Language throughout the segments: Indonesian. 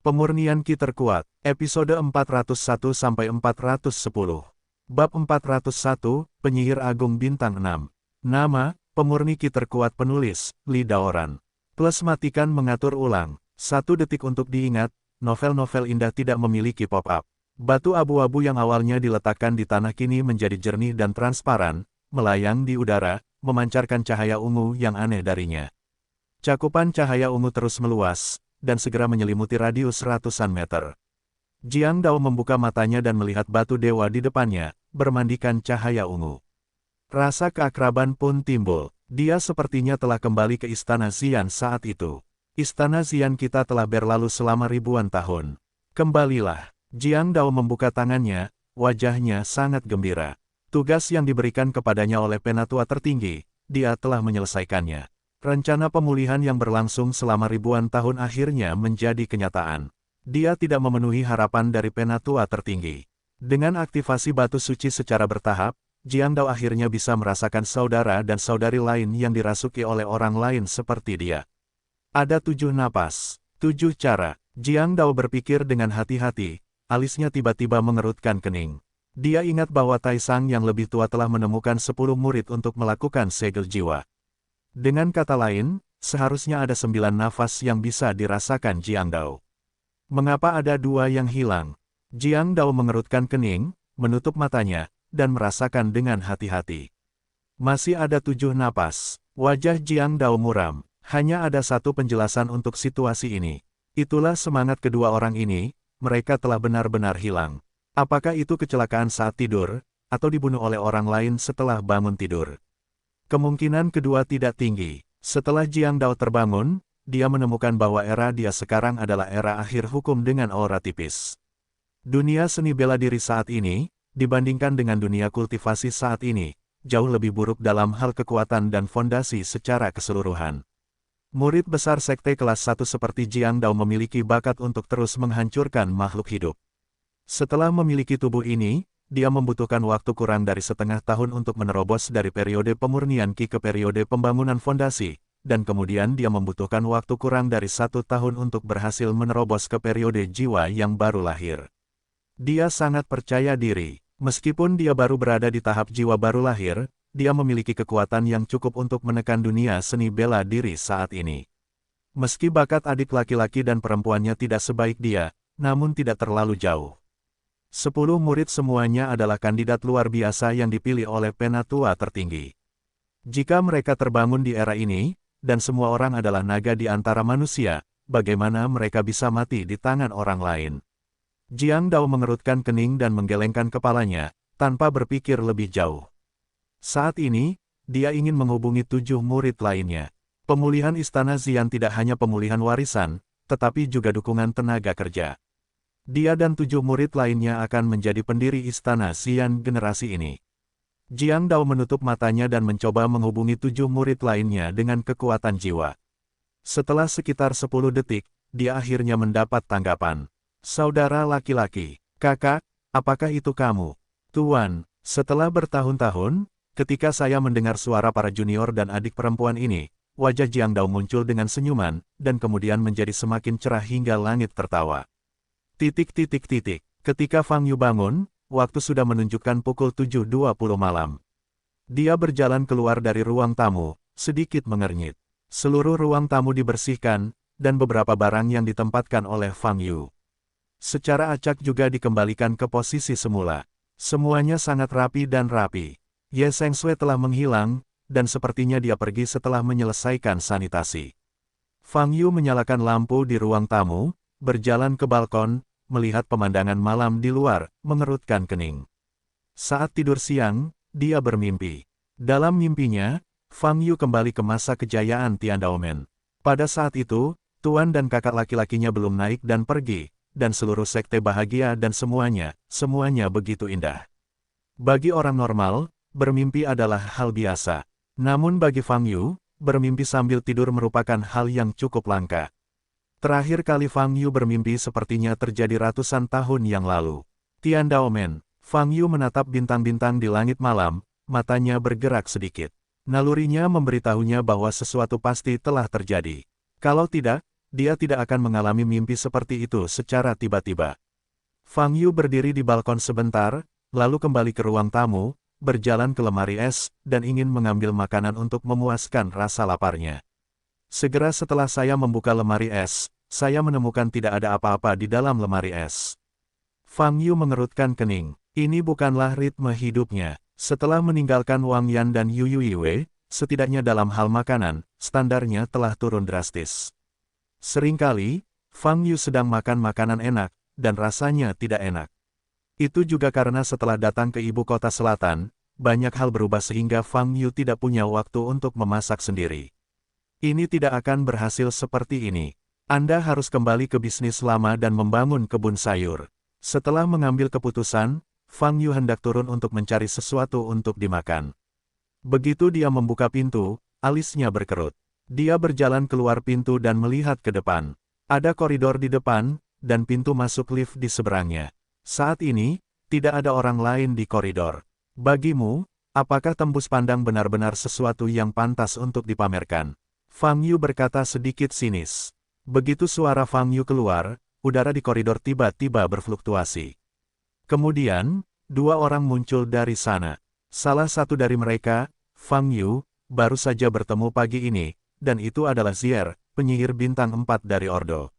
Pemurnian Ki terkuat, episode 401-410. Bab 401, Penyihir Agung Bintang 6. Nama, Pemurni Ki terkuat penulis, Li Daoran. Plus matikan mengatur ulang. 1 detik untuk diingat, novel-novel indah tidak memiliki pop-up. Batu abu-abu yang awalnya diletakkan di tanah kini menjadi jernih dan transparan, melayang di udara, memancarkan cahaya ungu yang aneh darinya. Cakupan cahaya ungu terus meluas, dan segera menyelimuti radius ratusan meter. Jiang Dao membuka matanya dan melihat batu dewa di depannya, bermandikan cahaya ungu. Rasa keakraban pun timbul. Dia sepertinya telah kembali ke Istana Xian saat itu. Istana Xian kita telah berlalu selama ribuan tahun. Kembalilah. Jiang Dao membuka tangannya, wajahnya sangat gembira. Tugas yang diberikan kepadanya oleh Penatua tertinggi, dia telah menyelesaikannya. Rencana pemulihan yang berlangsung selama ribuan tahun akhirnya menjadi kenyataan. Dia tidak memenuhi harapan dari Penatua tertinggi. Dengan aktivasi batu suci secara bertahap, Jiang Dao akhirnya bisa merasakan saudara dan saudari lain yang dirasuki oleh orang lain seperti dia. Ada 7 napas, 7 cara. Jiang Dao berpikir dengan hati-hati, alisnya tiba-tiba mengerutkan kening. Dia ingat bahwa Taisang yang lebih tua telah menemukan 10 murid untuk melakukan segel jiwa. Dengan kata lain, seharusnya ada 9 nafas yang bisa dirasakan Jiang Dao. Mengapa ada 2 yang hilang? Jiang Dao mengerutkan kening, menutup matanya, dan merasakan dengan hati-hati. Masih ada 7 napas. Wajah Jiang Dao muram. Hanya ada satu penjelasan untuk situasi ini. Itulah semangat kedua orang ini, mereka telah benar-benar hilang. Apakah itu kecelakaan saat tidur, atau dibunuh oleh orang lain setelah bangun tidur? Kemungkinan kedua tidak tinggi. Setelah Jiang Dao terbangun, dia menemukan bahwa era dia sekarang adalah era akhir hukum dengan aura tipis. Dunia seni bela diri saat ini, dibandingkan dengan dunia kultivasi saat ini, jauh lebih buruk dalam hal kekuatan dan fondasi secara keseluruhan. Murid besar sekte kelas 1 seperti Jiang Dao memiliki bakat untuk terus menghancurkan makhluk hidup. Setelah memiliki tubuh ini, dia membutuhkan waktu kurang dari setengah tahun untuk menerobos dari periode pemurnian Ki ke periode pembangunan fondasi, dan kemudian dia membutuhkan waktu kurang dari 1 tahun untuk berhasil menerobos ke periode jiwa yang baru lahir. Dia sangat percaya diri. Meskipun dia baru berada di tahap jiwa baru lahir, dia memiliki kekuatan yang cukup untuk menekan dunia seni bela diri saat ini. Meski bakat adik laki-laki dan perempuannya tidak sebaik dia, namun tidak terlalu jauh. 10 murid semuanya adalah kandidat luar biasa yang dipilih oleh Penatua tertinggi. Jika mereka terbangun di era ini, dan semua orang adalah naga di antara manusia, bagaimana mereka bisa mati di tangan orang lain? Jiang Dao mengerutkan kening dan menggelengkan kepalanya, tanpa berpikir lebih jauh. Saat ini, dia ingin menghubungi 7 murid lainnya. Pemulihan Istana Xian tidak hanya pemulihan warisan, tetapi juga dukungan tenaga kerja. Dia dan 7 murid lainnya akan menjadi pendiri Istana Xian generasi ini. Jiang Dao menutup matanya dan mencoba menghubungi 7 murid lainnya dengan kekuatan jiwa. Setelah sekitar 10 detik, dia akhirnya mendapat tanggapan. Saudara laki-laki, kakak, apakah itu kamu? Tuan, setelah bertahun-tahun, ketika saya mendengar suara para junior dan adik perempuan ini, wajah Jiang Dao muncul dengan senyuman, dan kemudian menjadi semakin cerah hingga langit tertawa. Ketika Fang Yu bangun, waktu sudah menunjukkan pukul 7.20 malam. Dia berjalan keluar dari ruang tamu, sedikit mengernyit. Seluruh ruang tamu dibersihkan, dan beberapa barang yang ditempatkan oleh Fang Yu secara acak juga dikembalikan ke posisi semula. Semuanya sangat rapi dan rapi. Ye Sengsui telah menghilang, dan sepertinya dia pergi setelah menyelesaikan sanitasi. Fang Yu menyalakan lampu di ruang tamu, berjalan ke balkon, melihat pemandangan malam di luar, mengerutkan kening. Saat tidur siang, dia bermimpi. Dalam mimpinya, Fang Yu kembali ke masa kejayaan Tiandaomen. Pada saat itu, tuan dan kakak laki-lakinya belum naik dan pergi, dan seluruh sekte bahagia dan semuanya begitu indah. Bagi orang normal, bermimpi adalah hal biasa. Namun bagi Fang Yu, bermimpi sambil tidur merupakan hal yang cukup langka. Terakhir kali Fang Yu bermimpi sepertinya terjadi ratusan tahun yang lalu. Tiandaomen, Fang Yu menatap bintang-bintang di langit malam, matanya bergerak sedikit. Nalurinya memberitahunya bahwa sesuatu pasti telah terjadi. Kalau tidak, dia tidak akan mengalami mimpi seperti itu secara tiba-tiba. Fang Yu berdiri di balkon sebentar, lalu kembali ke ruang tamu, berjalan ke lemari es, dan ingin mengambil makanan untuk memuaskan rasa laparnya. Segera setelah saya membuka lemari es, saya menemukan tidak ada apa-apa di dalam lemari es. Fang Yu mengerutkan kening. Ini bukanlah ritme hidupnya. Setelah meninggalkan Wang Yan dan Yu Yuiwei, setidaknya dalam hal makanan, standarnya telah turun drastis. Seringkali, Fang Yu sedang makan makanan enak, dan rasanya tidak enak. Itu juga karena setelah datang ke ibu kota selatan, banyak hal berubah sehingga Fang Yu tidak punya waktu untuk memasak sendiri. Ini tidak akan berhasil seperti ini. Anda harus kembali ke bisnis lama dan membangun kebun sayur. Setelah mengambil keputusan, Fang Yu hendak turun untuk mencari sesuatu untuk dimakan. Begitu dia membuka pintu, alisnya berkerut. Dia berjalan keluar pintu dan melihat ke depan. Ada koridor di depan, dan pintu masuk lift di seberangnya. Saat ini, tidak ada orang lain di koridor. Bagimu, apakah tembus pandang benar-benar sesuatu yang pantas untuk dipamerkan? Fang Yu berkata sedikit sinis. Begitu suara Fang Yu keluar, udara di koridor tiba-tiba berfluktuasi. Kemudian, dua orang muncul dari sana. Salah satu dari mereka, Fang Yu, baru saja bertemu pagi ini, dan itu adalah Zier, penyihir bintang 4 dari Ordo.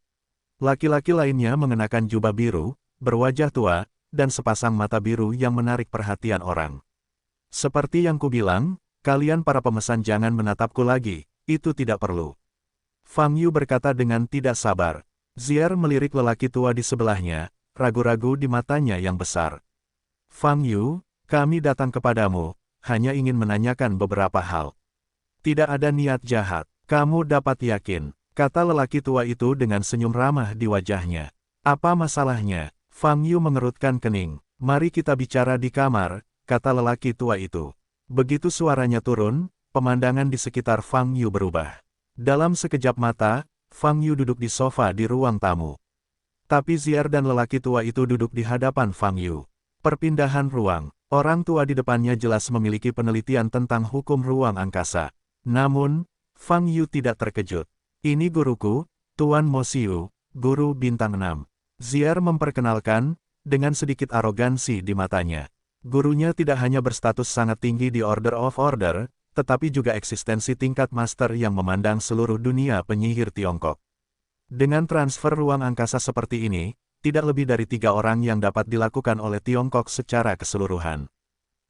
Laki-laki lainnya mengenakan jubah biru, berwajah tua, dan sepasang mata biru yang menarik perhatian orang. Seperti yang kubilang, kalian para pemesan jangan menatapku lagi, itu tidak perlu. Fang Yu berkata dengan tidak sabar. Zier melirik lelaki tua di sebelahnya, ragu-ragu di matanya yang besar. Fang Yu, kami datang kepadamu, hanya ingin menanyakan beberapa hal. Tidak ada niat jahat, kamu dapat yakin, kata lelaki tua itu dengan senyum ramah di wajahnya. Apa masalahnya? Fang Yu mengerutkan kening. Mari kita bicara di kamar, kata lelaki tua itu. Begitu suaranya turun, pemandangan di sekitar Fang Yu berubah. Dalam sekejap mata, Fang Yu duduk di sofa di ruang tamu. Tapi Zier dan lelaki tua itu duduk di hadapan Fang Yu. Perpindahan ruang. Orang tua di depannya jelas memiliki penelitian tentang hukum ruang angkasa. Namun, Fang Yu tidak terkejut. Ini guruku, Tuan Mo Xiu, guru bintang 6. Zier memperkenalkan, dengan sedikit arogansi di matanya. Gurunya tidak hanya berstatus sangat tinggi di Order of Order, tetapi juga eksistensi tingkat master yang memandang seluruh dunia penyihir Tiongkok. Dengan transfer ruang angkasa seperti ini, tidak lebih dari 3 orang yang dapat dilakukan oleh Tiongkok secara keseluruhan.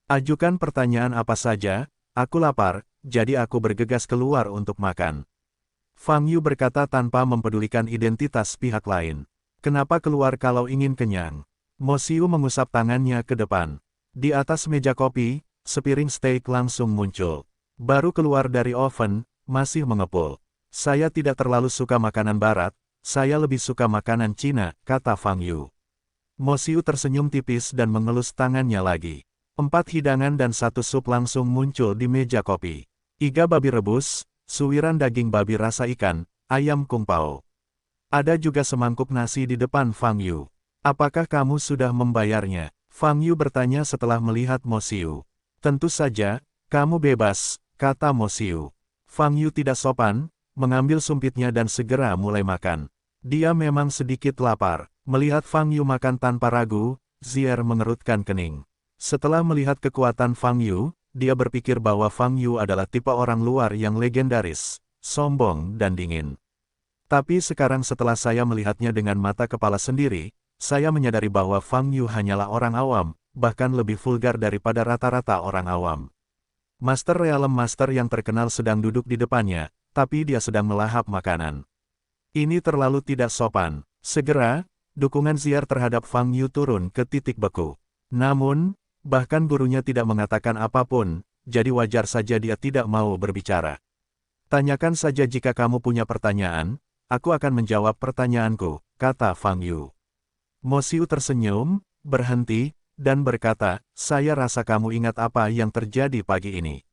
Ajukan pertanyaan apa saja, aku lapar, jadi aku bergegas keluar untuk makan. Fang Yu berkata tanpa mempedulikan identitas pihak lain. Kenapa keluar kalau ingin kenyang? Mo Xiu mengusap tangannya ke depan. Di atas meja kopi, sepiring steak langsung muncul. Baru keluar dari oven, masih mengepul. Saya tidak terlalu suka makanan barat, saya lebih suka makanan Cina, kata Fang Yu. Mo Xiu tersenyum tipis dan mengelus tangannya lagi. 4 hidangan dan 1 sup langsung muncul di meja kopi. Iga babi rebus, suwiran daging babi rasa ikan, ayam kung pao. Ada juga semangkuk nasi di depan Fang Yu. Apakah kamu sudah membayarnya? Fang Yu bertanya setelah melihat Mo Xiu. Tentu saja, kamu bebas, kata Mo Xiu. Fang Yu tidak sopan, mengambil sumpitnya dan segera mulai makan. Dia memang sedikit lapar. Melihat Fang Yu makan tanpa ragu, Zier mengerutkan kening. Setelah melihat kekuatan Fang Yu, dia berpikir bahwa Fang Yu adalah tipe orang luar yang legendaris, sombong dan dingin. Tapi sekarang setelah saya melihatnya dengan mata kepala sendiri, saya menyadari bahwa Fang Yu hanyalah orang awam, bahkan lebih vulgar daripada rata-rata orang awam. Master Realm Master yang terkenal sedang duduk di depannya, tapi dia sedang melahap makanan. Ini terlalu tidak sopan. Segera, dukungan Zier terhadap Fang Yu turun ke titik beku. Namun, bahkan gurunya tidak mengatakan apapun, jadi wajar saja dia tidak mau berbicara. Tanyakan saja jika kamu punya pertanyaan, aku akan menjawab pertanyaanku, kata Fang Yu. Mo Xiu tersenyum, berhenti, dan berkata, saya rasa kamu ingat apa yang terjadi pagi ini.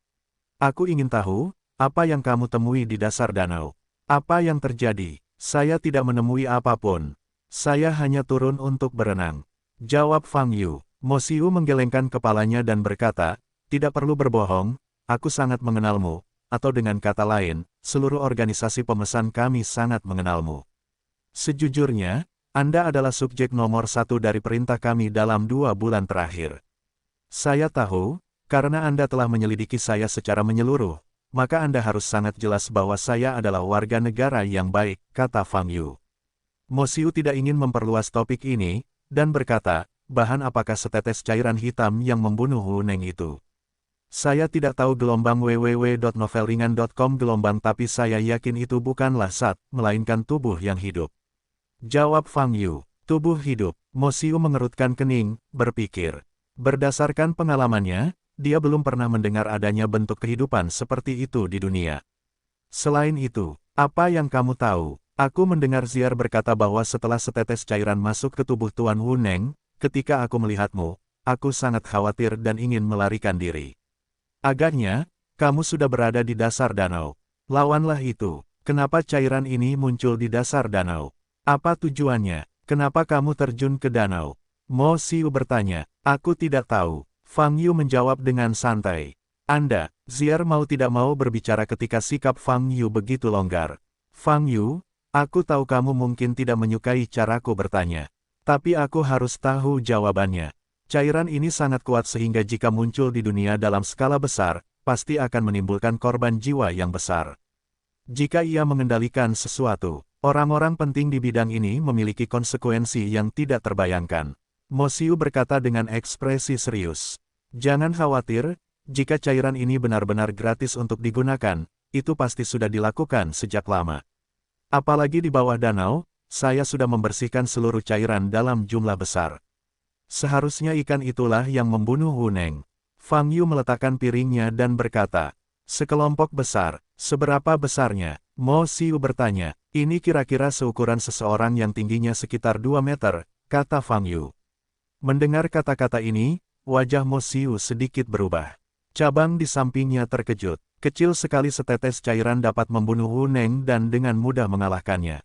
Aku ingin tahu, apa yang kamu temui di dasar danau. Apa yang terjadi? Saya tidak menemui apapun. Saya hanya turun untuk berenang. Jawab Fang Yu. Mo Xiu menggelengkan kepalanya dan berkata, tidak perlu berbohong, aku sangat mengenalmu, atau dengan kata lain, seluruh organisasi pemesan kami sangat mengenalmu. Sejujurnya, Anda adalah subjek nomor 1 dari perintah kami dalam 2 bulan terakhir. Saya tahu, karena Anda telah menyelidiki saya secara menyeluruh, maka Anda harus sangat jelas bahwa saya adalah warga negara yang baik, kata Fang Yu. Mo Xiu tidak ingin memperluas topik ini, dan berkata, bahan apakah setetes cairan hitam yang membunuh Wu Neng itu? Saya tidak tahu gelombang www.novelringan.com gelombang tapi saya yakin itu bukanlah zat, melainkan tubuh yang hidup. Jawab Fang Yu, tubuh hidup. Mo Xiu mengerutkan kening, berpikir. Berdasarkan pengalamannya, dia belum pernah mendengar adanya bentuk kehidupan seperti itu di dunia. Selain itu, apa yang kamu tahu? Aku mendengar Ziar berkata bahwa setelah setetes cairan masuk ke tubuh Tuan Wu Neng, ketika aku melihatmu, aku sangat khawatir dan ingin melarikan diri. Agaknya, kamu sudah berada di dasar danau. Lawanlah itu. Kenapa cairan ini muncul di dasar danau? Apa tujuannya? Kenapa kamu terjun ke danau? Mo Xiu bertanya. Aku tidak tahu. Fang Yu menjawab dengan santai. Anda, Ziar mau tidak mau berbicara ketika sikap Fang Yu begitu longgar. Fang Yu, aku tahu kamu mungkin tidak menyukai caraku bertanya. Tapi aku harus tahu jawabannya. Cairan ini sangat kuat sehingga jika muncul di dunia dalam skala besar, pasti akan menimbulkan korban jiwa yang besar. Jika ia mengendalikan sesuatu, orang-orang penting di bidang ini memiliki konsekuensi yang tidak terbayangkan. Mo Xiu berkata dengan ekspresi serius. Jangan khawatir, jika cairan ini benar-benar gratis untuk digunakan, itu pasti sudah dilakukan sejak lama. Apalagi di bawah danau, saya sudah membersihkan seluruh cairan dalam jumlah besar. Seharusnya ikan itulah yang membunuh Wu Neng. Fang Yu meletakkan piringnya dan berkata, sekelompok besar, seberapa besarnya? Mo Xiu bertanya, ini kira-kira seukuran seseorang yang tingginya sekitar 2 meter, kata Fang Yu. Mendengar kata-kata ini, wajah Mo Xiu sedikit berubah. Cabang di sampingnya terkejut. Kecil sekali setetes cairan dapat membunuh Wu Neng dan dengan mudah mengalahkannya.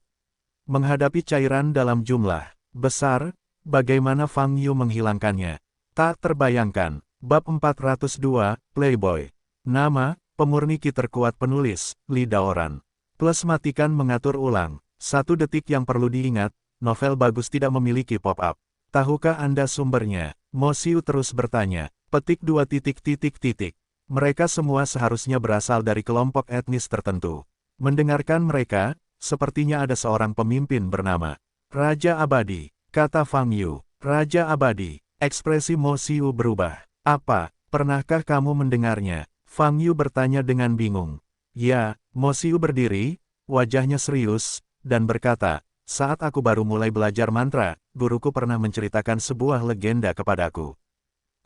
Menghadapi cairan dalam jumlah besar, bagaimana Fang Yu menghilangkannya? Tak terbayangkan. Bab 402, Playboy. Nama, pemurni ki terkuat penulis, Li Daoran. Plus matikan mengatur ulang. 1 detik yang perlu diingat, novel bagus tidak memiliki pop-up. Tahukah Anda sumbernya? Mo Xiu terus bertanya. Petik 2 titik. Mereka semua seharusnya berasal dari kelompok etnis tertentu. Mendengarkan mereka, sepertinya ada seorang pemimpin bernama Raja Abadi, kata Fang Yu. Raja Abadi. Ekspresi Mo Xiu berubah. Apa, pernahkah kamu mendengarnya? Fang Yu bertanya dengan bingung. Ya, Mo Xiu berdiri, wajahnya serius, dan berkata, saat aku baru mulai belajar mantra, guruku pernah menceritakan sebuah legenda kepadaku.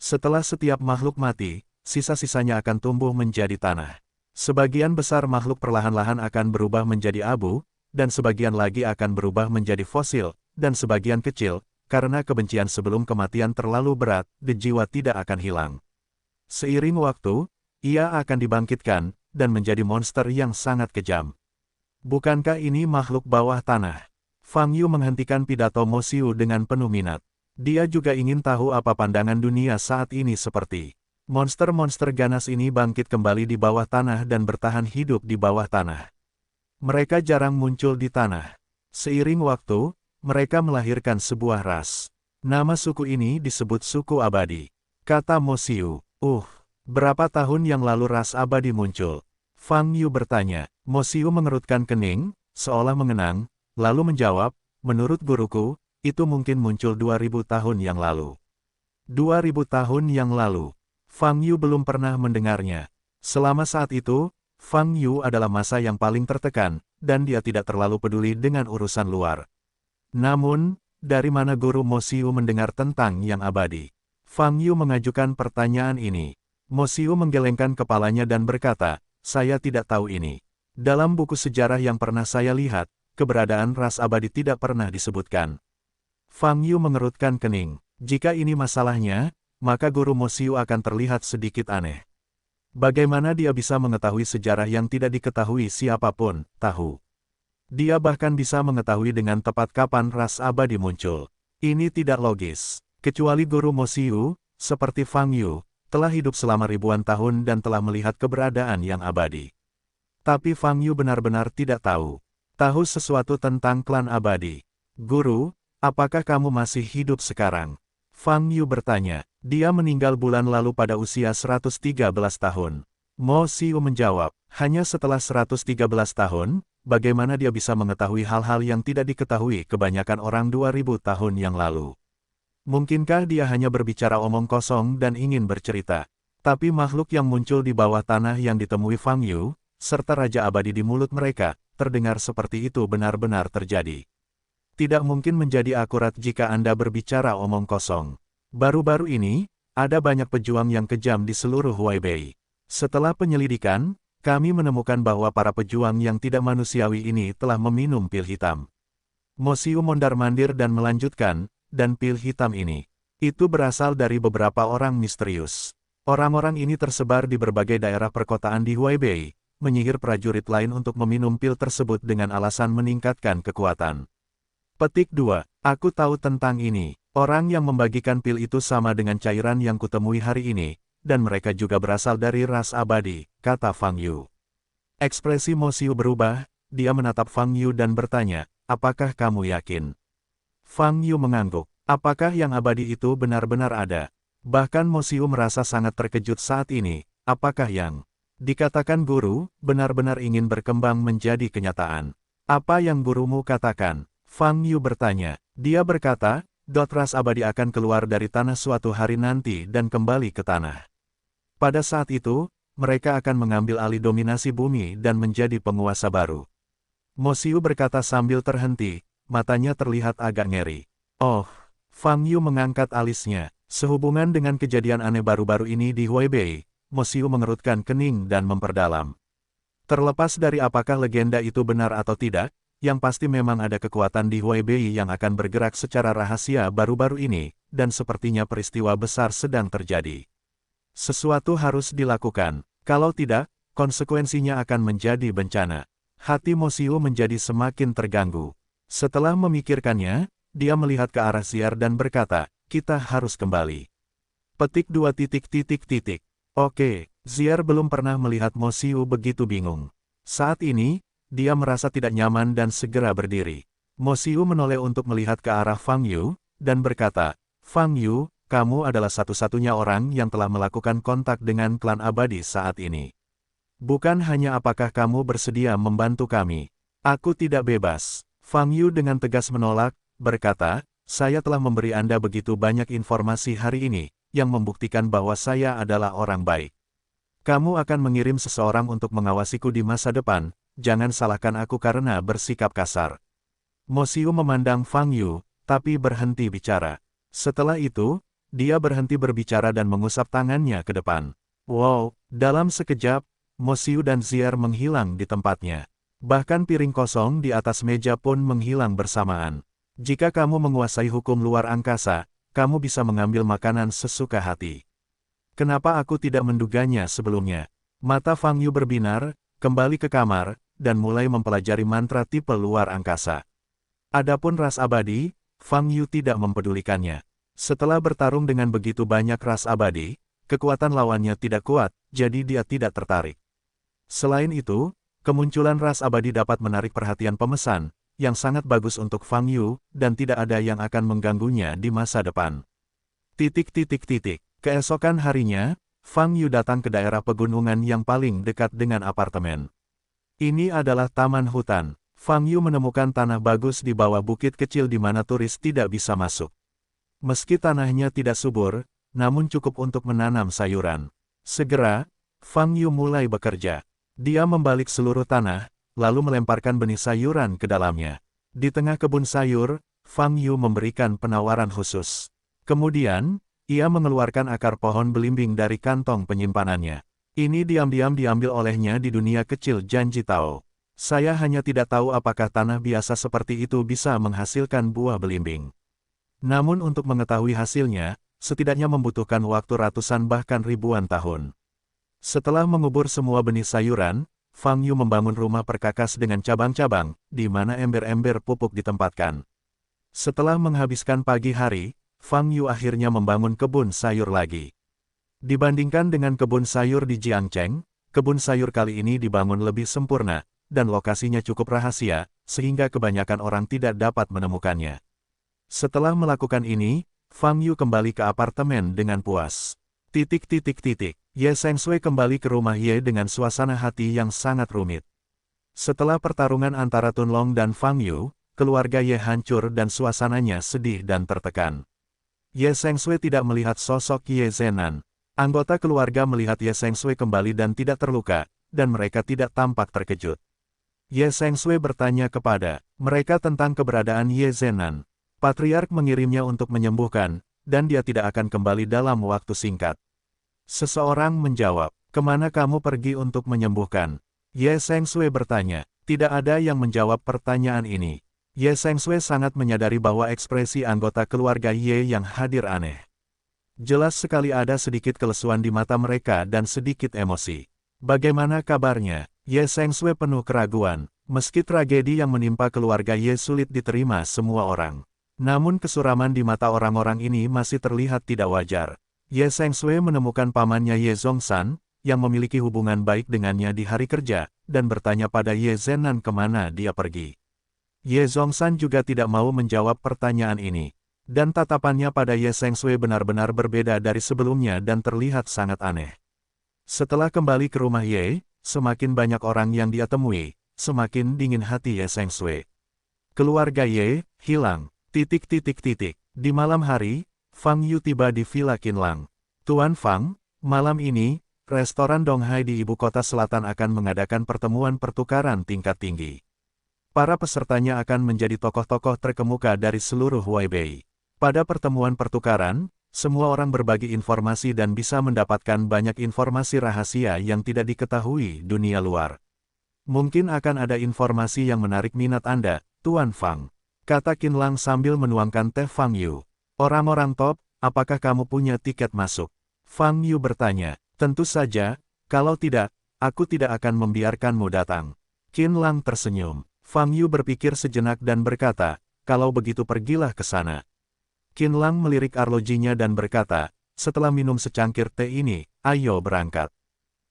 Setelah setiap makhluk mati, sisa-sisanya akan tumbuh menjadi tanah. Sebagian besar makhluk perlahan-lahan akan berubah menjadi abu, dan sebagian lagi akan berubah menjadi fosil, dan sebagian kecil, karena kebencian sebelum kematian terlalu berat, jiwa tidak akan hilang. Seiring waktu, ia akan dibangkitkan, dan menjadi monster yang sangat kejam. Bukankah ini makhluk bawah tanah? Fang Yu menghentikan pidato Mo Xiu dengan penuh minat. Dia juga ingin tahu apa pandangan dunia saat ini seperti. Monster-monster ganas ini bangkit kembali di bawah tanah dan bertahan hidup di bawah tanah. Mereka jarang muncul di tanah. Seiring waktu, mereka melahirkan sebuah ras. Nama suku ini disebut suku abadi. Kata Mo Xiu. Berapa tahun yang lalu ras abadi muncul? Fang Yu bertanya. Mo Xiu mengerutkan kening, seolah mengenang, lalu menjawab, menurut guruku, itu mungkin muncul 2000 tahun yang lalu. 2000 tahun yang lalu. Fang Yu belum pernah mendengarnya. Selama saat itu, Fang Yu adalah masa yang paling tertekan, dan dia tidak terlalu peduli dengan urusan luar. Namun, dari mana guru Mo Xiu mendengar tentang yang abadi? Fang Yu mengajukan pertanyaan ini. Mo Xiu menggelengkan kepalanya dan berkata, saya tidak tahu ini. Dalam buku sejarah yang pernah saya lihat, keberadaan ras abadi tidak pernah disebutkan. Fang Yu mengerutkan kening. Jika ini masalahnya, maka guru Mo Xiu akan terlihat sedikit aneh. Bagaimana dia bisa mengetahui sejarah yang tidak diketahui siapapun tahu? Dia bahkan bisa mengetahui dengan tepat kapan ras abadi muncul. Ini tidak logis. Kecuali guru Mo Xiu, seperti Fang Yu, telah hidup selama ribuan tahun dan telah melihat keberadaan yang abadi. Tapi Fang Yu benar-benar tidak tahu sesuatu tentang klan abadi. Guru, apakah kamu masih hidup sekarang? Fang Yu bertanya. Dia meninggal bulan lalu pada usia 113 tahun. Mo Xiu menjawab, hanya setelah 113 tahun, bagaimana dia bisa mengetahui hal-hal yang tidak diketahui kebanyakan orang 2000 tahun yang lalu? Mungkinkah dia hanya berbicara omong kosong dan ingin bercerita? Tapi makhluk yang muncul di bawah tanah yang ditemui Fang Yu, serta Raja Abadi di mulut mereka, terdengar seperti itu benar-benar terjadi. Tidak mungkin menjadi akurat jika Anda berbicara omong kosong. Baru-baru ini, ada banyak pejuang yang kejam di seluruh Huaibei. Setelah penyelidikan, kami menemukan bahwa para pejuang yang tidak manusiawi ini telah meminum pil hitam. Mo Xiu mondar-mandir dan melanjutkan, dan pil hitam ini, itu berasal dari beberapa orang misterius. Orang-orang ini tersebar di berbagai daerah perkotaan di Huaibei, menyihir prajurit lain untuk meminum pil tersebut dengan alasan meningkatkan kekuatan. Petik 2. Aku tahu tentang ini. Orang yang membagikan pil itu sama dengan cairan yang kutemui hari ini, dan mereka juga berasal dari ras abadi, kata Fang Yu. Ekspresi Mo Xiu berubah, dia menatap Fang Yu dan bertanya, apakah kamu yakin? Fang Yu mengangguk, apakah yang abadi itu benar-benar ada? Bahkan Mo Xiu merasa sangat terkejut saat ini, apakah yang dikatakan guru, benar-benar ingin berkembang menjadi kenyataan? Apa yang gurumu katakan? Fang Yu bertanya. Dia berkata, ras abadi akan keluar dari tanah suatu hari nanti dan kembali ke tanah. Pada saat itu, mereka akan mengambil alih dominasi bumi dan menjadi penguasa baru. Mo Xiu berkata sambil terhenti, matanya terlihat agak ngeri. Oh, Fang Yu mengangkat alisnya. Sehubungan dengan kejadian aneh baru-baru ini di Huaibei, Mo Xiu mengerutkan kening dan memperdalam. Terlepas dari apakah legenda itu benar atau tidak, yang pasti memang ada kekuatan di Huaibei yang akan bergerak secara rahasia baru-baru ini, dan sepertinya peristiwa besar sedang terjadi. Sesuatu harus dilakukan, kalau tidak, konsekuensinya akan menjadi bencana. Hati Mo Xiu menjadi semakin terganggu. Setelah memikirkannya, dia melihat ke arah Ziar dan berkata, kita harus kembali. Petik 2. Oke, Ziar belum pernah melihat Mo Xiu begitu bingung. Saat ini, dia merasa tidak nyaman dan segera berdiri. Mo Xiu menoleh untuk melihat ke arah Fang Yu, dan berkata, Fang Yu, kamu adalah satu-satunya orang yang telah melakukan kontak dengan klan abadi saat ini. Bukan hanya apakah kamu bersedia membantu kami. Aku tidak bebas. Fang Yu dengan tegas menolak, berkata, saya telah memberi Anda begitu banyak informasi hari ini, yang membuktikan bahwa saya adalah orang baik. Kamu akan mengirim seseorang untuk mengawasiku di masa depan, jangan salahkan aku karena bersikap kasar. Mo Xiu memandang Fang Yu, tapi berhenti bicara. Setelah itu, dia berhenti berbicara dan mengusap tangannya ke depan. Wow, dalam sekejap, Mo Xiu dan Ziar menghilang di tempatnya. Bahkan piring kosong di atas meja pun menghilang bersamaan. Jika kamu menguasai hukum luar angkasa, kamu bisa mengambil makanan sesuka hati. Kenapa aku tidak menduganya sebelumnya? Mata Fang Yu berbinar, kembali ke kamar, dan mulai mempelajari mantra tipe luar angkasa. Adapun ras abadi, Fang Yu tidak mempedulikannya. Setelah bertarung dengan begitu banyak ras abadi, kekuatan lawannya tidak kuat, jadi dia tidak tertarik. Selain itu, kemunculan ras abadi dapat menarik perhatian pemesan, yang sangat bagus untuk Fang Yu, dan tidak ada yang akan mengganggunya di masa depan. Keesokan harinya, Fang Yu datang ke daerah pegunungan yang paling dekat dengan apartemen. Ini adalah taman hutan. Fang Yu menemukan tanah bagus di bawah bukit kecil di mana turis tidak bisa masuk. Meski tanahnya tidak subur, namun cukup untuk menanam sayuran. Segera, Fang Yu mulai bekerja. Dia membalik seluruh tanah, lalu melemparkan benih sayuran ke dalamnya. Di tengah kebun sayur, Fang Yu memberikan penawaran khusus. Kemudian, ia mengeluarkan akar pohon belimbing dari kantong penyimpanannya. Ini diam-diam diambil olehnya di dunia kecil Janji Tao. Saya hanya tidak tahu apakah tanah biasa seperti itu bisa menghasilkan buah belimbing. Namun untuk mengetahui hasilnya, setidaknya membutuhkan waktu ratusan bahkan ribuan tahun. Setelah mengubur semua benih sayuran, Fang Yu membangun rumah perkakas dengan cabang-cabang, di mana ember-ember pupuk ditempatkan. Setelah menghabiskan pagi hari, Fang Yu akhirnya membangun kebun sayur lagi. Dibandingkan dengan kebun sayur di Jiangcheng, kebun sayur kali ini dibangun lebih sempurna, dan lokasinya cukup rahasia, sehingga kebanyakan orang tidak dapat menemukannya. Setelah melakukan ini, Fang Yu kembali ke apartemen dengan puas. Ye Sengshui kembali ke rumah Ye dengan suasana hati yang sangat rumit. Setelah pertarungan antara Tunlong dan Fang Yu, keluarga Ye hancur dan suasananya sedih dan tertekan. Ye Sengshui tidak melihat sosok Ye Zenan. Anggota keluarga melihat Ye Sengshui kembali dan tidak terluka, dan mereka tidak tampak terkejut. Ye Sengshui bertanya kepada mereka tentang keberadaan Ye Zenan. Patriark mengirimnya untuk menyembuhkan, dan dia tidak akan kembali dalam waktu singkat. Seseorang menjawab, "Kemana kamu pergi untuk menyembuhkan?" Ye Sengshui bertanya. Tidak ada yang menjawab pertanyaan ini. Ye Sengshui sangat menyadari bahwa ekspresi anggota keluarga Ye yang hadir aneh. Jelas sekali ada sedikit kelesuan di mata mereka dan sedikit emosi. Bagaimana kabarnya? Ye Sengshui penuh keraguan. Meski tragedi yang menimpa keluarga Ye sulit diterima semua orang. Namun kesuraman di mata orang-orang ini masih terlihat tidak wajar. Ye Sengshui menemukan pamannya Ye Zhongshan, yang memiliki hubungan baik dengannya di hari kerja, dan bertanya pada Ye Zenan kemana dia pergi. Ye Zhongshan juga tidak mau menjawab pertanyaan ini. Dan tatapannya pada Ye Sengshui benar-benar berbeda dari sebelumnya dan terlihat sangat aneh. Setelah kembali ke rumah Ye, semakin banyak orang yang dia temui, semakin dingin hati Ye Sengshui. Keluarga Ye hilang. Di malam hari, Fang Yu tiba di Villa Qinlang. Tuan Fang, malam ini, restoran Donghai di ibu kota selatan akan mengadakan pertemuan pertukaran tingkat tinggi. Para pesertanya akan menjadi tokoh-tokoh terkemuka dari seluruh Huaibei. Pada pertemuan pertukaran, semua orang berbagi informasi dan bisa mendapatkan banyak informasi rahasia yang tidak diketahui dunia luar. Mungkin akan ada informasi yang menarik minat Anda, Tuan Fang, kata Qinlang sambil menuangkan teh Fang Yu. Orang-orang top, apakah kamu punya tiket masuk? Fang Yu bertanya. Tentu saja, kalau tidak, aku tidak akan membiarkanmu datang. Qinlang tersenyum. Fang Yu berpikir sejenak dan berkata, kalau begitu pergilah ke sana. Qinlang melirik arlojinya dan berkata, setelah minum secangkir teh ini, ayo berangkat.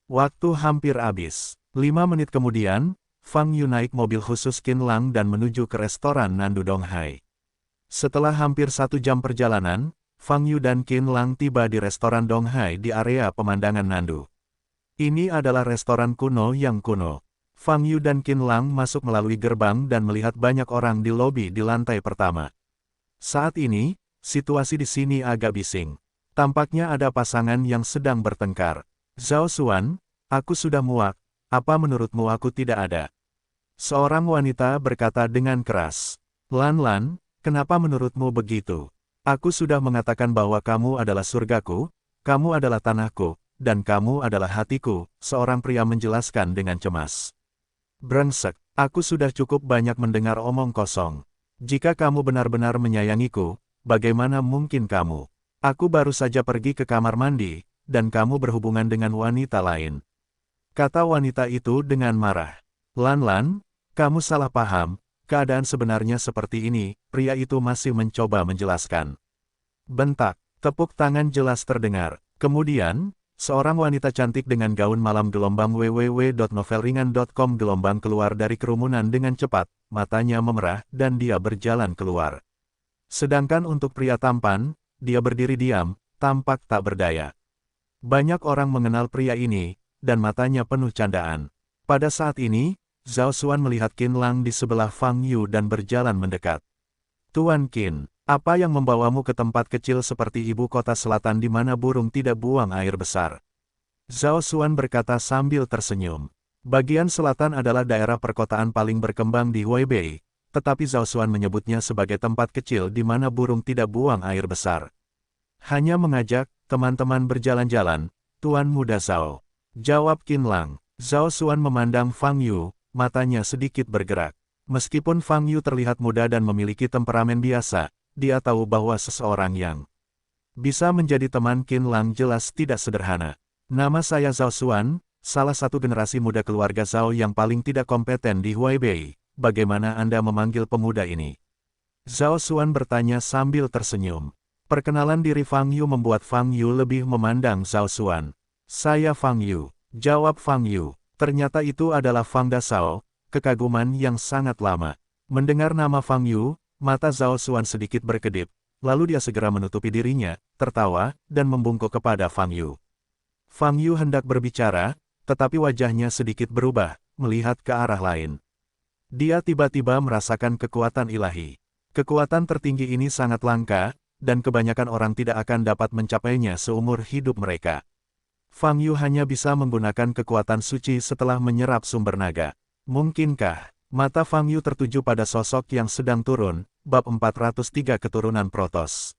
Waktu hampir habis. 5 menit kemudian, Fang Yu naik mobil khusus Qinlang dan menuju ke restoran Nandu Donghai. Setelah hampir 1 jam perjalanan, Fang Yu dan Qinlang tiba di restoran Donghai di area pemandangan Nandu. Ini adalah restoran kuno yang kuno. Fang Yu dan Qinlang masuk melalui gerbang dan melihat banyak orang di lobi di lantai pertama. Saat ini, situasi di sini agak bising. Tampaknya ada pasangan yang sedang bertengkar. Zhao Xuan, aku sudah muak. Apa menurutmu aku tidak ada? Seorang wanita berkata dengan keras. Lan Lan, kenapa menurutmu begitu? Aku sudah mengatakan bahwa kamu adalah surgaku, kamu adalah tanahku, dan kamu adalah hatiku, seorang pria menjelaskan dengan cemas. Brengsek, aku sudah cukup banyak mendengar omong kosong. Jika kamu benar-benar menyayangiku, bagaimana mungkin kamu? Aku baru saja pergi ke kamar mandi, dan kamu berhubungan dengan wanita lain. Kata wanita itu dengan marah. Lan Lan, kamu salah paham, keadaan sebenarnya seperti ini, pria itu masih mencoba menjelaskan. Bentak, tepuk tangan jelas terdengar. Kemudian, seorang wanita cantik dengan gaun malam gelombang www.novelringan.com gelombang keluar dari kerumunan dengan cepat, matanya memerah, dan dia berjalan keluar. Sedangkan untuk pria tampan, dia berdiri diam, tampak tak berdaya. Banyak orang mengenal pria ini, dan matanya penuh candaan. Pada saat ini, Zhao Xuan melihat Qinlang di sebelah Fang Yu dan berjalan mendekat. Tuan Qin, apa yang membawamu ke tempat kecil seperti ibu kota selatan di mana burung tidak buang air besar? Zhao Xuan berkata sambil tersenyum. Bagian selatan adalah daerah perkotaan paling berkembang di Huaibei, tetapi Zhao Xuan menyebutnya sebagai tempat kecil di mana burung tidak buang air besar. Hanya mengajak teman-teman berjalan-jalan, Tuan Muda Zhao. Jawab Qinlang. Zhao Xuan memandang Fang Yu, matanya sedikit bergerak. Meskipun Fang Yu terlihat muda dan memiliki temperamen biasa, dia tahu bahwa seseorang yang bisa menjadi teman Qinlang jelas tidak sederhana. Nama saya Zhao Xuan, salah satu generasi muda keluarga Zhao yang paling tidak kompeten di Huaibei. Bagaimana Anda memanggil pemuda ini? Zhao Xuan bertanya sambil tersenyum. Perkenalan diri Fang Yu membuat Fang Yu lebih memandang Zhao Xuan. Saya Fang Yu, Jawab Fang Yu. Ternyata itu adalah Fang Dashao, kekaguman yang sangat lama. Mendengar nama Fang Yu, mata Zhao Xuan sedikit berkedip, lalu dia segera menutupi dirinya, tertawa, dan membungkuk kepada Fang Yu. Fang Yu hendak berbicara, tetapi wajahnya sedikit berubah, melihat ke arah lain. Dia tiba-tiba merasakan kekuatan ilahi. Kekuatan tertinggi ini sangat langka, dan kebanyakan orang tidak akan dapat mencapainya seumur hidup mereka. Fang Yu hanya bisa menggunakan kekuatan suci setelah menyerap sumber naga. Mungkinkah? Mata Fang Yu tertuju pada sosok yang sedang turun, bab 403 keturunan Protoss.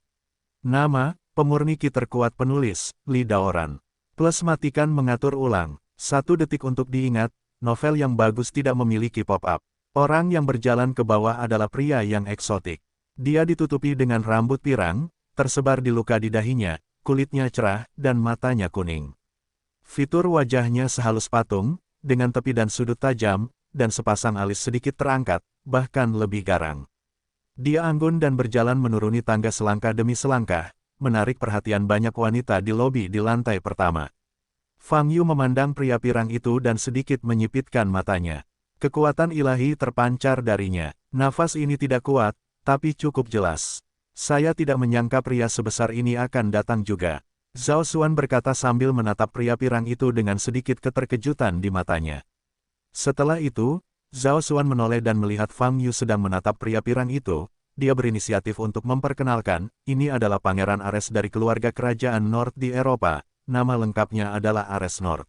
Nama, pemurni ki terkuat penulis, Li Daoran. Plus matikan mengatur ulang. 1 detik untuk diingat, novel yang bagus tidak memiliki pop-up. Orang yang berjalan ke bawah adalah pria yang eksotik. Dia ditutupi dengan rambut pirang, tersebar di luka di dahinya, kulitnya cerah, dan matanya kuning. Fitur wajahnya sehalus patung, dengan tepi dan sudut tajam, dan sepasang alis sedikit terangkat, bahkan lebih garang. Dia anggun dan berjalan menuruni tangga selangkah demi selangkah, menarik perhatian banyak wanita di lobi di lantai pertama. Fang Yu memandang pria pirang itu dan sedikit menyipitkan matanya. Kekuatan ilahi terpancar darinya. Nafas ini tidak kuat, tapi cukup jelas. Saya tidak menyangka pria sebesar ini akan datang juga. Zhao Xuan berkata sambil menatap pria pirang itu dengan sedikit keterkejutan di matanya. Setelah itu, Zhao Xuan menoleh dan melihat Fang Yu sedang menatap pria pirang itu. Dia berinisiatif untuk memperkenalkan, ini adalah Pangeran Ares dari keluarga kerajaan North di Eropa, nama lengkapnya adalah Ares North.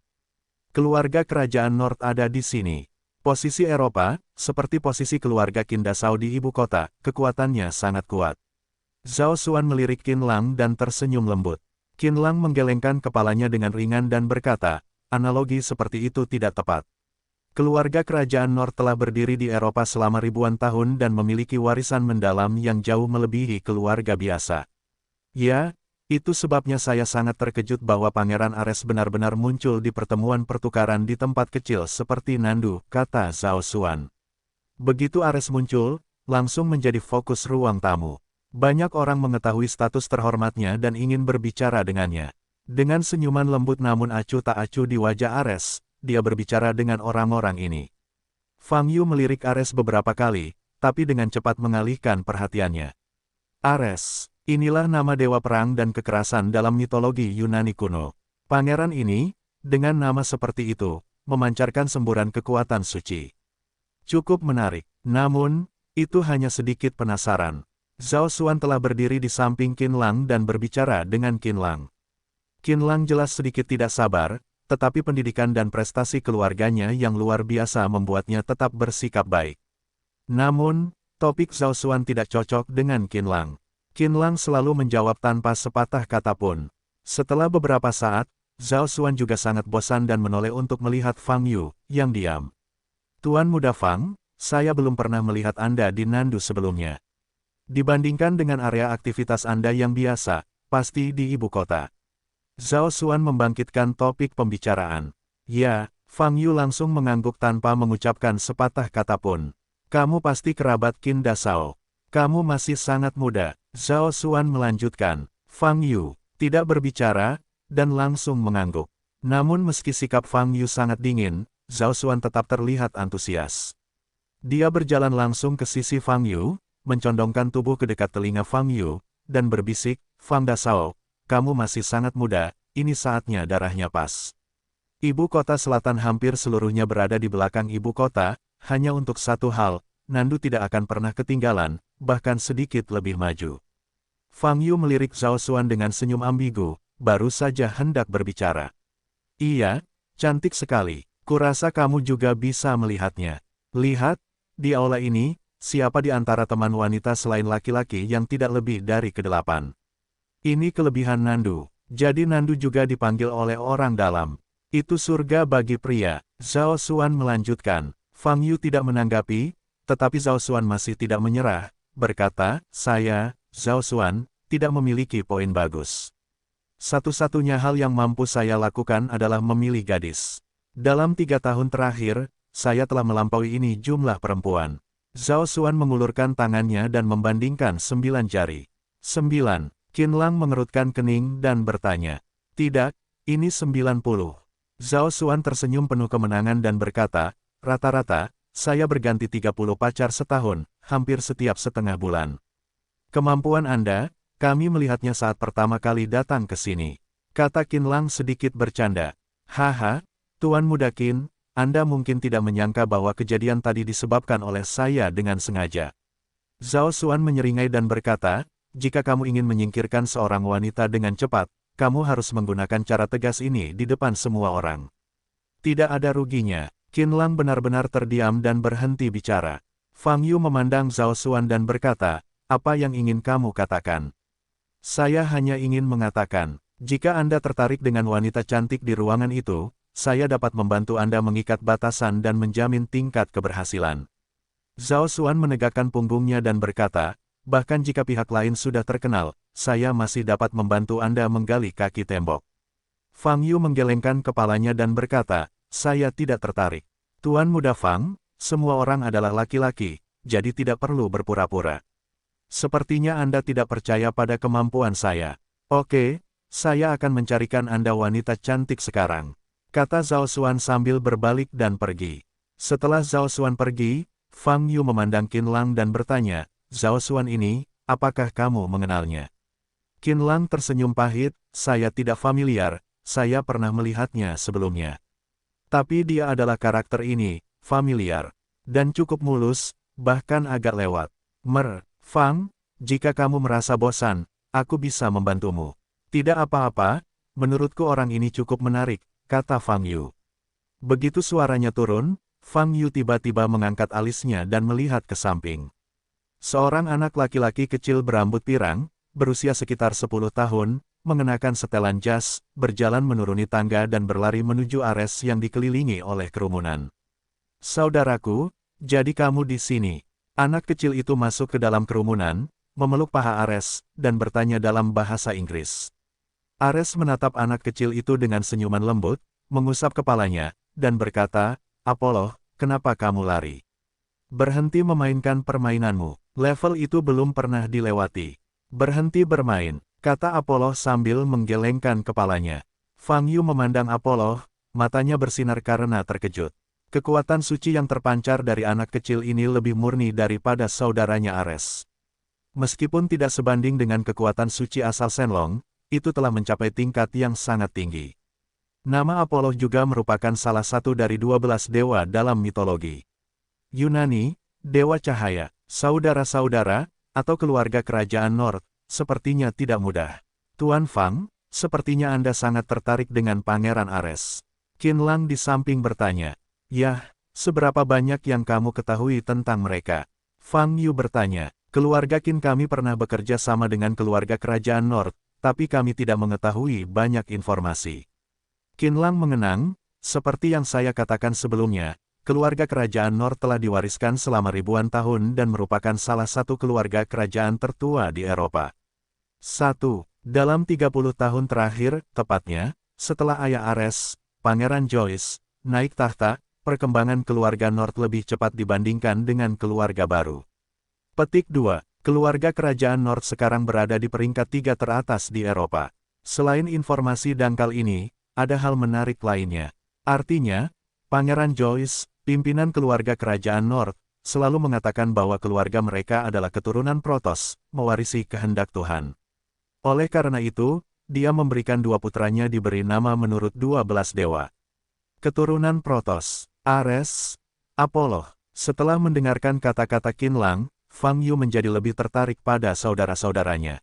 Keluarga kerajaan North ada di sini. Posisi Eropa, seperti posisi keluarga Qin Dashao di ibu kota, kekuatannya sangat kuat. Zhao Xuan melirik Qin Lang dan tersenyum lembut. Qin Lang menggelengkan kepalanya dengan ringan dan berkata, analogi seperti itu tidak tepat. Keluarga kerajaan North telah berdiri di Eropa selama ribuan tahun dan memiliki warisan mendalam yang jauh melebihi keluarga biasa. Ya, itu sebabnya saya sangat terkejut bahwa Pangeran Ares benar-benar muncul di pertemuan pertukaran di tempat kecil seperti Nandu, kata Zhao Xuan. Begitu Ares muncul, langsung menjadi fokus ruang tamu. Banyak orang mengetahui status terhormatnya dan ingin berbicara dengannya. Dengan senyuman lembut namun acuh tak acuh di wajah Ares, dia berbicara dengan orang-orang ini. Fang Yu melirik Ares beberapa kali, tapi dengan cepat mengalihkan perhatiannya. Ares, inilah nama dewa perang dan kekerasan dalam mitologi Yunani kuno. Pangeran ini, dengan nama seperti itu, memancarkan semburan kekuatan suci. Cukup menarik, namun, itu hanya sedikit penasaran. Zhao Xuan telah berdiri di samping Qin Lang dan berbicara dengan Qin Lang. Qin Lang jelas sedikit tidak sabar, tetapi pendidikan dan prestasi keluarganya yang luar biasa membuatnya tetap bersikap baik. Namun, topik Zhao Xuan tidak cocok dengan Qin Lang. Qin Lang selalu menjawab tanpa sepatah kata pun. Setelah beberapa saat, Zhao Xuan juga sangat bosan dan menoleh untuk melihat Fang Yu, yang diam. Tuan Muda Fang, saya belum pernah melihat Anda di Nandu sebelumnya. Dibandingkan dengan area aktivitas Anda yang biasa, pasti di ibu kota. Zhao Xuan membangkitkan topik pembicaraan. Ya, Fang Yu langsung mengangguk tanpa mengucapkan sepatah kata pun. Kamu pasti kerabat Qin Dashao. Kamu masih sangat muda. Zhao Xuan melanjutkan. Fang Yu tidak berbicara, dan langsung mengangguk. Namun meski sikap Fang Yu sangat dingin, Zhao Xuan tetap terlihat antusias. Dia berjalan langsung ke sisi Fang Yu, mencondongkan tubuh ke dekat telinga Fang Yu, dan berbisik, Fang Dashao, kamu masih sangat muda, ini saatnya darahnya pas. Ibu kota selatan hampir seluruhnya berada di belakang ibu kota, hanya untuk satu hal, Nandu tidak akan pernah ketinggalan, bahkan sedikit lebih maju. Fang Yu melirik Zhao Xuan dengan senyum ambigu, baru saja hendak berbicara. Iya, cantik sekali, kurasa kamu juga bisa melihatnya. Lihat, di aula ini, siapa di antara teman wanita selain laki-laki yang tidak lebih dari ke-8? Ini kelebihan Nandu, jadi Nandu juga dipanggil oleh orang dalam. Itu surga bagi pria, Zhao Xuan melanjutkan. Fang Yu tidak menanggapi, tetapi Zhao Xuan masih tidak menyerah, berkata, saya, Zhao Xuan, tidak memiliki poin bagus. Satu-satunya hal yang mampu saya lakukan adalah memilih gadis. Dalam 3 tahun terakhir, saya telah melampaui ini jumlah perempuan. Zhao Xuan mengulurkan tangannya dan membandingkan 9 jari. 9. Qin Lang mengerutkan kening dan bertanya. Tidak, ini 90. Zhao Xuan tersenyum penuh kemenangan dan berkata, rata-rata, saya berganti 30 pacar setahun, hampir setiap setengah bulan. Kemampuan Anda, kami melihatnya saat pertama kali datang ke sini. Kata Qin Lang sedikit bercanda. Haha, Tuan Muda Qin, Anda mungkin tidak menyangka bahwa kejadian tadi disebabkan oleh saya dengan sengaja. Zhao Xuan menyeringai dan berkata, jika kamu ingin menyingkirkan seorang wanita dengan cepat, kamu harus menggunakan cara tegas ini di depan semua orang. Tidak ada ruginya. Qin Lang benar-benar terdiam dan berhenti bicara. Fang Yu memandang Zhao Xuan dan berkata, apa yang ingin kamu katakan? Saya hanya ingin mengatakan, jika Anda tertarik dengan wanita cantik di ruangan itu, saya dapat membantu Anda mengikat batasan dan menjamin tingkat keberhasilan. Zhao Xuan menegakkan punggungnya dan berkata, bahkan jika pihak lain sudah terkenal, saya masih dapat membantu Anda menggali kaki tembok. Fang Yu menggelengkan kepalanya dan berkata, saya tidak tertarik. Tuan Muda Fang, semua orang adalah laki-laki, jadi tidak perlu berpura-pura. Sepertinya Anda tidak percaya pada kemampuan saya. Oke, saya akan mencarikan Anda wanita cantik sekarang. Kata Zhao Xuan sambil berbalik dan pergi. Setelah Zhao Xuan pergi, Fang Yu memandang Qin Lang dan bertanya, Zhao Xuan ini, apakah kamu mengenalnya? Qin Lang tersenyum pahit, saya tidak familiar, saya pernah melihatnya sebelumnya. Tapi dia adalah karakter ini, familiar, dan cukup mulus, bahkan agak lewat. Fang, jika kamu merasa bosan, aku bisa membantumu. Tidak apa-apa, menurutku orang ini cukup menarik, kata Fang Yu. Begitu suaranya turun, Fang Yu tiba-tiba mengangkat alisnya dan melihat ke samping. Seorang anak laki-laki kecil berambut pirang, berusia sekitar 10 tahun, mengenakan setelan jas, berjalan menuruni tangga dan berlari menuju Ares yang dikelilingi oleh kerumunan. Saudaraku, jadi kamu di sini. Anak kecil itu masuk ke dalam kerumunan, memeluk paha Ares, dan bertanya dalam bahasa Inggris. Ares menatap anak kecil itu dengan senyuman lembut, mengusap kepalanya, dan berkata, Apollo, kenapa kamu lari? Berhenti memainkan permainanmu, level itu belum pernah dilewati. Berhenti bermain, kata Apollo sambil menggelengkan kepalanya. Fang Yu memandang Apollo, matanya bersinar karena terkejut. Kekuatan suci yang terpancar dari anak kecil ini lebih murni daripada saudaranya Ares. Meskipun tidak sebanding dengan kekuatan suci asal Shenlong, itu telah mencapai tingkat yang sangat tinggi. Nama Apollo juga merupakan salah satu dari 12 dewa dalam mitologi Yunani, Dewa Cahaya, saudara-saudara, atau keluarga kerajaan North, sepertinya tidak mudah. Tuan Fang, sepertinya Anda sangat tertarik dengan Pangeran Ares. Qin Lang di samping bertanya, Yah, seberapa banyak yang kamu ketahui tentang mereka? Fang Yu bertanya, keluarga Qin kami pernah bekerja sama dengan keluarga kerajaan North, tapi kami tidak mengetahui banyak informasi. Qin Lang mengenang, seperti yang saya katakan sebelumnya, keluarga kerajaan North telah diwariskan selama ribuan tahun dan merupakan salah satu keluarga kerajaan tertua di Eropa. 1. Dalam 30 tahun terakhir, tepatnya, setelah ayah Ares, Pangeran Joyce, naik tahta, perkembangan keluarga North lebih cepat dibandingkan dengan keluarga baru. Petik 2. Keluarga kerajaan North sekarang berada di peringkat 3 teratas di Eropa. Selain informasi dangkal ini, ada hal menarik lainnya. Artinya, Pangeran Joyce, pimpinan keluarga kerajaan North, selalu mengatakan bahwa keluarga mereka adalah keturunan Protoss, mewarisi kehendak Tuhan. Oleh karena itu, dia memberikan dua putranya diberi nama menurut 12 dewa. Keturunan Protoss, Ares, Apollo. Setelah mendengarkan kata-kata Qin Lang, Fang Yu menjadi lebih tertarik pada saudara-saudaranya.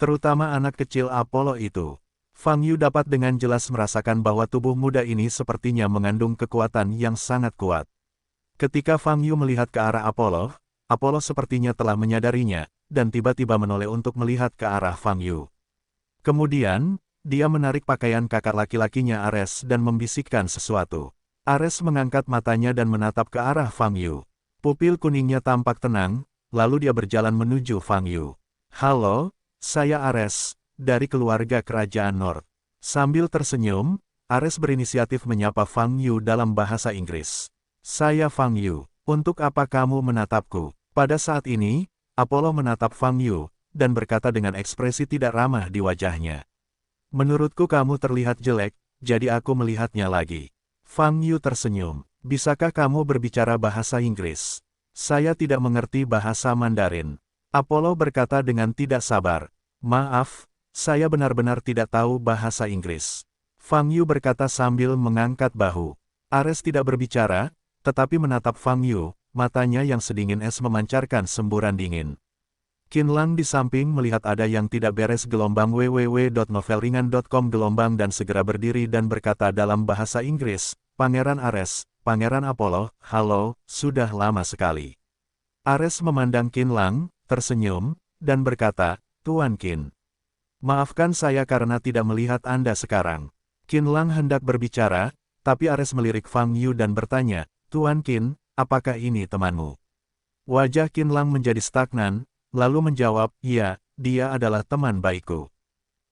Terutama anak kecil Apollo itu. Fang Yu dapat dengan jelas merasakan bahwa tubuh muda ini sepertinya mengandung kekuatan yang sangat kuat. Ketika Fang Yu melihat ke arah Apollo, Apollo sepertinya telah menyadarinya, dan tiba-tiba menoleh untuk melihat ke arah Fang Yu. Kemudian, dia menarik pakaian kakak laki-lakinya Ares dan membisikkan sesuatu. Ares mengangkat matanya dan menatap ke arah Fang Yu. Pupil kuningnya tampak tenang, lalu dia berjalan menuju Fang Yu. Halo, saya Ares, dari keluarga kerajaan North. Sambil tersenyum, Ares berinisiatif menyapa Fang Yu dalam bahasa Inggris. Saya Fang Yu, untuk apa kamu menatapku? Pada saat ini, Apollo menatap Fang Yu, dan berkata dengan ekspresi tidak ramah di wajahnya. Menurutku kamu terlihat jelek, jadi aku melihatnya lagi. Fang Yu tersenyum. Bisakah kamu berbicara bahasa Inggris? Saya tidak mengerti bahasa Mandarin. Apollo berkata dengan tidak sabar. Maaf, saya benar-benar tidak tahu bahasa Inggris. Fang Yu berkata sambil mengangkat bahu. Ares tidak berbicara, tetapi menatap Fang Yu, matanya yang sedingin es memancarkan semburan dingin. Qin Lang di samping melihat ada yang tidak beres gelombang www.novelringan.com gelombang dan segera berdiri dan berkata dalam bahasa Inggris, Pangeran Ares, Pangeran Apollo, halo, sudah lama sekali. Ares memandang Qin Lang, tersenyum, dan berkata, Tuan Qin. Maafkan saya karena tidak melihat Anda sekarang. Qin Lang hendak berbicara, tapi Ares melirik Fang Yu dan bertanya, Tuan Qin, apakah ini temanmu? Wajah Qin Lang menjadi stagnan, lalu menjawab, iya, dia adalah teman baikku.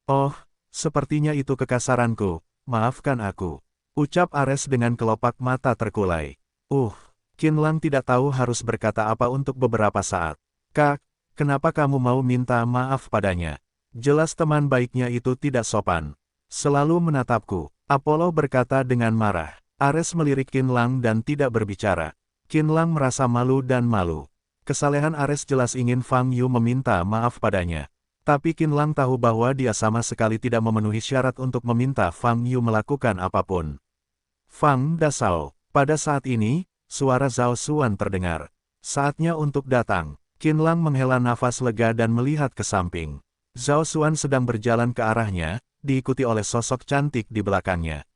Oh, sepertinya itu kekasaranku, maafkan aku. Ucap Ares dengan kelopak mata terkulai. Qin Lang tidak tahu harus berkata apa untuk beberapa saat. Kak, kenapa kamu mau minta maaf padanya? Jelas teman baiknya itu tidak sopan. Selalu menatapku. Apollo berkata dengan marah. Ares melirik Qin Lang dan tidak berbicara. Qin Lang merasa malu dan malu. Kesalehan Ares jelas ingin Fang Yu meminta maaf padanya. Tapi Qin Lang tahu bahwa dia sama sekali tidak memenuhi syarat untuk meminta Fang Yu melakukan apapun. Fang Dasao. Pada saat ini, suara Zhao Xuan terdengar. Saatnya untuk datang. Qin Lang menghela nafas lega dan melihat ke samping. Zhao Xuan sedang berjalan ke arahnya, diikuti oleh sosok cantik di belakangnya.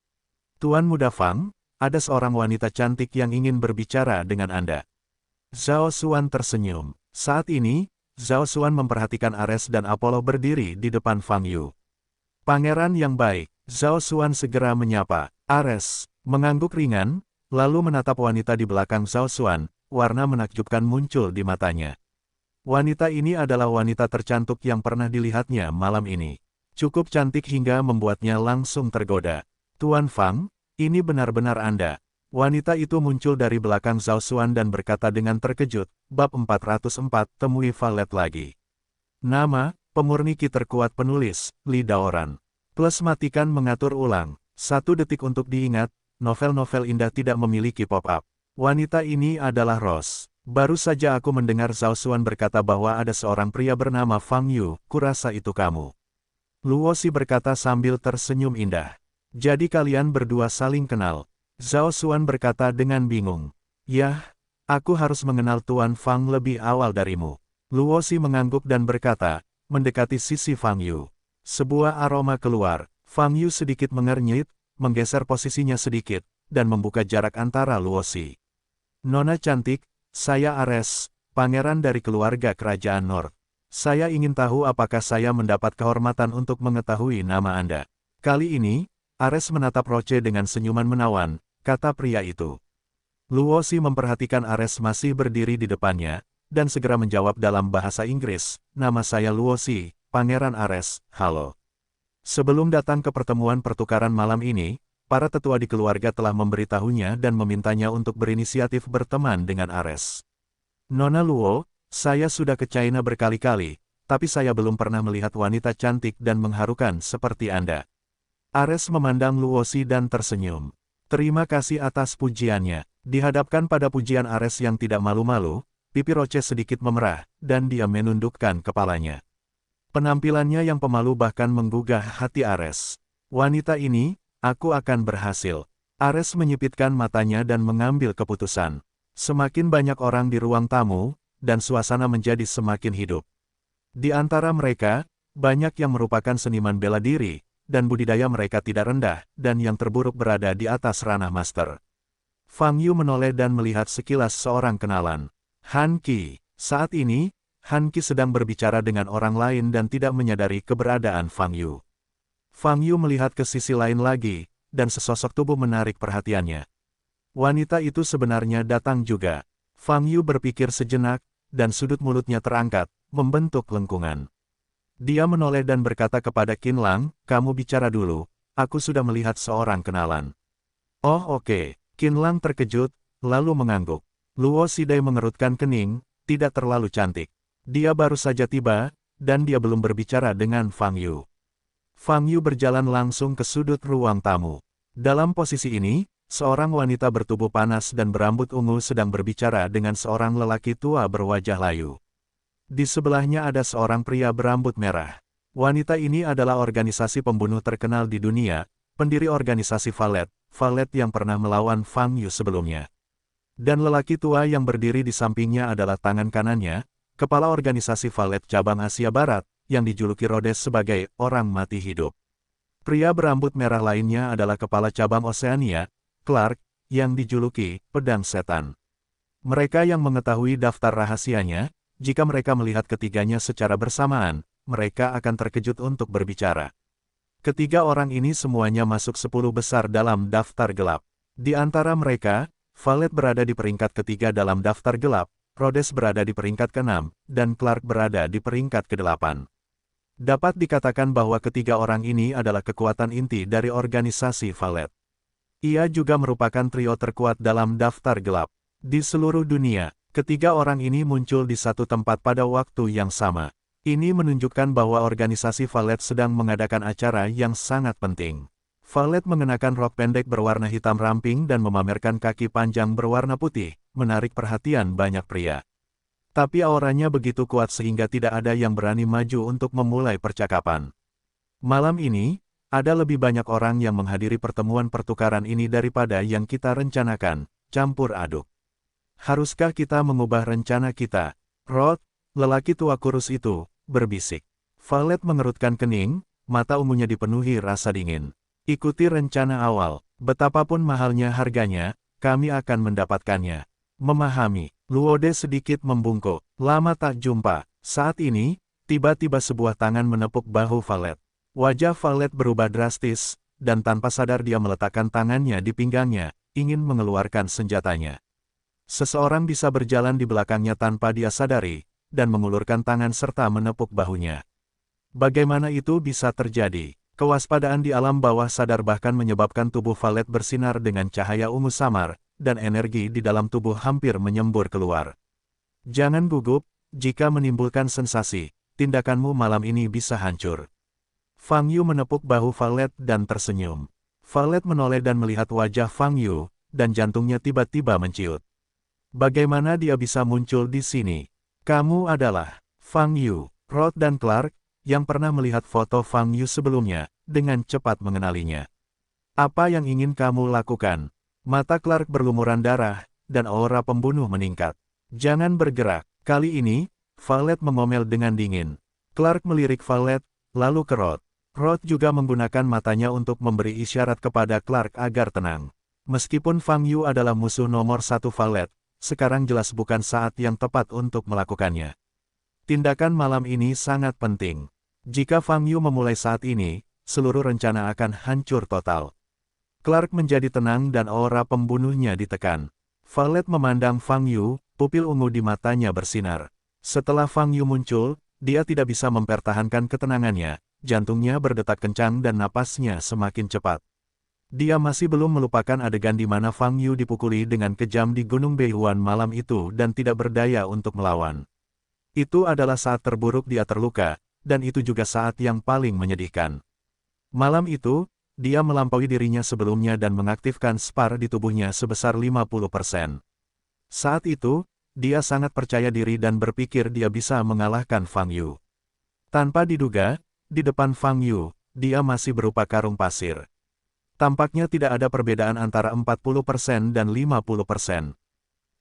Tuan Muda Fang, ada seorang wanita cantik yang ingin berbicara dengan Anda. Zhao Xuan tersenyum. Saat ini, Zhao Xuan memperhatikan Ares dan Apollo berdiri di depan Fang Yu. Pangeran yang baik, Zhao Xuan segera menyapa. Ares mengangguk ringan, lalu menatap wanita di belakang Zhao Xuan, warna menakjubkan muncul di matanya. Wanita ini adalah wanita tercantik yang pernah dilihatnya malam ini. Cukup cantik hingga membuatnya langsung tergoda. Tuan Fang, ini benar-benar Anda. Wanita itu muncul dari belakang Zhao Xuan dan berkata dengan terkejut, Bab 404, temui valet lagi. Nama, pemurni ki terkuat penulis, Li Daoran. Plus matikan mengatur ulang. 1 detik untuk diingat, novel-novel indah tidak memiliki pop-up. Wanita ini adalah Rose. Baru saja aku mendengar Zhao Xuan berkata bahwa ada seorang pria bernama Fang Yu, kurasa itu kamu. Luosi berkata sambil tersenyum indah. Jadi kalian berdua saling kenal. Zhao Xuan berkata dengan bingung. Yah, aku harus mengenal Tuan Fang lebih awal darimu. Luosi mengangguk dan berkata, mendekati sisi Fang Yu. Sebuah aroma keluar, Fang Yu sedikit mengernyit, menggeser posisinya sedikit, dan membuka jarak antara Luosi. Nona cantik, saya Ares, pangeran dari keluarga kerajaan North. Saya ingin tahu apakah saya mendapat kehormatan untuk mengetahui nama Anda. Kali ini, Ares menatap Roche dengan senyuman menawan, kata pria itu. Luosi memperhatikan Ares masih berdiri di depannya, dan segera menjawab dalam bahasa Inggris, nama saya Luosi, Pangeran Ares, halo. Sebelum datang ke pertemuan pertukaran malam ini, para tetua di keluarga telah memberitahunya dan memintanya untuk berinisiatif berteman dengan Ares. Nona Luo, saya sudah ke China berkali-kali, tapi saya belum pernah melihat wanita cantik dan mengharukan seperti Anda. Ares memandang Luosi dan tersenyum. Terima kasih atas pujiannya. Dihadapkan pada pujian Ares yang tidak malu-malu, pipi Roche sedikit memerah, dan dia menundukkan kepalanya. Penampilannya yang pemalu bahkan menggugah hati Ares. Wanita ini, aku akan berhasil. Ares menyipitkan matanya dan mengambil keputusan. Semakin banyak orang di ruang tamu, dan suasana menjadi semakin hidup. Di antara mereka, banyak yang merupakan seniman bela diri, dan budidaya mereka tidak rendah, dan yang terburuk berada di atas ranah master. Fang Yu menoleh dan melihat sekilas seorang kenalan. Han Qi. Saat ini, Han Qi sedang berbicara dengan orang lain dan tidak menyadari keberadaan Fang Yu. Fang Yu melihat ke sisi lain lagi, dan sesosok tubuh menarik perhatiannya. Wanita itu sebenarnya datang juga. Fang Yu berpikir sejenak, dan sudut mulutnya terangkat, membentuk lengkungan. Dia menoleh dan berkata kepada Qin Lang, kamu bicara dulu, aku sudah melihat seorang kenalan. Oh oke. Qin Lang terkejut, lalu mengangguk. Luo Sidai mengerutkan kening, tidak terlalu cantik. Dia baru saja tiba, dan dia belum berbicara dengan Fang Yu. Fang Yu berjalan langsung ke sudut ruang tamu. Dalam posisi ini, seorang wanita bertubuh panas dan berambut ungu sedang berbicara dengan seorang lelaki tua berwajah layu. Di sebelahnya ada seorang pria berambut merah. Wanita ini adalah organisasi pembunuh terkenal di dunia, pendiri organisasi Valet yang pernah melawan Fang Yu sebelumnya. Dan lelaki tua yang berdiri di sampingnya adalah tangan kanannya, kepala organisasi Valet cabang Asia Barat, yang dijuluki Rhodes sebagai orang mati hidup. Pria berambut merah lainnya adalah kepala cabang Oceania, Clark, yang dijuluki pedang setan. Mereka yang mengetahui daftar rahasianya, jika mereka melihat ketiganya secara bersamaan, mereka akan terkejut untuk berbicara. Ketiga orang ini semuanya masuk 10 besar dalam daftar gelap. Di antara mereka, Valet berada di peringkat ketiga dalam daftar gelap, Rhodes berada di peringkat ke-6, dan Clark berada di peringkat ke-8. Dapat dikatakan bahwa ketiga orang ini adalah kekuatan inti dari organisasi Valet. Ia juga merupakan trio terkuat dalam daftar gelap. Di seluruh dunia, ketiga orang ini muncul di satu tempat pada waktu yang sama. Ini menunjukkan bahwa organisasi Valet sedang mengadakan acara yang sangat penting. Valet mengenakan rok pendek berwarna hitam ramping dan memamerkan kaki panjang berwarna putih, menarik perhatian banyak pria. Tapi auranya begitu kuat sehingga tidak ada yang berani maju untuk memulai percakapan. Malam ini, ada lebih banyak orang yang menghadiri pertemuan pertukaran ini daripada yang kita rencanakan, campur aduk. Haruskah kita mengubah rencana kita? Rod, lelaki tua kurus itu, berbisik. Valet mengerutkan kening, mata ungunya dipenuhi rasa dingin. Ikuti rencana awal, betapapun mahalnya harganya, kami akan mendapatkannya. Memahami, Luode sedikit membungkuk. Lama tak jumpa. Saat ini, tiba-tiba sebuah tangan menepuk bahu Valet. Wajah Valet berubah drastis, dan tanpa sadar dia meletakkan tangannya di pinggangnya, ingin mengeluarkan senjatanya. Seseorang bisa berjalan di belakangnya tanpa dia sadari, dan mengulurkan tangan serta menepuk bahunya. Bagaimana itu bisa terjadi? Kewaspadaan di alam bawah sadar bahkan menyebabkan tubuh Valet bersinar dengan cahaya ungu samar, dan energi di dalam tubuh hampir menyembur keluar. Jangan gugup, jika menimbulkan sensasi, tindakanmu malam ini bisa hancur. Fang Yu menepuk bahu Valet dan tersenyum. Valet menoleh dan melihat wajah Fang Yu, dan jantungnya tiba-tiba menciut. Bagaimana dia bisa muncul di sini? Kamu adalah Fang Yu. Rod dan Clark, yang pernah melihat foto Fang Yu sebelumnya, dengan cepat mengenalinya. Apa yang ingin kamu lakukan? Mata Clark berlumuran darah, dan aura pembunuh meningkat. Jangan bergerak. Kali ini, Valet mengomel dengan dingin. Clark melirik Valet, lalu ke Rod. Rod juga menggunakan matanya untuk memberi isyarat kepada Clark agar tenang. Meskipun Fang Yu adalah musuh nomor 1 Valet, sekarang jelas bukan saat yang tepat untuk melakukannya. Tindakan malam ini sangat penting. Jika Fang Yu memulai saat ini, seluruh rencana akan hancur total. Clark menjadi tenang dan aura pembunuhnya ditekan. Valet memandang Fang Yu, pupil ungu di matanya bersinar. Setelah Fang Yu muncul, dia tidak bisa mempertahankan ketenangannya, jantungnya berdetak kencang dan napasnya semakin cepat. Dia masih belum melupakan adegan di mana Fang Yu dipukuli dengan kejam di Gunung Beihuan malam itu dan tidak berdaya untuk melawan. Itu adalah saat terburuk dia terluka, dan itu juga saat yang paling menyedihkan. Malam itu, dia melampaui dirinya sebelumnya dan mengaktifkan spar di tubuhnya sebesar 50%. Saat itu, dia sangat percaya diri dan berpikir dia bisa mengalahkan Fang Yu. Tanpa diduga, di depan Fang Yu, dia masih berupa karung pasir. Tampaknya tidak ada perbedaan antara 40% dan 50%.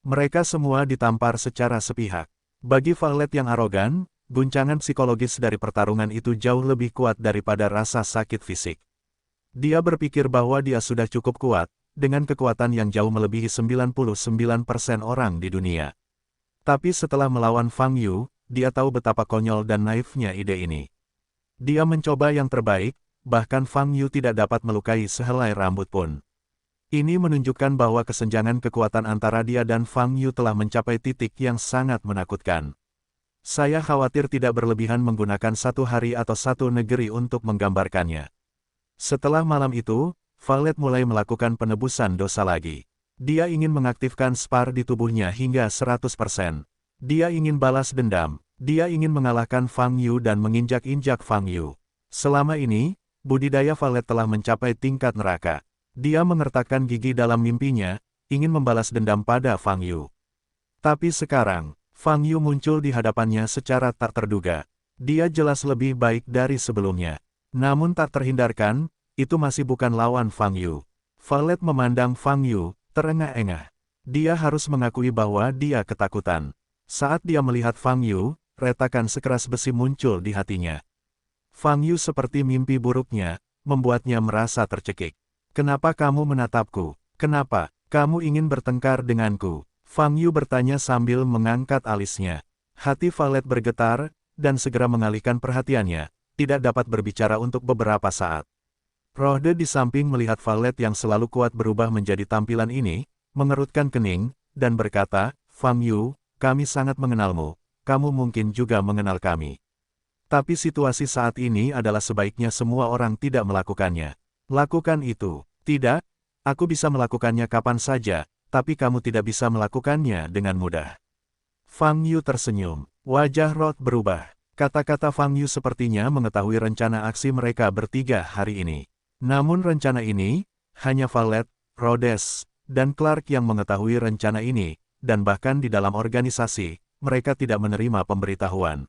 Mereka semua ditampar secara sepihak. Bagi Valet yang arogan, guncangan psikologis dari pertarungan itu jauh lebih kuat daripada rasa sakit fisik. Dia berpikir bahwa dia sudah cukup kuat, dengan kekuatan yang jauh melebihi 99% orang di dunia. Tapi setelah melawan Fang Yu, dia tahu betapa konyol dan naifnya ide ini. Dia mencoba yang terbaik, bahkan Fang Yu tidak dapat melukai sehelai rambut pun. Ini menunjukkan bahwa kesenjangan kekuatan antara dia dan Fang Yu telah mencapai titik yang sangat menakutkan. Saya khawatir tidak berlebihan menggunakan satu hari atau satu negeri untuk menggambarkannya. Setelah malam itu, Valet mulai melakukan penebusan dosa lagi. Dia ingin mengaktifkan spar di tubuhnya hingga 100%. Dia ingin balas dendam. Dia ingin mengalahkan Fang Yu dan menginjak-injak Fang Yu. Selama ini, budidaya Valet telah mencapai tingkat neraka. Dia mengertakkan gigi dalam mimpinya, ingin membalas dendam pada Fang Yu. Tapi sekarang, Fang Yu muncul di hadapannya secara tak terduga. Dia jelas lebih baik dari sebelumnya. Namun tak terhindarkan, itu masih bukan lawan Fang Yu. Valet memandang Fang Yu, terengah-engah. Dia harus mengakui bahwa dia ketakutan. Saat dia melihat Fang Yu, retakan sekeras besi muncul di hatinya. Fang Yu seperti mimpi buruknya, membuatnya merasa tercekik. Kenapa kamu menatapku? Kenapa kamu ingin bertengkar denganku? Fang Yu bertanya sambil mengangkat alisnya. Hati Valet bergetar, dan segera mengalihkan perhatiannya, tidak dapat berbicara untuk beberapa saat. Rode di samping melihat Valet yang selalu kuat berubah menjadi tampilan ini, mengerutkan kening, dan berkata, Fang Yu, kami sangat mengenalmu, kamu mungkin juga mengenal kami. Tapi situasi saat ini adalah sebaiknya semua orang tidak melakukannya. Lakukan itu. Tidak, aku bisa melakukannya kapan saja, tapi kamu tidak bisa melakukannya dengan mudah. Fang Yu tersenyum. Wajah Rod berubah. Kata-kata Fang Yu sepertinya mengetahui rencana aksi mereka bertiga hari ini. Namun rencana ini, hanya Valet, Rhodes, dan Clark yang mengetahui rencana ini, dan bahkan di dalam organisasi, mereka tidak menerima pemberitahuan.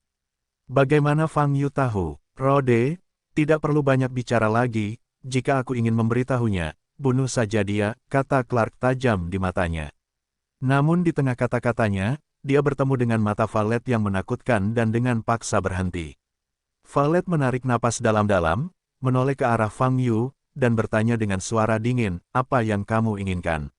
Bagaimana Fang Yu tahu? Rode, tidak perlu banyak bicara lagi, jika aku ingin memberitahunya, bunuh saja dia, kata Clark tajam di matanya. Namun di tengah kata-katanya, dia bertemu dengan mata Valet yang menakutkan dan dengan paksa berhenti. Valet menarik napas dalam-dalam, menoleh ke arah Fang Yu, dan bertanya dengan suara dingin, apa yang kamu inginkan?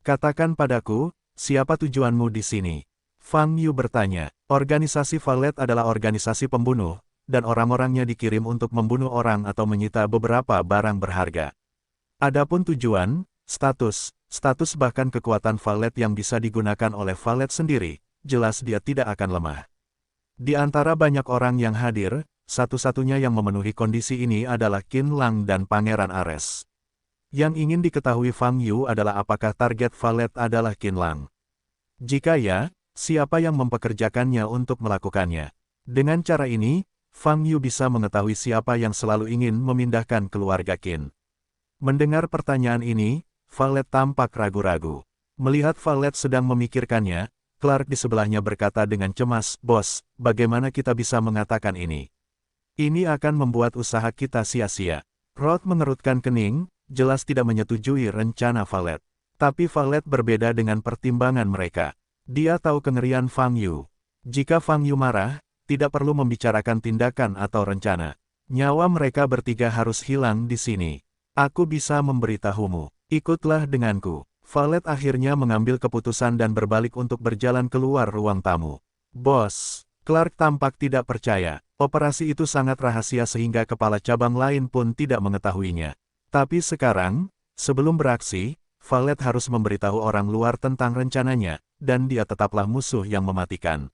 Katakan padaku, siapa tujuanmu di sini? Fang Yu bertanya. Organisasi Valet adalah organisasi pembunuh, dan orang-orangnya dikirim untuk membunuh orang atau menyita beberapa barang berharga. Adapun tujuan, status bahkan kekuatan Valet yang bisa digunakan oleh Valet sendiri, jelas dia tidak akan lemah. Di antara banyak orang yang hadir, satu-satunya yang memenuhi kondisi ini adalah Qin Lang dan Pangeran Ares. Yang ingin diketahui Fang Yu adalah apakah target Valet adalah Qin Lang. Jika ya, siapa yang mempekerjakannya untuk melakukannya? Dengan cara ini, Fang Yu bisa mengetahui siapa yang selalu ingin memindahkan keluarga Qin. Mendengar pertanyaan ini, Valet tampak ragu-ragu. Melihat Valet sedang memikirkannya, Clark di sebelahnya berkata dengan cemas, Bos, bagaimana kita bisa mengatakan ini? Ini akan membuat usaha kita sia-sia. Rod mengerutkan kening, jelas tidak menyetujui rencana Valet. Tapi Valet berbeda dengan pertimbangan mereka. Dia tahu kengerian Fang Yu. Jika Fang Yu marah, tidak perlu membicarakan tindakan atau rencana. Nyawa mereka bertiga harus hilang di sini. Aku bisa memberitahumu. Ikutlah denganku. Valet akhirnya mengambil keputusan dan berbalik untuk berjalan keluar ruang tamu. Bos, Clark tampak tidak percaya. Operasi itu sangat rahasia sehingga kepala cabang lain pun tidak mengetahuinya. Tapi sekarang, sebelum beraksi, Valet harus memberitahu orang luar tentang rencananya, dan dia tetaplah musuh yang mematikan.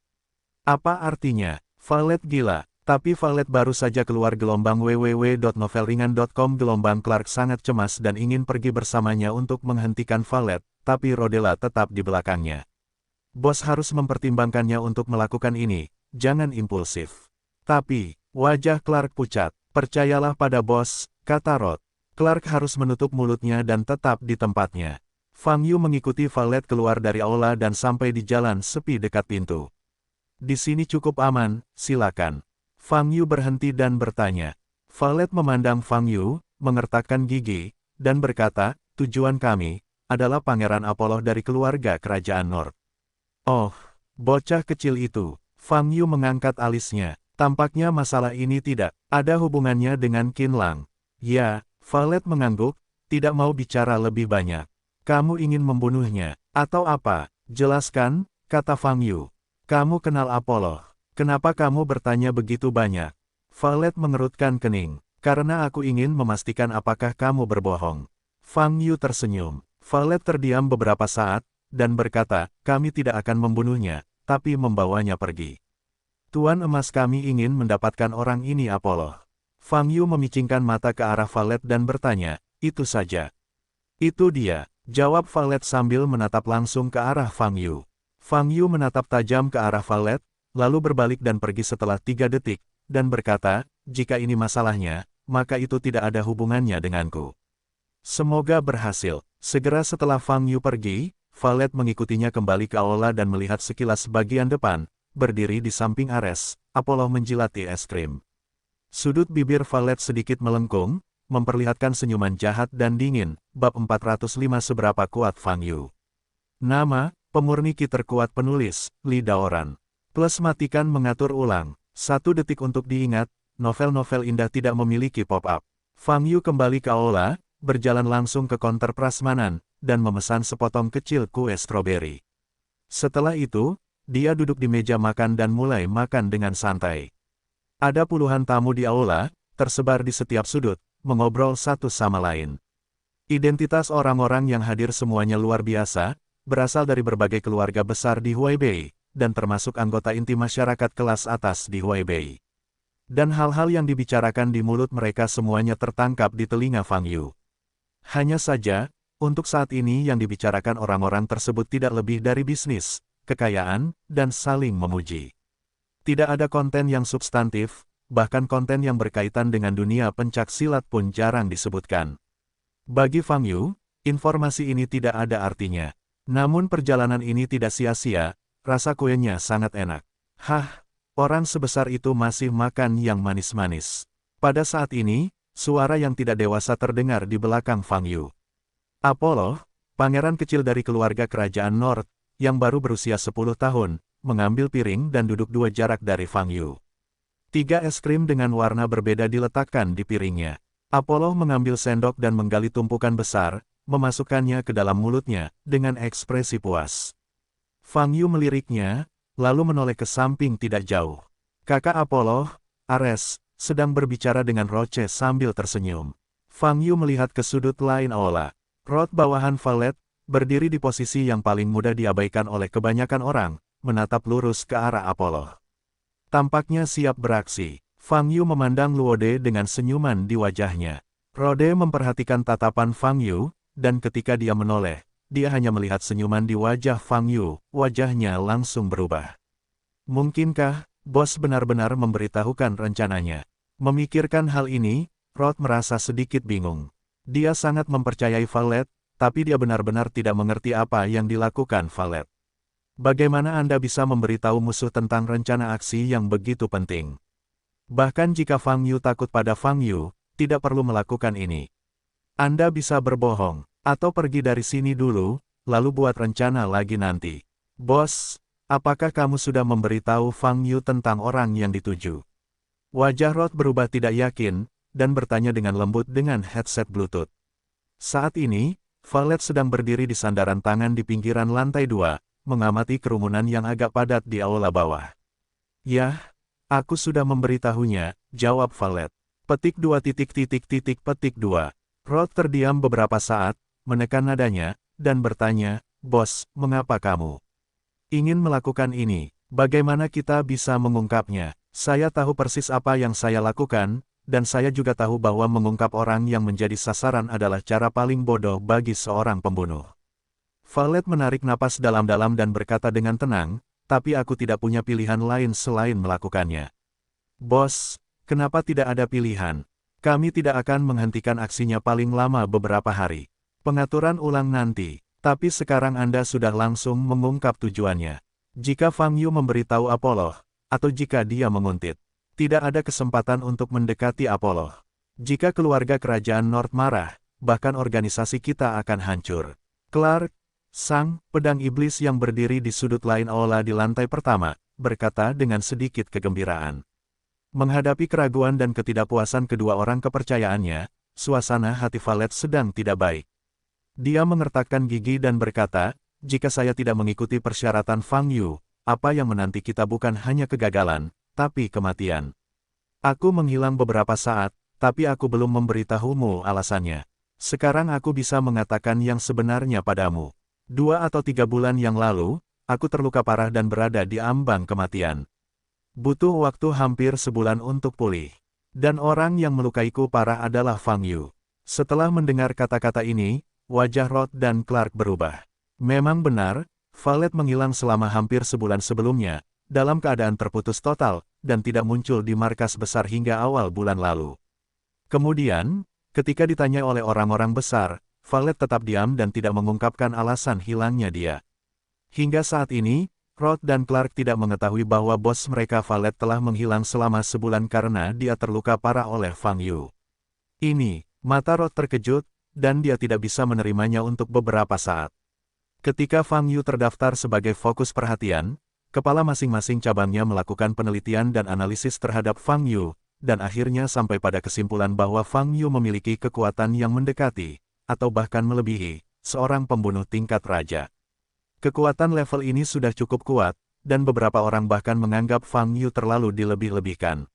Apa artinya? Valet gila. Tapi Valet baru saja keluar gelombang www.novelringan.com. Gelombang Clark sangat cemas dan ingin pergi bersamanya untuk menghentikan Valet, tapi Rodella tetap di belakangnya. Bos harus mempertimbangkannya untuk melakukan ini, jangan impulsif. Tapi, wajah Clark pucat. Percayalah pada bos, kata Rod. Clark harus menutup mulutnya dan tetap di tempatnya. Fang Yu mengikuti Valet keluar dari aula dan sampai di jalan sepi dekat pintu. Di sini cukup aman, silakan. Fang Yu berhenti dan bertanya. Valet memandang Fang Yu, mengertakkan gigi, dan berkata, tujuan kami adalah Pangeran Apollo dari keluarga Kerajaan Nord. Oh, bocah kecil itu. Fang Yu mengangkat alisnya. Tampaknya masalah ini tidak ada hubungannya dengan Qin Lang. Ya, Valet mengangguk, tidak mau bicara lebih banyak. Kamu ingin membunuhnya, atau apa? Jelaskan, kata Fang Yu. Kamu kenal Apollo. Kenapa kamu bertanya begitu banyak? Valet mengerutkan kening. Karena aku ingin memastikan apakah kamu berbohong. Fang Yu tersenyum. Valet terdiam beberapa saat, dan berkata, kami tidak akan membunuhnya, tapi membawanya pergi. Tuan emas kami ingin mendapatkan orang ini Apollo. Fang Yu memicingkan mata ke arah Valet dan bertanya, itu saja. Itu dia, jawab Valet sambil menatap langsung ke arah Fang Yu. Fang Yu menatap tajam ke arah Valet, lalu berbalik dan pergi setelah 3 detik, dan berkata, jika ini masalahnya, maka itu tidak ada hubungannya denganku. Semoga berhasil. Segera setelah Fang Yu pergi, Valet mengikutinya kembali ke aula dan melihat sekilas bagian depan, berdiri di samping Ares, Apollo menjilati es krim. Sudut bibir Valet sedikit melengkung, memperlihatkan senyuman jahat dan dingin. Bab 405 Seberapa kuat Fang Yu. Nama, pemurni ki terkuat penulis, Li Daoran. Plus matikan mengatur ulang. 1 detik untuk diingat, novel-novel indah tidak memiliki pop-up. Fang Yu kembali ke aula, berjalan langsung ke konter prasmanan, dan memesan sepotong kecil kue stroberi. Setelah itu, dia duduk di meja makan dan mulai makan dengan santai. Ada puluhan tamu di aula, tersebar di setiap sudut, mengobrol satu sama lain. Identitas orang-orang yang hadir semuanya luar biasa, berasal dari berbagai keluarga besar di Huaibei, dan termasuk anggota inti masyarakat kelas atas di Huaibei. Dan hal-hal yang dibicarakan di mulut mereka semuanya tertangkap di telinga Fang Yu. Hanya saja, untuk saat ini yang dibicarakan orang-orang tersebut tidak lebih dari bisnis, kekayaan, dan saling memuji. Tidak ada konten yang substantif, bahkan konten yang berkaitan dengan dunia pencak silat pun jarang disebutkan. Bagi Fang Yu, informasi ini tidak ada artinya. Namun perjalanan ini tidak sia-sia, rasa kuenya sangat enak. Hah, orang sebesar itu masih makan yang manis-manis. Pada saat ini, suara yang tidak dewasa terdengar di belakang Fang Yu. Apollo, pangeran kecil dari keluarga kerajaan North, yang baru berusia 10 tahun, mengambil piring dan duduk 2 jarak dari Fang Yu. 3 es krim dengan warna berbeda diletakkan di piringnya. Apollo mengambil sendok dan menggali tumpukan besar, memasukkannya ke dalam mulutnya, dengan ekspresi puas. Fang Yu meliriknya, lalu menoleh ke samping tidak jauh. Kakak Apollo, Ares, sedang berbicara dengan Roche sambil tersenyum. Fang Yu melihat ke sudut lain aula. Rod bawahan Valet, berdiri di posisi yang paling mudah diabaikan oleh kebanyakan orang, menatap lurus ke arah Apollo. Tampaknya siap beraksi. Fang Yu memandang Luode dengan senyuman di wajahnya. Rode memperhatikan tatapan Fang Yu, dan ketika dia menoleh, dia hanya melihat senyuman di wajah Fang Yu, wajahnya langsung berubah. Mungkinkah bos benar-benar memberitahukan rencananya? Memikirkan hal ini, Rod merasa sedikit bingung. Dia sangat mempercayai Valet, tapi dia benar-benar tidak mengerti apa yang dilakukan Valet. Bagaimana Anda bisa memberitahu musuh tentang rencana aksi yang begitu penting? Bahkan jika Fang Yu takut pada Fang Yu, tidak perlu melakukan ini. Anda bisa berbohong, atau pergi dari sini dulu, lalu buat rencana lagi nanti. Bos, apakah kamu sudah memberitahu Fang Yu tentang orang yang dituju? Wajah Rod berubah tidak yakin, dan bertanya dengan lembut dengan headset Bluetooth. Saat ini, Valet sedang berdiri di sandaran tangan di pinggiran lantai 2, mengamati kerumunan yang agak padat di aula bawah. Yah, aku sudah memberitahunya, jawab Valet. Petik 2. Rod terdiam beberapa saat, menekan nadanya, dan bertanya, Bos, mengapa kamu ingin melakukan ini? Bagaimana kita bisa mengungkapnya? Saya tahu persis apa yang saya lakukan, dan saya juga tahu bahwa mengungkap orang yang menjadi sasaran adalah cara paling bodoh bagi seorang pembunuh. Valet menarik napas dalam-dalam dan berkata dengan tenang, tapi aku tidak punya pilihan lain selain melakukannya. Bos, kenapa tidak ada pilihan? Kami tidak akan menghentikan aksinya paling lama beberapa hari. Pengaturan ulang nanti, tapi sekarang Anda sudah langsung mengungkap tujuannya. Jika Fang Yu memberitahu Apollo, atau jika dia menguntit, tidak ada kesempatan untuk mendekati Apollo. Jika keluarga kerajaan North marah, bahkan organisasi kita akan hancur. Clark, sang pedang iblis yang berdiri di sudut lain aula di lantai pertama, berkata dengan sedikit kegembiraan. Menghadapi keraguan dan ketidakpuasan kedua orang kepercayaannya, suasana hati Valet sedang tidak baik. Dia mengertakkan gigi dan berkata, jika saya tidak mengikuti persyaratan Fang Yu, apa yang menanti kita bukan hanya kegagalan, tapi kematian. Aku menghilang beberapa saat, tapi aku belum memberitahumu alasannya. Sekarang aku bisa mengatakan yang sebenarnya padamu. 2 atau 3 bulan yang lalu, aku terluka parah dan berada di ambang kematian. Butuh waktu hampir sebulan untuk pulih. Dan orang yang melukaiku parah adalah Fang Yu. Setelah mendengar kata-kata ini, wajah Rod dan Clark berubah. Memang benar, Valet menghilang selama hampir sebulan sebelumnya, dalam keadaan terputus total, dan tidak muncul di markas besar hingga awal bulan lalu. Kemudian, ketika ditanya oleh orang-orang besar, Valet tetap diam dan tidak mengungkapkan alasan hilangnya dia. Hingga saat ini, Rod dan Clark tidak mengetahui bahwa bos mereka Valet telah menghilang selama sebulan karena dia terluka parah oleh Fang Yu. Ini, mata Rod terkejut, dan dia tidak bisa menerimanya untuk beberapa saat. Ketika Fang Yu terdaftar sebagai fokus perhatian, kepala masing-masing cabangnya melakukan penelitian dan analisis terhadap Fang Yu, dan akhirnya sampai pada kesimpulan bahwa Fang Yu memiliki kekuatan yang mendekati, atau bahkan melebihi, seorang pembunuh tingkat raja. Kekuatan level ini sudah cukup kuat, dan beberapa orang bahkan menganggap Fang Yu terlalu dilebih-lebihkan.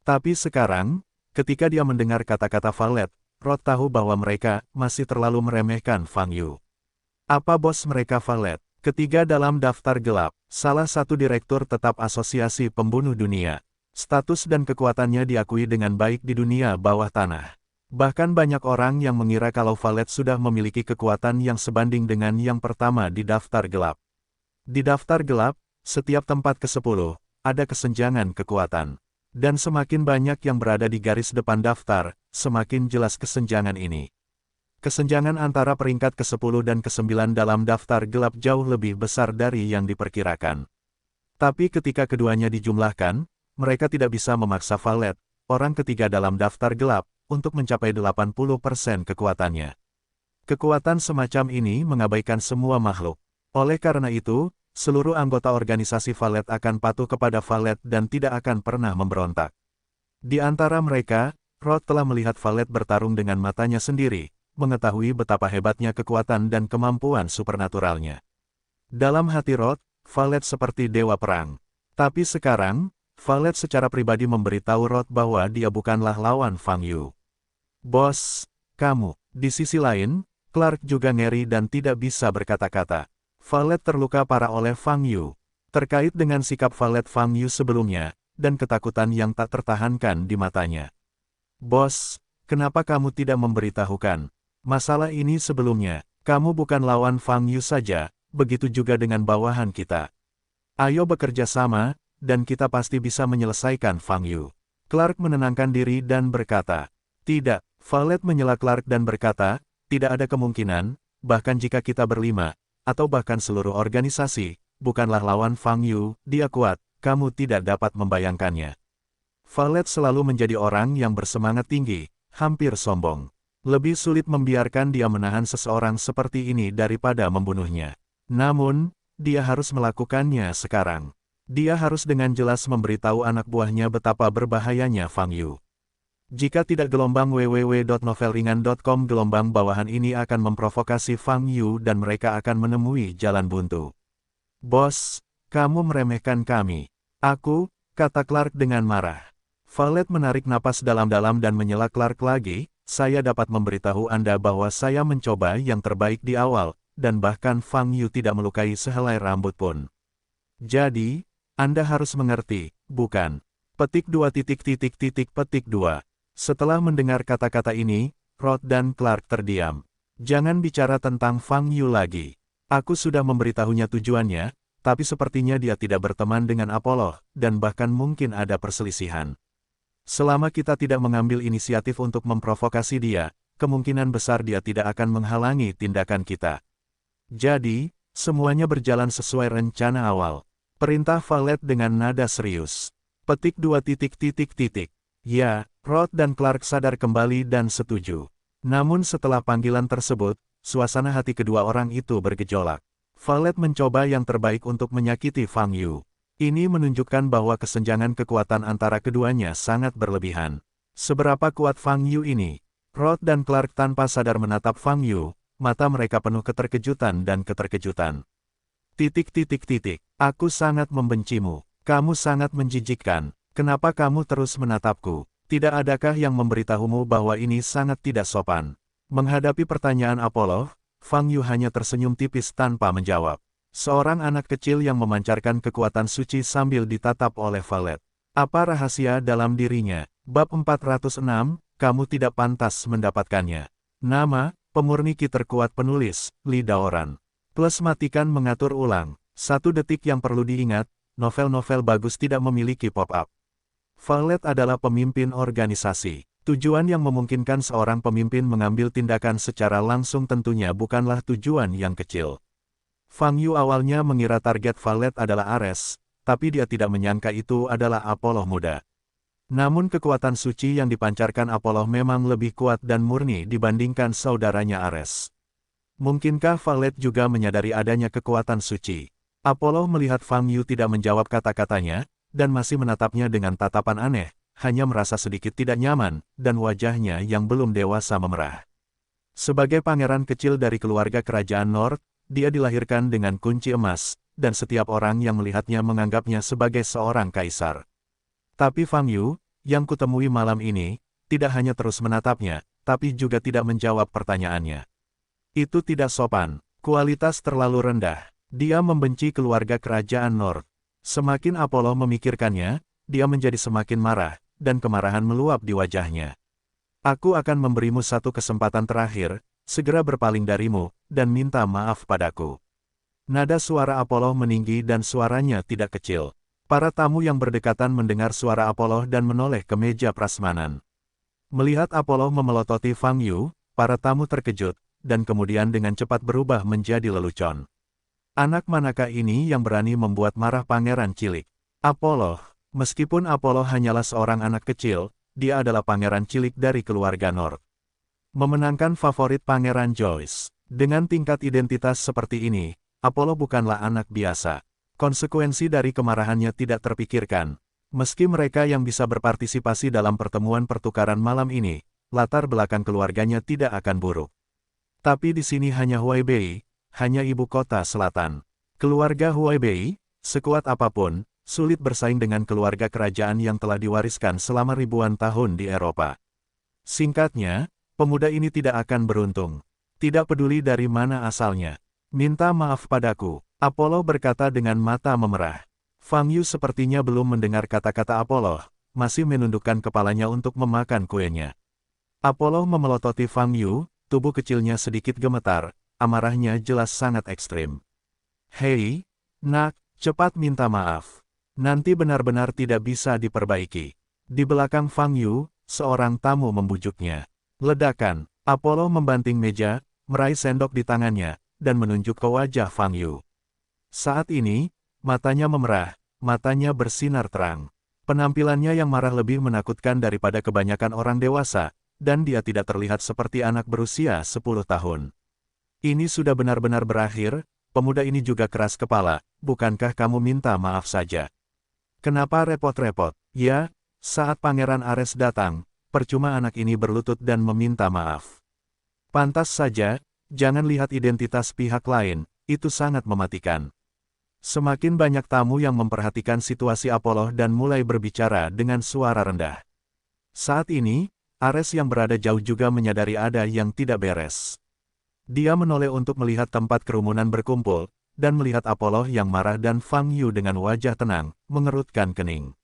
Tapi sekarang, ketika dia mendengar kata-kata Valet, Rod tahu bahwa mereka masih terlalu meremehkan Fang Yu. Apa bos mereka Valet? Ketiga dalam daftar gelap, salah satu direktur tetap Asosiasi Pembunuh Dunia. Status dan kekuatannya diakui dengan baik di dunia bawah tanah. Bahkan banyak orang yang mengira kalau Valet sudah memiliki kekuatan yang sebanding dengan yang pertama di daftar gelap. Di daftar gelap, setiap tempat ke-10, ada kesenjangan kekuatan. Dan semakin banyak yang berada di garis depan daftar, semakin jelas kesenjangan ini. Kesenjangan antara peringkat ke-10 dan ke-9 dalam daftar gelap jauh lebih besar dari yang diperkirakan. Tapi ketika keduanya dijumlahkan, mereka tidak bisa memaksa Valet, orang ketiga dalam daftar gelap, untuk mencapai 80% kekuatannya. Kekuatan semacam ini mengabaikan semua makhluk. Oleh karena itu, seluruh anggota organisasi Valet akan patuh kepada Valet dan tidak akan pernah memberontak. Di antara mereka, Rod telah melihat Valet bertarung dengan matanya sendiri, mengetahui betapa hebatnya kekuatan dan kemampuan supernaturalnya. Dalam hati Rod, Valet seperti dewa perang. Tapi sekarang, Valet secara pribadi memberitahu Rod bahwa dia bukanlah lawan Fang Yu. Bos, kamu. Di sisi lain, Clark juga ngeri dan tidak bisa berkata-kata. Valet terluka parah oleh Fang Yu. Terkait dengan sikap Valet Fang Yu sebelumnya, dan ketakutan yang tak tertahankan di matanya. Bos, kenapa kamu tidak memberitahukan? Masalah ini sebelumnya, kamu bukan lawan Fang Yu saja, begitu juga dengan bawahan kita. Ayo bekerja sama, dan kita pasti bisa menyelesaikan Fang Yu. Clark menenangkan diri dan berkata, tidak. Valet menyela Clark dan berkata, tidak ada kemungkinan, bahkan jika kita berlima, atau bahkan seluruh organisasi, bukanlah lawan Fang Yu, dia kuat, kamu tidak dapat membayangkannya. Valet selalu menjadi orang yang bersemangat tinggi, hampir sombong. Lebih sulit membiarkan dia menahan seseorang seperti ini daripada membunuhnya. Namun, dia harus melakukannya sekarang. Dia harus dengan jelas memberitahu anak buahnya betapa berbahayanya Fang Yu. Jika tidak gelombang www.novelringan.com gelombang bawahan ini akan memprovokasi Fang Yu dan mereka akan menemui jalan buntu. Bos, kamu meremehkan kami. Aku, kata Clark dengan marah. Valet menarik napas dalam-dalam dan menyela Clark lagi. Saya dapat memberitahu Anda bahwa saya mencoba yang terbaik di awal, dan bahkan Fang Yu tidak melukai sehelai rambut pun. Jadi, Anda harus mengerti, bukan? Petik 2 petik 2. Setelah mendengar kata-kata ini, Rod dan Clark terdiam. Jangan bicara tentang Fang Yu lagi. Aku sudah memberitahunya tujuannya, tapi sepertinya dia tidak berteman dengan Apollo, dan bahkan mungkin ada perselisihan. Selama kita tidak mengambil inisiatif untuk memprovokasi dia, kemungkinan besar dia tidak akan menghalangi tindakan kita. Jadi, semuanya berjalan sesuai rencana awal. Perintah Valet dengan nada serius. Petik 2 Ya, Rod dan Clark sadar kembali dan setuju. Namun setelah panggilan tersebut, suasana hati kedua orang itu bergejolak. Valet mencoba yang terbaik untuk menyakiti Fang Yu. Ini menunjukkan bahwa kesenjangan kekuatan antara keduanya sangat berlebihan. Seberapa kuat Fang Yu ini? Rod dan Clark tanpa sadar menatap Fang Yu, mata mereka penuh keterkejutan dan keterkejutan. Aku sangat membencimu. Kamu sangat menjijikkan. Kenapa kamu terus menatapku? Tidak adakah yang memberitahumu bahwa ini sangat tidak sopan? Menghadapi pertanyaan Apollo, Fang Yu hanya tersenyum tipis tanpa menjawab. Seorang anak kecil yang memancarkan kekuatan suci sambil ditatap oleh Valet. Apa rahasia dalam dirinya? Bab 406, kamu tidak pantas mendapatkannya. Nama, pemurni terkuat penulis, Li Daoran. Plus matikan mengatur ulang. 1 detik yang perlu diingat, novel-novel bagus tidak memiliki pop-up. Valet adalah pemimpin organisasi. Tujuan yang memungkinkan seorang pemimpin mengambil tindakan secara langsung tentunya bukanlah tujuan yang kecil. Fang Yu awalnya mengira target Valet adalah Ares, tapi dia tidak menyangka itu adalah Apollo muda. Namun kekuatan suci yang dipancarkan Apollo memang lebih kuat dan murni dibandingkan saudaranya Ares. Mungkinkah Valet juga menyadari adanya kekuatan suci? Apollo melihat Fang Yu tidak menjawab kata-katanya, dan masih menatapnya dengan tatapan aneh. Hanya merasa sedikit tidak nyaman, dan wajahnya yang belum dewasa memerah. Sebagai pangeran kecil dari keluarga kerajaan Nord, dia dilahirkan dengan kunci emas, dan setiap orang yang melihatnya menganggapnya sebagai seorang kaisar. Tapi Fang Yu, yang kutemui malam ini, tidak hanya terus menatapnya, tapi juga tidak menjawab pertanyaannya. Itu tidak sopan, kualitas terlalu rendah. Dia membenci keluarga kerajaan Nord. Semakin Apollo memikirkannya, dia menjadi semakin marah, dan kemarahan meluap di wajahnya. Aku akan memberimu satu kesempatan terakhir, segera berpaling darimu, dan minta maaf padaku. Nada suara Apollo meninggi dan suaranya tidak kecil. Para tamu yang berdekatan mendengar suara Apollo dan menoleh ke meja prasmanan. Melihat Apollo memelototi Fang Yu, para tamu terkejut, dan kemudian dengan cepat berubah menjadi lelucon. Anak manakah ini yang berani membuat marah pangeran cilik? Apollo. Meskipun Apollo hanyalah seorang anak kecil, dia adalah pangeran cilik dari keluarga Nord. Memenangkan favorit Pangeran Joyce. Dengan tingkat identitas seperti ini, Apollo bukanlah anak biasa. Konsekuensi dari kemarahannya tidak terpikirkan. Meski mereka yang bisa berpartisipasi dalam pertemuan pertukaran malam ini, latar belakang keluarganya tidak akan buruk. Tapi di sini hanya Huaibei, hanya ibu kota selatan. Keluarga Huaibei, sekuat apapun, sulit bersaing dengan keluarga kerajaan yang telah diwariskan selama ribuan tahun di Eropa. Singkatnya, pemuda ini tidak akan beruntung. Tidak peduli dari mana asalnya. Minta maaf padaku, Apollo berkata dengan mata memerah. Fang Yu sepertinya belum mendengar kata-kata Apollo, masih menundukkan kepalanya untuk memakan kuenya. Apollo memelototi Fang Yu, tubuh kecilnya sedikit gemetar, amarahnya jelas sangat ekstrim. Hei, nak, cepat minta maaf. Nanti benar-benar tidak bisa diperbaiki. Di belakang Fang Yu, seorang tamu membujuknya. Ledakan, Apollo membanting meja, meraih sendok di tangannya, dan menunjuk ke wajah Fang Yu. Saat ini, matanya memerah, matanya bersinar terang. Penampilannya yang marah lebih menakutkan daripada kebanyakan orang dewasa, dan dia tidak terlihat seperti anak berusia 10 tahun. Ini sudah benar-benar berakhir, pemuda ini juga keras kepala, bukankah kamu minta maaf saja? Kenapa repot-repot? Ya, saat Pangeran Ares datang, percuma anak ini berlutut dan meminta maaf. Pantas saja, jangan lihat identitas pihak lain, itu sangat mematikan. Semakin banyak tamu yang memperhatikan situasi Apollo dan mulai berbicara dengan suara rendah. Saat ini, Ares yang berada jauh juga menyadari ada yang tidak beres. Dia menoleh untuk melihat tempat kerumunan berkumpul, dan melihat Apollo yang marah dan Fang Yu dengan wajah tenang, mengerutkan kening.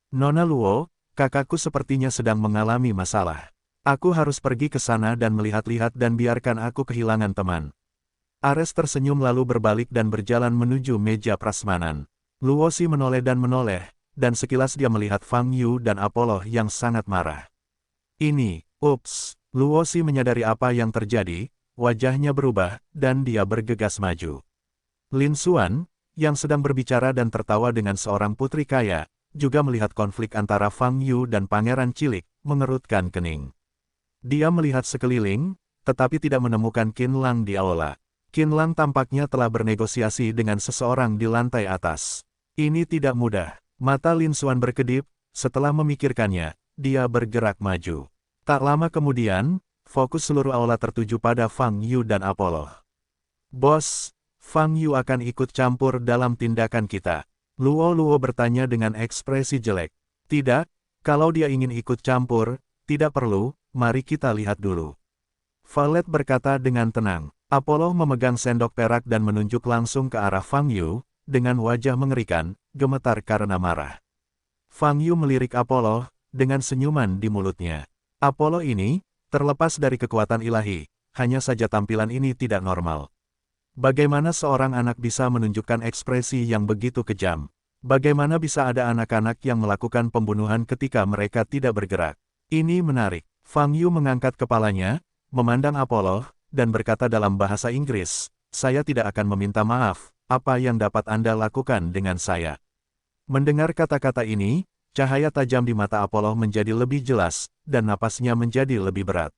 Nona Luo, kakakku sepertinya sedang mengalami masalah. Aku harus pergi ke sana dan melihat-lihat dan biarkan aku kehilangan teman. Ares tersenyum lalu berbalik dan berjalan menuju meja prasmanan. Luosi menoleh, dan sekilas dia melihat Fang Yu dan Apollo yang sangat marah. Ups, Luosi menyadari apa yang terjadi, wajahnya berubah, dan dia bergegas maju. Lin Xuan, yang sedang berbicara dan tertawa dengan seorang putri kaya, juga melihat konflik antara Fang Yu dan Pangeran Cilik, mengerutkan kening. Dia melihat sekeliling, tetapi tidak menemukan Qin Lang di aula. Qin Lang tampaknya telah bernegosiasi dengan seseorang di lantai atas. Ini tidak mudah. Mata Lin Xuan berkedip, setelah memikirkannya, dia bergerak maju. Tak lama kemudian, fokus seluruh aula tertuju pada Fang Yu dan Apollo. Bos, Fang Yu akan ikut campur dalam tindakan kita. Luo bertanya dengan ekspresi jelek. Tidak, kalau dia ingin ikut campur, tidak perlu, mari kita lihat dulu. Valet berkata dengan tenang. Apollo memegang sendok perak dan menunjuk langsung ke arah Fang Yu, dengan wajah mengerikan, gemetar karena marah. Fang Yu melirik Apollo, dengan senyuman di mulutnya. Apollo ini, terlepas dari kekuatan ilahi, hanya saja tampilan ini tidak normal. Bagaimana seorang anak bisa menunjukkan ekspresi yang begitu kejam? Bagaimana bisa ada anak-anak yang melakukan pembunuhan ketika mereka tidak bergerak? Ini menarik. Fang Yu mengangkat kepalanya, memandang Apollo, dan berkata dalam bahasa Inggris, "Saya tidak akan meminta maaf, apa yang dapat Anda lakukan dengan saya?" Mendengar kata-kata ini, cahaya tajam di mata Apollo menjadi lebih jelas, dan napasnya menjadi lebih berat.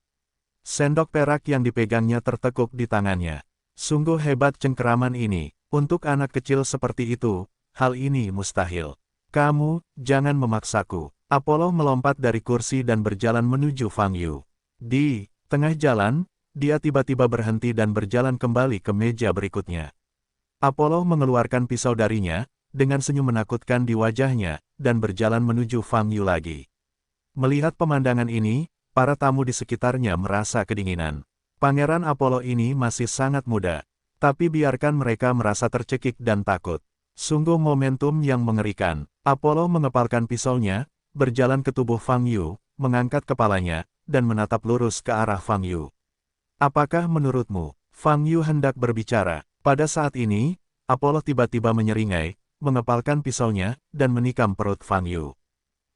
Sendok perak yang dipegangnya tertekuk di tangannya. Sungguh hebat cengkeraman ini. Untuk anak kecil seperti itu, hal ini mustahil. Kamu, jangan memaksaku. Apollo melompat dari kursi dan berjalan menuju Fang Yu. Di tengah jalan, dia tiba-tiba berhenti dan berjalan kembali ke meja berikutnya. Apollo mengeluarkan pisau darinya, dengan senyum menakutkan di wajahnya, dan berjalan menuju Fang Yu lagi. Melihat pemandangan ini, para tamu di sekitarnya merasa kedinginan. Pangeran Apollo ini masih sangat muda, tapi biarkan mereka merasa tercekik dan takut. Sungguh momentum yang mengerikan. Apollo mengepalkan pisaunya, berjalan ke tubuh Fang Yu, mengangkat kepalanya, dan menatap lurus ke arah Fang Yu. Apakah menurutmu? Fang Yu hendak berbicara. Pada saat ini, Apollo tiba-tiba menyeringai, mengepalkan pisaunya, dan menikam perut Fang Yu.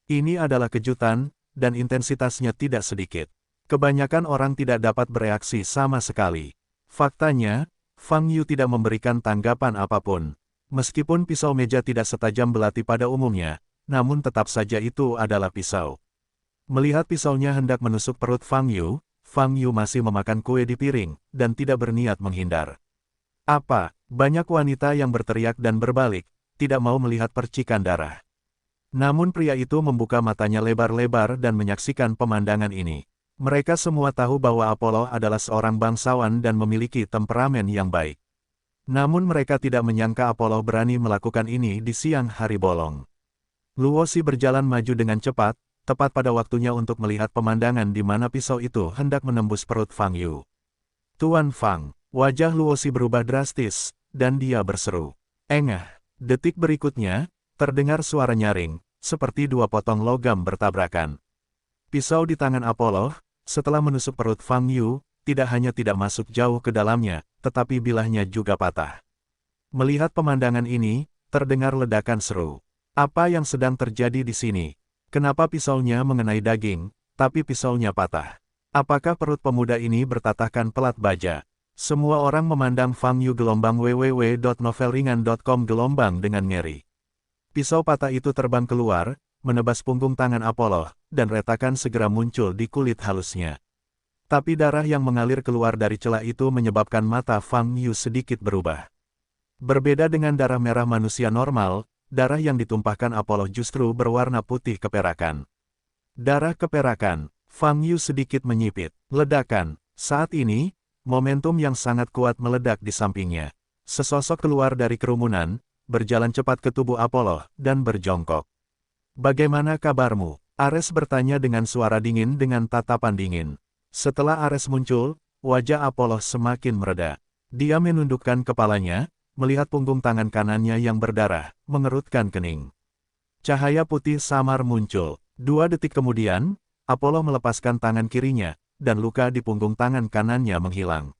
Ini adalah kejutan, dan intensitasnya tidak sedikit. Kebanyakan orang tidak dapat bereaksi sama sekali. Faktanya, Fang Yu tidak memberikan tanggapan apapun. Meskipun pisau meja tidak setajam belati pada umumnya, namun tetap saja itu adalah pisau. Melihat pisaunya hendak menusuk perut Fang Yu masih memakan kue di piring, dan tidak berniat menghindar. Apa? Banyak wanita yang berteriak dan berbalik, tidak mau melihat percikan darah. Namun pria itu membuka matanya lebar-lebar dan menyaksikan pemandangan ini. Mereka semua tahu bahwa Apollo adalah seorang bangsawan dan memiliki temperamen yang baik. Namun mereka tidak menyangka Apollo berani melakukan ini di siang hari bolong. Luosi berjalan maju dengan cepat, tepat pada waktunya untuk melihat pemandangan di mana pisau itu hendak menembus perut Fang Yu. "Tuan Fang," wajah Luosi berubah drastis, dan dia berseru. Engah. Detik berikutnya, terdengar suara nyaring, seperti dua potong logam bertabrakan. Pisau di tangan Apollo, setelah menusuk perut Fang Yu, tidak hanya tidak masuk jauh ke dalamnya, tetapi bilahnya juga patah. Melihat pemandangan ini, terdengar ledakan seru. Apa yang sedang terjadi di sini? Kenapa pisaunya mengenai daging, tapi pisaunya patah? Apakah perut pemuda ini bertatahkan pelat baja? Semua orang memandang Fang Yu gelombang www.novelringan.com gelombang dengan ngeri. Pisau patah itu terbang keluar, menebas punggung tangan Apollo, dan retakan segera muncul di kulit halusnya. Tapi darah yang mengalir keluar dari celah itu menyebabkan mata Fang Yu sedikit berubah. Berbeda dengan darah merah manusia normal, darah yang ditumpahkan Apollo justru berwarna putih keperakan. Darah keperakan. Fang Yu sedikit menyipit. Ledakan. Saat ini, momentum yang sangat kuat meledak di sampingnya. Sesosok keluar dari kerumunan, berjalan cepat ke tubuh Apollo, dan berjongkok. "Bagaimana kabarmu?" Ares bertanya dengan suara dingin dengan tatapan dingin. Setelah Ares muncul, wajah Apollo semakin mereda. Dia menundukkan kepalanya, melihat punggung tangan kanannya yang berdarah, mengerutkan kening. Cahaya putih samar muncul. 2 detik kemudian, Apollo melepaskan tangan kirinya, dan luka di punggung tangan kanannya menghilang.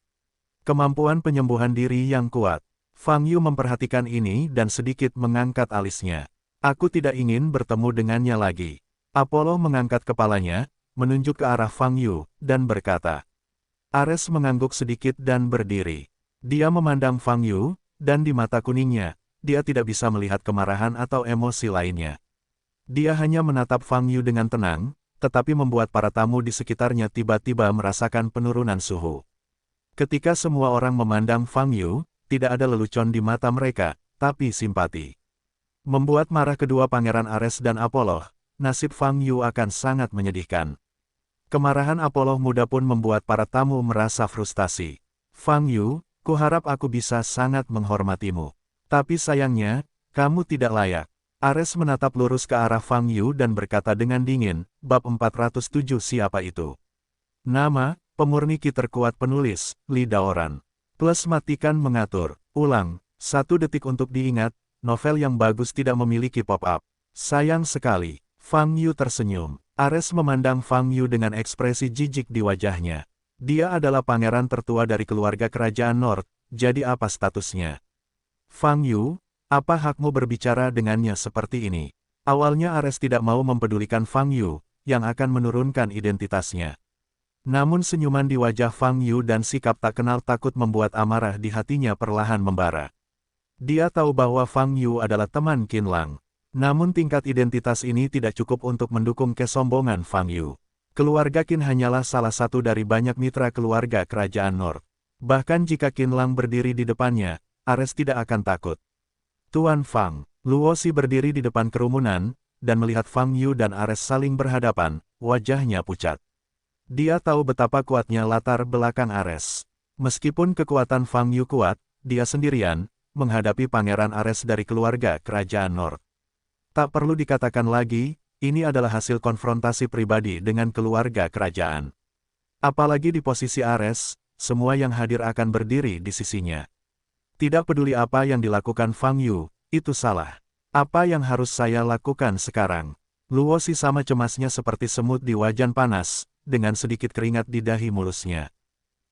Kemampuan penyembuhan diri yang kuat. Fang Yu memperhatikan ini dan sedikit mengangkat alisnya. "Aku tidak ingin bertemu dengannya lagi." Apollo mengangkat kepalanya, menunjuk ke arah Fang Yu, dan berkata. Ares mengangguk sedikit dan berdiri. Dia memandang Fang Yu, dan di mata kuningnya, dia tidak bisa melihat kemarahan atau emosi lainnya. Dia hanya menatap Fang Yu dengan tenang, tetapi membuat para tamu di sekitarnya tiba-tiba merasakan penurunan suhu. Ketika semua orang memandang Fang Yu, tidak ada lelucon di mata mereka, tapi simpati. Membuat marah kedua Pangeran Ares dan Apollo, nasib Fang Yu akan sangat menyedihkan. Kemarahan Apollo muda pun membuat para tamu merasa frustasi. "Fang Yu, kuharap aku bisa sangat menghormatimu. Tapi sayangnya, kamu tidak layak." Ares menatap lurus ke arah Fang Yu dan berkata dengan dingin, "Bab 407 siapa itu?" Nama, pemurni ki terkuat penulis, Li Daoran. Plus matikan mengatur. Ulang, 1 detik untuk diingat, novel yang bagus tidak memiliki pop-up. Sayang sekali. Fang Yu tersenyum. Ares memandang Fang Yu dengan ekspresi jijik di wajahnya. Dia adalah pangeran tertua dari keluarga kerajaan Nord, jadi apa statusnya? Fang Yu, Apa hakmu berbicara dengannya seperti ini? Awalnya Ares tidak mau mempedulikan Fang Yu, yang akan menurunkan identitasnya. Namun senyuman di wajah Fang Yu dan sikap tak kenal takut membuat amarah di hatinya perlahan membara. Dia tahu bahwa Fang Yu adalah teman Qinlang. Namun tingkat identitas ini tidak cukup untuk mendukung kesombongan Fang Yu. Keluarga Qin hanyalah salah satu dari banyak mitra keluarga kerajaan Nord. Bahkan jika Qinlang berdiri di depannya, Ares tidak akan takut. Tuan Fang, Luosi berdiri di depan kerumunan, dan melihat Fang Yu dan Ares saling berhadapan, wajahnya pucat. Dia tahu betapa kuatnya latar belakang Ares. Meskipun kekuatan Fang Yu kuat, dia sendirian, menghadapi Pangeran Ares dari keluarga kerajaan Nord. Tak perlu dikatakan lagi, ini adalah hasil konfrontasi pribadi dengan keluarga kerajaan. Apalagi di posisi Ares, semua yang hadir akan berdiri di sisinya. Tidak peduli apa yang dilakukan Fang Yu, itu salah. Apa yang harus saya lakukan sekarang? Luosi sama cemasnya seperti semut di wajan panas, dengan sedikit keringat di dahi mulusnya.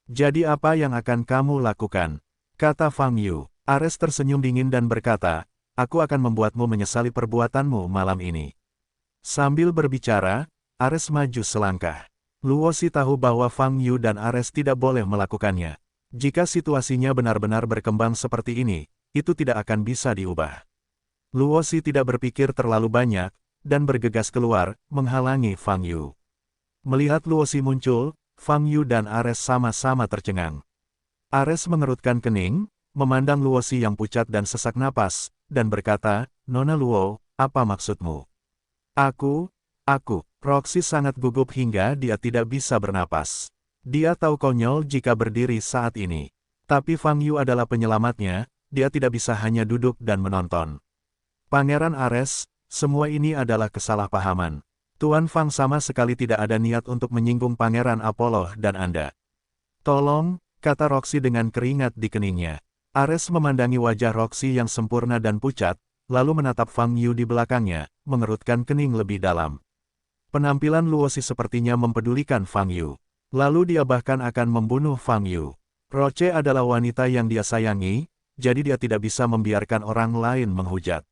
Jadi apa yang akan kamu lakukan? Kata Fang Yu. Ares tersenyum dingin dan berkata, aku akan membuatmu menyesali perbuatanmu malam ini. Sambil berbicara, Ares maju selangkah. Luosi tahu bahwa Fang Yu dan Ares tidak boleh melakukannya. Jika situasinya benar-benar berkembang seperti ini, itu tidak akan bisa diubah. Luosi tidak berpikir terlalu banyak, dan bergegas keluar, menghalangi Fang Yu. Melihat Luosi muncul, Fang Yu dan Ares sama-sama tercengang. Ares mengerutkan kening, memandang Luosi yang pucat dan sesak napas, dan berkata, Nona Luo, apa maksudmu? Aku, Roxy sangat gugup hingga dia tidak bisa bernapas. Dia tahu konyol jika berdiri saat ini. Tapi Fang Yu adalah penyelamatnya, dia tidak bisa hanya duduk dan menonton. Pangeran Ares, semua ini adalah kesalahpahaman. Tuan Fang sama sekali tidak ada niat untuk menyinggung Pangeran Apollo dan Anda. Tolong, kata Roxy dengan keringat di keningnya. Ares memandangi wajah Roxy yang sempurna dan pucat, lalu menatap Fang Yu di belakangnya, mengerutkan kening lebih dalam. Penampilan Luosi sepertinya mempedulikan Fang Yu. Lalu dia bahkan akan membunuh Fang Yu. Roche adalah wanita yang dia sayangi, jadi dia tidak bisa membiarkan orang lain menghujat.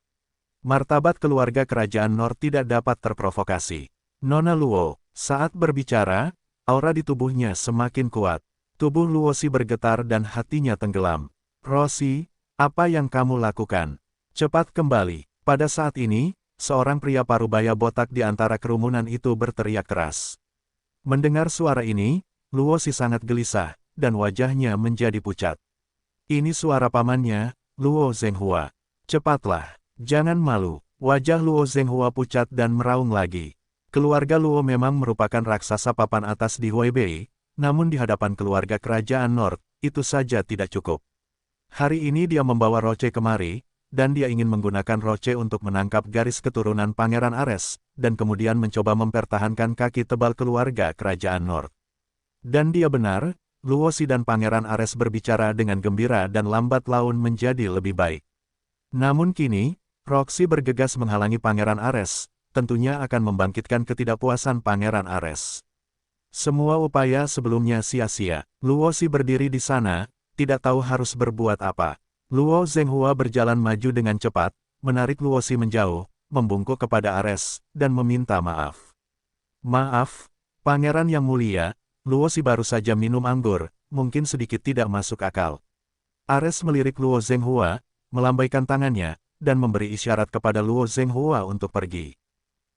Martabat keluarga kerajaan Nord tidak dapat terprovokasi. Nona Luo, saat berbicara, aura di tubuhnya semakin kuat. Tubuh Luosi bergetar dan hatinya tenggelam. Rosi, apa yang kamu lakukan? Cepat kembali. Pada saat ini, seorang pria parubaya botak di antara kerumunan itu berteriak keras. Mendengar suara ini, Luosi sangat gelisah, dan wajahnya menjadi pucat. Ini suara pamannya, Luo Zhenghua. Cepatlah, jangan malu. Wajah Luo Zhenghua pucat dan meraung lagi. Keluarga Luo memang merupakan raksasa papan atas di Huaibei, namun di hadapan keluarga kerajaan Nord, itu saja tidak cukup. Hari ini dia membawa Roche kemari, dan dia ingin menggunakan Roche untuk menangkap garis keturunan Pangeran Ares, dan kemudian mencoba mempertahankan kaki tebal keluarga kerajaan Nord. Dan dia benar, Luosi dan Pangeran Ares berbicara dengan gembira dan lambat laun menjadi lebih baik. Namun kini, Roxy bergegas menghalangi Pangeran Ares, tentunya akan membangkitkan ketidakpuasan Pangeran Ares. Semua upaya sebelumnya sia-sia. Luosi berdiri di sana, tidak tahu harus berbuat apa. Luo Zhenghua berjalan maju dengan cepat, menarik Luosi menjauh, membungkuk kepada Ares, dan meminta maaf. Maaf, Pangeran yang mulia, Luosi baru saja minum anggur, mungkin sedikit tidak masuk akal. Ares melirik Luo Zhenghua, melambaikan tangannya, dan memberi isyarat kepada Luo Zhenghua untuk pergi.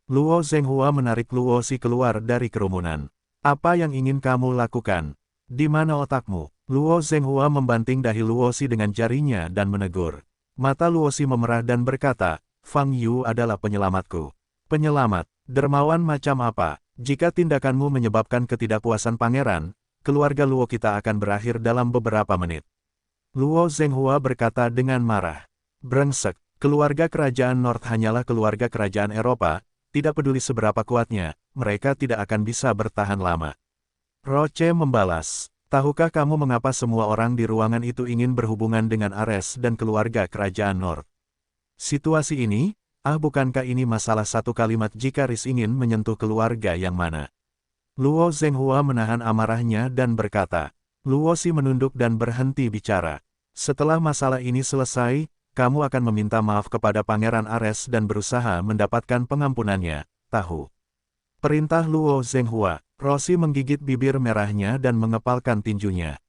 Luo Zhenghua menarik Luosi keluar dari kerumunan. Apa yang ingin kamu lakukan? Di mana otakmu? Luo Zhenghua membanting dahi Luosi dengan jarinya dan menegur. Mata Luosi memerah dan berkata, Fang Yu adalah penyelamatku. Penyelamat, dermawan macam apa? Jika tindakanmu menyebabkan ketidakpuasan pangeran, keluarga Luo kita akan berakhir dalam beberapa menit. Luo Zhenghua berkata dengan marah. Brengsek, keluarga kerajaan Nord hanyalah keluarga kerajaan Eropa, tidak peduli seberapa kuatnya, mereka tidak akan bisa bertahan lama. Roche membalas. Tahukah kamu mengapa semua orang di ruangan itu ingin berhubungan dengan Ares dan keluarga kerajaan Nord? Situasi ini, bukankah ini masalah satu kalimat jika Riz ingin menyentuh keluarga yang mana? Luo Zhenghua menahan amarahnya dan berkata. Luosi menunduk dan berhenti bicara. Setelah masalah ini selesai, kamu akan meminta maaf kepada Pangeran Ares dan berusaha mendapatkan pengampunannya, tahu? Perintah Luo Zhenghua. Roshi menggigit bibir merahnya dan mengepalkan tinjunya.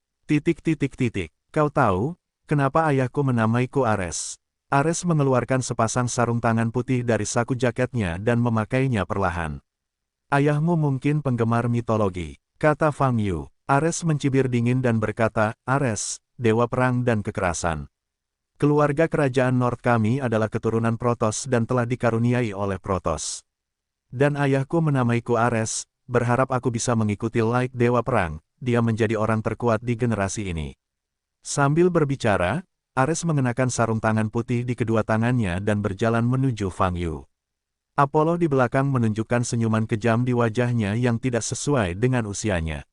Kau tahu, kenapa ayahku menamaiku Ares? Ares mengeluarkan sepasang sarung tangan putih dari saku jaketnya dan memakainya perlahan. Ayahmu mungkin penggemar mitologi, kata Fang Yu. Ares mencibir dingin dan berkata, Ares, dewa perang dan kekerasan. Keluarga kerajaan Nord kami adalah keturunan Protoss dan telah dikaruniai oleh Protoss. Dan ayahku menamaiku Ares, berharap aku bisa mengikuti Light Dewa Perang, dia menjadi orang terkuat di generasi ini. Sambil berbicara, Ares mengenakan sarung tangan putih di kedua tangannya dan berjalan menuju Fang Yu. Apollo di belakang menunjukkan senyuman kejam di wajahnya yang tidak sesuai dengan usianya.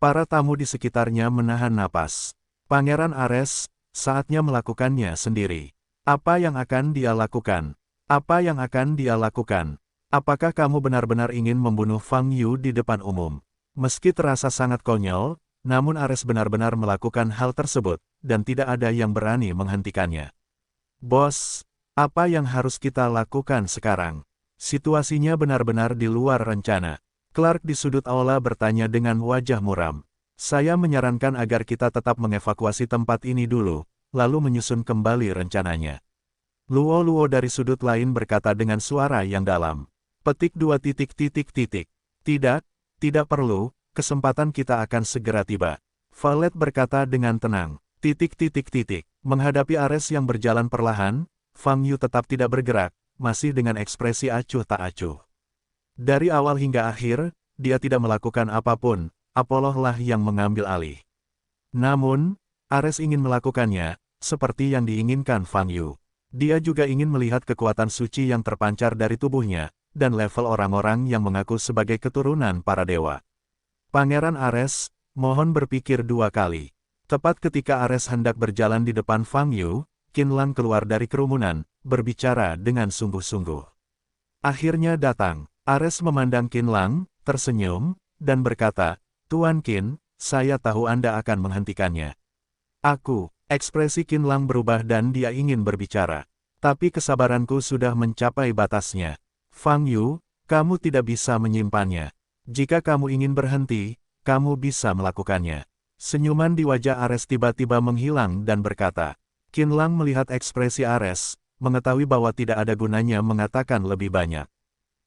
Para tamu di sekitarnya menahan napas. Pangeran Ares, saatnya melakukannya sendiri. Apa yang akan dia lakukan? Apa yang akan dia lakukan? Apakah kamu benar-benar ingin membunuh Fang Yu di depan umum? Meski terasa sangat konyol, namun Ares benar-benar melakukan hal tersebut, dan tidak ada yang berani menghentikannya. Bos, apa yang harus kita lakukan sekarang? Situasinya benar-benar di luar rencana. Clark di sudut aula bertanya dengan wajah muram. Saya menyarankan agar kita tetap mengevakuasi tempat ini dulu, lalu menyusun kembali rencananya. Luo dari sudut lain berkata dengan suara yang dalam. Petik 2. Tidak, tidak perlu, kesempatan kita akan segera tiba. Valet berkata dengan tenang. Menghadapi Ares yang berjalan perlahan, Fang Yu tetap tidak bergerak, masih dengan ekspresi acuh tak acuh. Dari awal hingga akhir, dia tidak melakukan apapun, Apollo lah yang mengambil alih. Namun, Ares ingin melakukannya, seperti yang diinginkan Fang Yu. Dia juga ingin melihat kekuatan suci yang terpancar dari tubuhnya, dan level orang-orang yang mengaku sebagai keturunan para dewa. Pangeran Ares, mohon berpikir 2 kali. Tepat ketika Ares hendak berjalan di depan Fang Yu, Qinlang keluar dari kerumunan, berbicara dengan sungguh-sungguh. Akhirnya datang, Ares memandang Qinlang, tersenyum, dan berkata, Tuan Qin, saya tahu Anda akan menghentikannya. Ekspresi Qinlang berubah dan dia ingin berbicara. Tapi kesabaranku sudah mencapai batasnya. Fang Yu, kamu tidak bisa menyimpannya. Jika kamu ingin berhenti, kamu bisa melakukannya. Senyuman di wajah Ares tiba-tiba menghilang dan berkata. Qinlang melihat ekspresi Ares, mengetahui bahwa tidak ada gunanya mengatakan lebih banyak.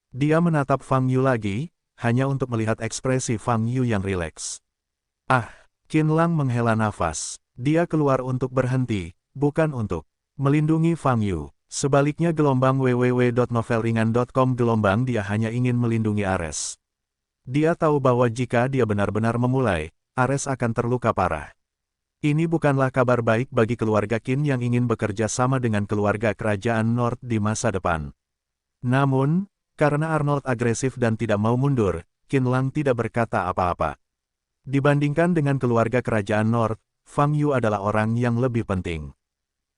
Dia menatap Fang Yu lagi, hanya untuk melihat ekspresi Fang Yu yang rileks. Qinlang menghela nafas. Dia keluar untuk berhenti, bukan untuk melindungi Fang Yu. Sebaliknya gelombang www.novelringan.com gelombang dia hanya ingin melindungi Ares. Dia tahu bahwa jika dia benar-benar memulai, Ares akan terluka parah. Ini bukanlah kabar baik bagi keluarga Qin yang ingin bekerja sama dengan keluarga kerajaan Nord di masa depan. Namun, karena Arnold agresif dan tidak mau mundur, Qinlang tidak berkata apa-apa. Dibandingkan dengan keluarga kerajaan Nord, Fang Yu adalah orang yang lebih penting.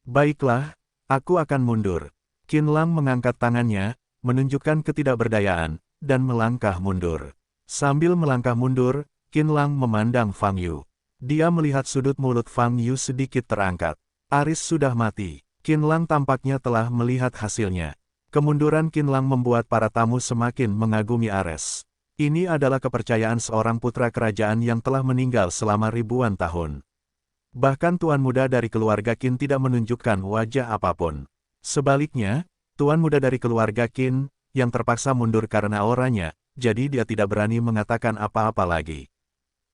Baiklah, aku akan mundur. Qinlang mengangkat tangannya, menunjukkan ketidakberdayaan, dan melangkah mundur. Sambil melangkah mundur, Qinlang memandang Fang Yu. Dia melihat sudut mulut Fang Yu sedikit terangkat. Aris sudah mati. Qinlang tampaknya telah melihat hasilnya. Kemunduran Qinlang membuat para tamu semakin mengagumi Ares. Ini adalah kepercayaan seorang putra kerajaan yang telah meninggal selama ribuan tahun. Bahkan tuan muda dari keluarga Qin tidak menunjukkan wajah apapun. Sebaliknya, tuan muda dari keluarga Qin, yang terpaksa mundur karena auranya, jadi dia tidak berani mengatakan apa-apa lagi.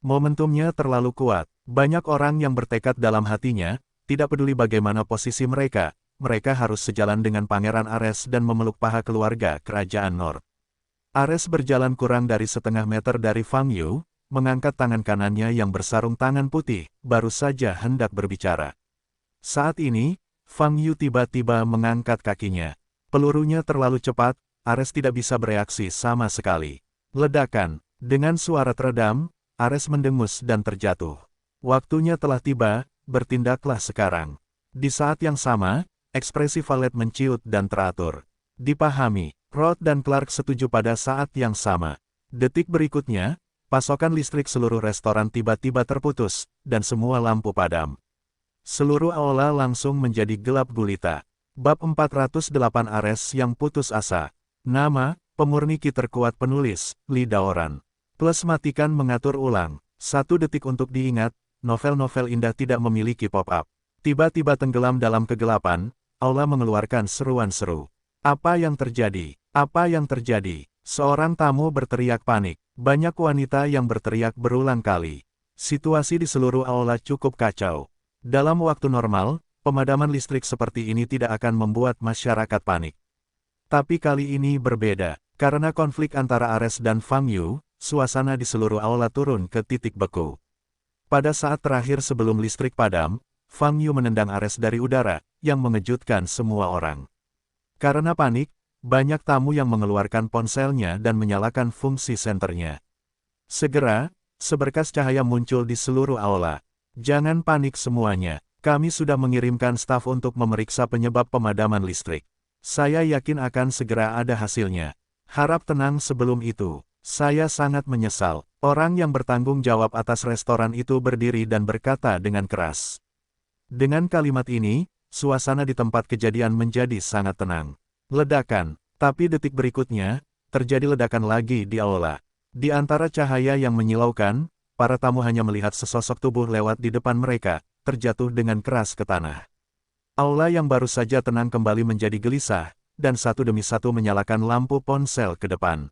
Momentumnya terlalu kuat. Banyak orang yang bertekad dalam hatinya, tidak peduli bagaimana posisi mereka harus sejalan dengan Pangeran Ares dan memeluk paha keluarga kerajaan Nord. Ares berjalan kurang dari setengah meter dari Fang Yu, mengangkat tangan kanannya yang bersarung tangan putih, baru saja hendak berbicara. Saat ini, Fang Yu tiba-tiba mengangkat kakinya. Pelurunya terlalu cepat, Ares tidak bisa bereaksi sama sekali. Ledakan, dengan suara teredam, Ares mendengus dan terjatuh. Waktunya telah tiba, bertindaklah sekarang. Di saat yang sama, ekspresi Valet menciut dan teratur. Dipahami, Rod dan Clark setuju pada saat yang sama. Detik berikutnya, pasokan listrik seluruh restoran tiba-tiba terputus, dan semua lampu padam. Seluruh aula langsung menjadi gelap gulita. Bab 408 Ares yang putus asa. Nama, pemurni ki terkuat penulis, Li Daoran. Plus matikan mengatur ulang. 1 detik untuk diingat, novel-novel indah tidak memiliki pop-up. Tiba-tiba tenggelam dalam kegelapan, aula mengeluarkan seruan seru. Apa yang terjadi? Apa yang terjadi? Seorang tamu berteriak panik. Banyak wanita yang berteriak berulang kali. Situasi di seluruh aula cukup kacau. Dalam waktu normal, pemadaman listrik seperti ini tidak akan membuat masyarakat panik. Tapi kali ini berbeda. Karena konflik antara Ares dan Fang Yu, suasana di seluruh aula turun ke titik beku. Pada saat terakhir sebelum listrik padam, Fang Yu menendang Ares dari udara, yang mengejutkan semua orang. Karena panik, banyak tamu yang mengeluarkan ponselnya dan menyalakan fungsi senternya. Segera, seberkas cahaya muncul di seluruh aula. Jangan panik semuanya, kami sudah mengirimkan staf untuk memeriksa penyebab pemadaman listrik. Saya yakin akan segera ada hasilnya. Harap tenang sebelum itu. Saya sangat menyesal. Orang yang bertanggung jawab atas restoran itu berdiri dan berkata dengan keras. Dengan kalimat ini, suasana di tempat kejadian menjadi sangat tenang. Ledakan, tapi detik berikutnya, terjadi ledakan lagi di aula. Di antara cahaya yang menyilaukan, para tamu hanya melihat sesosok tubuh lewat di depan mereka, terjatuh dengan keras ke tanah. Aula yang baru saja tenang kembali menjadi gelisah, dan satu demi satu menyalakan lampu ponsel ke depan.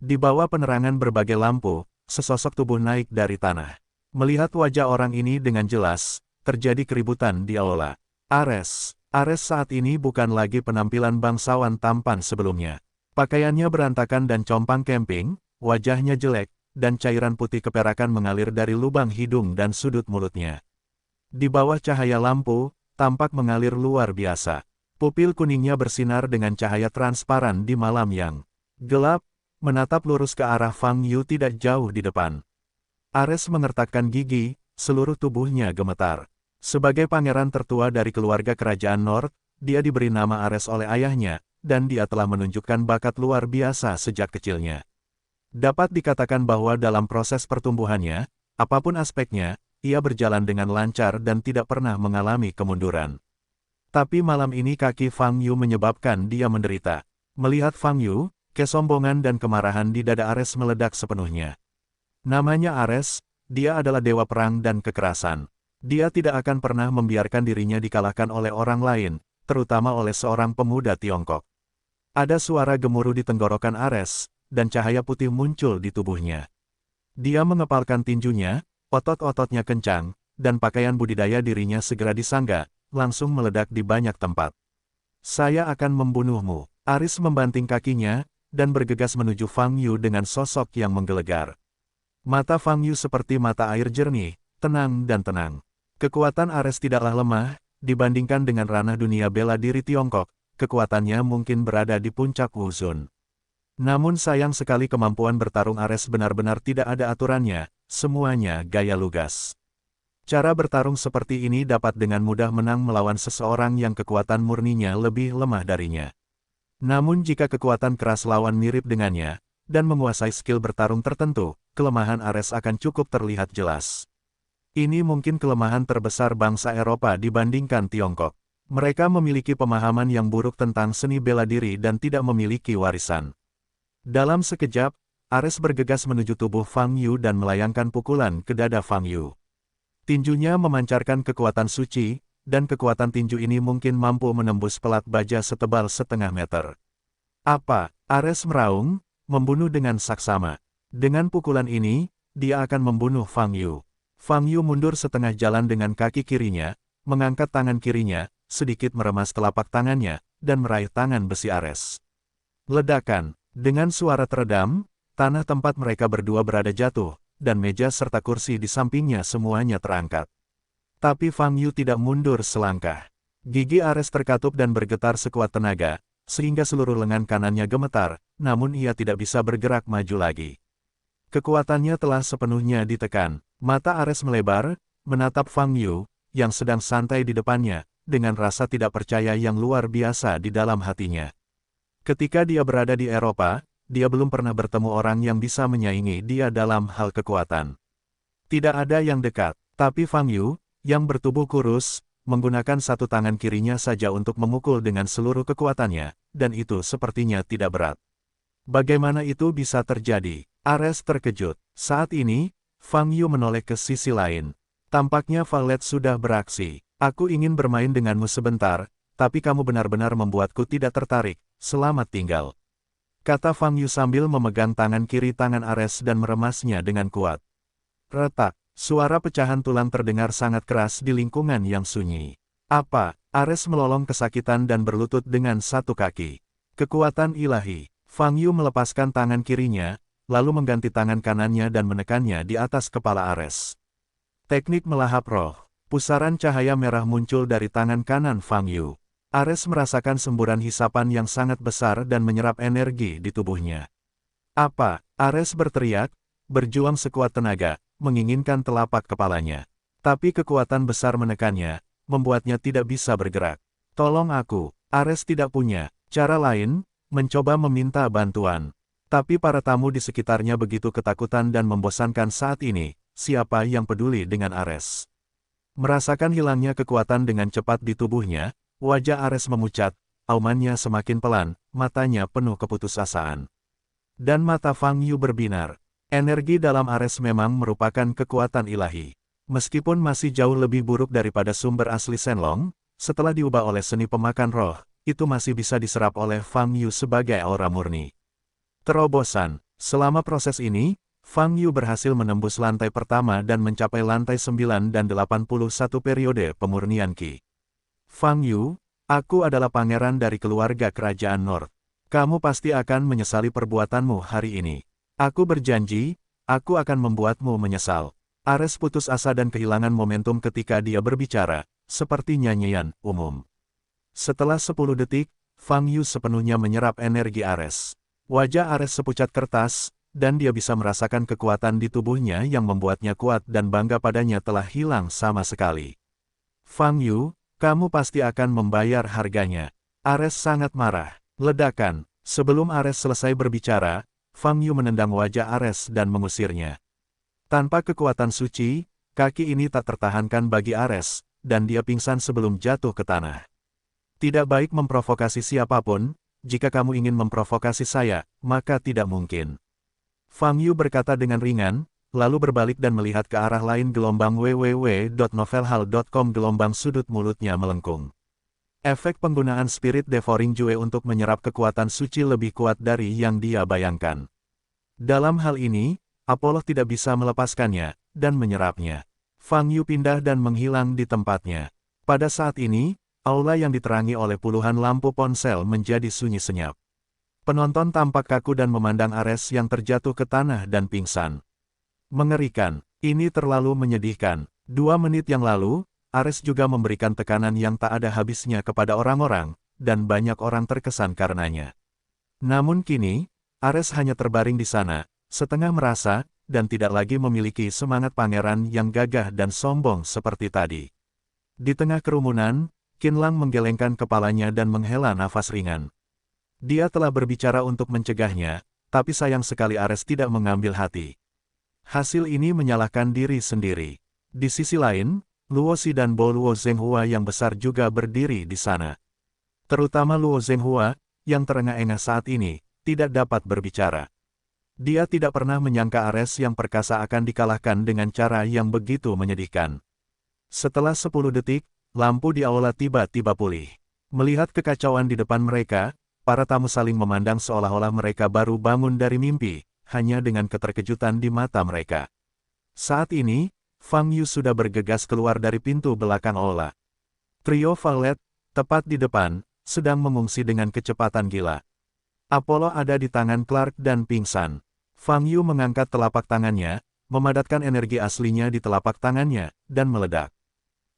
Di bawah penerangan berbagai lampu, sesosok tubuh naik dari tanah. Melihat wajah orang ini dengan jelas, terjadi keributan di aula. Ares saat ini bukan lagi penampilan bangsawan tampan sebelumnya. Pakaiannya berantakan dan compang camping, wajahnya jelek, dan cairan putih keperakan mengalir dari lubang hidung dan sudut mulutnya. Di bawah cahaya lampu, tampak mengalir luar biasa. Pupil kuningnya bersinar dengan cahaya transparan di malam yang gelap, menatap lurus ke arah Fang Yu tidak jauh di depan. Ares mengertakkan gigi, seluruh tubuhnya gemetar. Sebagai pangeran tertua dari keluarga kerajaan Nord, dia diberi nama Ares oleh ayahnya, dan dia telah menunjukkan bakat luar biasa sejak kecilnya. Dapat dikatakan bahwa dalam proses pertumbuhannya, apapun aspeknya, ia berjalan dengan lancar dan tidak pernah mengalami kemunduran. Tapi malam ini kaki Fang Yu menyebabkan dia menderita. Melihat Fang Yu, kesombongan dan kemarahan di dada Ares meledak sepenuhnya. Namanya Ares, dia adalah dewa perang dan kekerasan. Dia tidak akan pernah membiarkan dirinya dikalahkan oleh orang lain, terutama oleh seorang pemuda Tiongkok. Ada suara gemuruh di tenggorokan Ares, dan cahaya putih muncul di tubuhnya. Dia mengepalkan tinjunya, otot-ototnya kencang, dan pakaian budidaya dirinya segera disangga, langsung meledak di banyak tempat. Saya akan membunuhmu. Ares membanting kakinya, dan bergegas menuju Fang Yu dengan sosok yang menggelegar. Mata Fang Yu seperti mata air jernih, tenang dan tenang. Kekuatan Ares tidaklah lemah, dibandingkan dengan ranah dunia bela diri Tiongkok, kekuatannya mungkin berada di puncak Wuzun. Namun sayang sekali kemampuan bertarung Ares benar-benar tidak ada aturannya, semuanya gaya lugas. Cara bertarung seperti ini dapat dengan mudah menang melawan seseorang yang kekuatan murninya lebih lemah darinya. Namun jika kekuatan keras lawan mirip dengannya, dan menguasai skill bertarung tertentu, kelemahan Ares akan cukup terlihat jelas. Ini mungkin kelemahan terbesar bangsa Eropa dibandingkan Tiongkok. Mereka memiliki pemahaman yang buruk tentang seni bela diri dan tidak memiliki warisan. Dalam sekejap, Ares bergegas menuju tubuh Fang Yu dan melayangkan pukulan ke dada Fang Yu. Tinjunya memancarkan kekuatan suci, dan kekuatan tinju ini mungkin mampu menembus pelat baja setebal setengah meter. Apa? Ares meraung, membunuh dengan saksama. Dengan pukulan ini, dia akan membunuh Fang Yu. Fang Yu mundur setengah jalan dengan kaki kirinya, mengangkat tangan kirinya, sedikit meremas telapak tangannya, dan meraih tangan besi Ares. Ledakan. Dengan suara teredam, tanah tempat mereka berdua berada jatuh, dan meja serta kursi di sampingnya semuanya terangkat. Tapi Fang Yu tidak mundur selangkah. Gigi Ares terkatup dan bergetar sekuat tenaga, sehingga seluruh lengan kanannya gemetar, namun ia tidak bisa bergerak maju lagi. Kekuatannya telah sepenuhnya ditekan. Mata Ares melebar, menatap Fang Yu, yang sedang santai di depannya, dengan rasa tidak percaya yang luar biasa di dalam hatinya. Ketika dia berada di Eropa, dia belum pernah bertemu orang yang bisa menyaingi dia dalam hal kekuatan. Tidak ada yang dekat, tapi Fang Yu, yang bertubuh kurus, menggunakan satu tangan kirinya saja untuk memukul dengan seluruh kekuatannya, dan itu sepertinya tidak berat. Bagaimana itu bisa terjadi? Ares terkejut. Saat ini, Fang Yu menoleh ke sisi lain. Tampaknya Valet sudah beraksi. Aku ingin bermain denganmu sebentar, tapi kamu benar-benar membuatku tidak tertarik. Selamat tinggal. Kata Fang Yu sambil memegang tangan kiri tangan Ares dan meremasnya dengan kuat. Retak, suara pecahan tulang terdengar sangat keras di lingkungan yang sunyi. Apa? Ares melolong kesakitan dan berlutut dengan satu kaki. Kekuatan ilahi. Fang Yu melepaskan tangan kirinya, lalu mengganti tangan kanannya dan menekannya di atas kepala Ares. Teknik melahap roh. Pusaran cahaya merah muncul dari tangan kanan Fang Yu. Ares merasakan semburan hisapan yang sangat besar dan menyerap energi di tubuhnya. Apa? Ares berteriak, berjuang sekuat tenaga, menginginkan telapak kepalanya. Tapi kekuatan besar menekannya, membuatnya tidak bisa bergerak. Tolong aku. Ares tidak punya cara lain, mencoba meminta bantuan. Tapi para tamu di sekitarnya begitu ketakutan dan membosankan saat ini, siapa yang peduli dengan Ares? Merasakan hilangnya kekuatan dengan cepat di tubuhnya, wajah Ares memucat, aumannya semakin pelan, matanya penuh keputusasaan. Dan mata Fang Yu berbinar. Energi dalam Ares memang merupakan kekuatan ilahi. Meskipun masih jauh lebih buruk daripada sumber asli Shenlong, setelah diubah oleh seni pemakan roh, itu masih bisa diserap oleh Fang Yu sebagai aura murni. Terobosan. Selama proses ini, Fang Yu berhasil menembus lantai pertama dan mencapai lantai 9 dan 81 periode pemurnian Qi. Fang Yu, aku adalah pangeran dari keluarga kerajaan North. Kamu pasti akan menyesali perbuatanmu hari ini. Aku berjanji, aku akan membuatmu menyesal. Ares putus asa dan kehilangan momentum ketika dia berbicara, seperti nyanyian umum. Setelah 10 detik, Fang Yu sepenuhnya menyerap energi Ares. Wajah Ares sepucat kertas, dan dia bisa merasakan kekuatan di tubuhnya yang membuatnya kuat dan bangga padanya telah hilang sama sekali. Fang Yu, kamu pasti akan membayar harganya. Ares sangat marah. Ledakan. Sebelum Ares selesai berbicara, Fang Yu menendang wajah Ares dan mengusirnya. Tanpa kekuatan suci, kaki ini tak tertahankan bagi Ares, dan dia pingsan sebelum jatuh ke tanah. Tidak baik memprovokasi siapapun, jika kamu ingin memprovokasi saya, maka tidak mungkin. Fang Yu berkata dengan ringan, lalu berbalik dan melihat ke arah lain gelombang www.novelhall.com gelombang sudut mulutnya melengkung. Efek penggunaan Spirit Devouring Jue untuk menyerap kekuatan suci lebih kuat dari yang dia bayangkan. Dalam hal ini, Apollo tidak bisa melepaskannya, dan menyerapnya. Fang Yu pindah dan menghilang di tempatnya. Pada saat ini, aula yang diterangi oleh puluhan lampu ponsel menjadi sunyi senyap. Penonton tampak kaku dan memandang Ares yang terjatuh ke tanah dan pingsan. Mengerikan, ini terlalu menyedihkan. 2 menit yang lalu, Ares juga memberikan tekanan yang tak ada habisnya kepada orang-orang, dan banyak orang terkesan karenanya. Namun kini, Ares hanya terbaring di sana, setengah merasa, dan tidak lagi memiliki semangat pangeran yang gagah dan sombong seperti tadi. Di tengah kerumunan, Qinlang menggelengkan kepalanya dan menghela nafas ringan. Dia telah berbicara untuk mencegahnya, tapi sayang sekali Ares tidak mengambil hati. Hasil ini menyalahkan diri sendiri. Di sisi lain, Luo Xi dan Bo Luo Zhenghua yang besar juga berdiri di sana. Terutama Luo Zhenghua, yang terengah-engah saat ini, tidak dapat berbicara. Dia tidak pernah menyangka Ares yang perkasa akan dikalahkan dengan cara yang begitu menyedihkan. Setelah 10 detik, lampu di aula tiba-tiba pulih. Melihat kekacauan di depan mereka, para tamu saling memandang seolah-olah mereka baru bangun dari mimpi, hanya dengan keterkejutan di mata mereka. Saat ini, Fang Yu sudah bergegas keluar dari pintu belakang aula. Trio Valet, tepat di depan, sedang mengungsi dengan kecepatan gila. Apollo ada di tangan Clark dan pingsan. Fang Yu mengangkat telapak tangannya, memadatkan energi aslinya di telapak tangannya, dan meledak.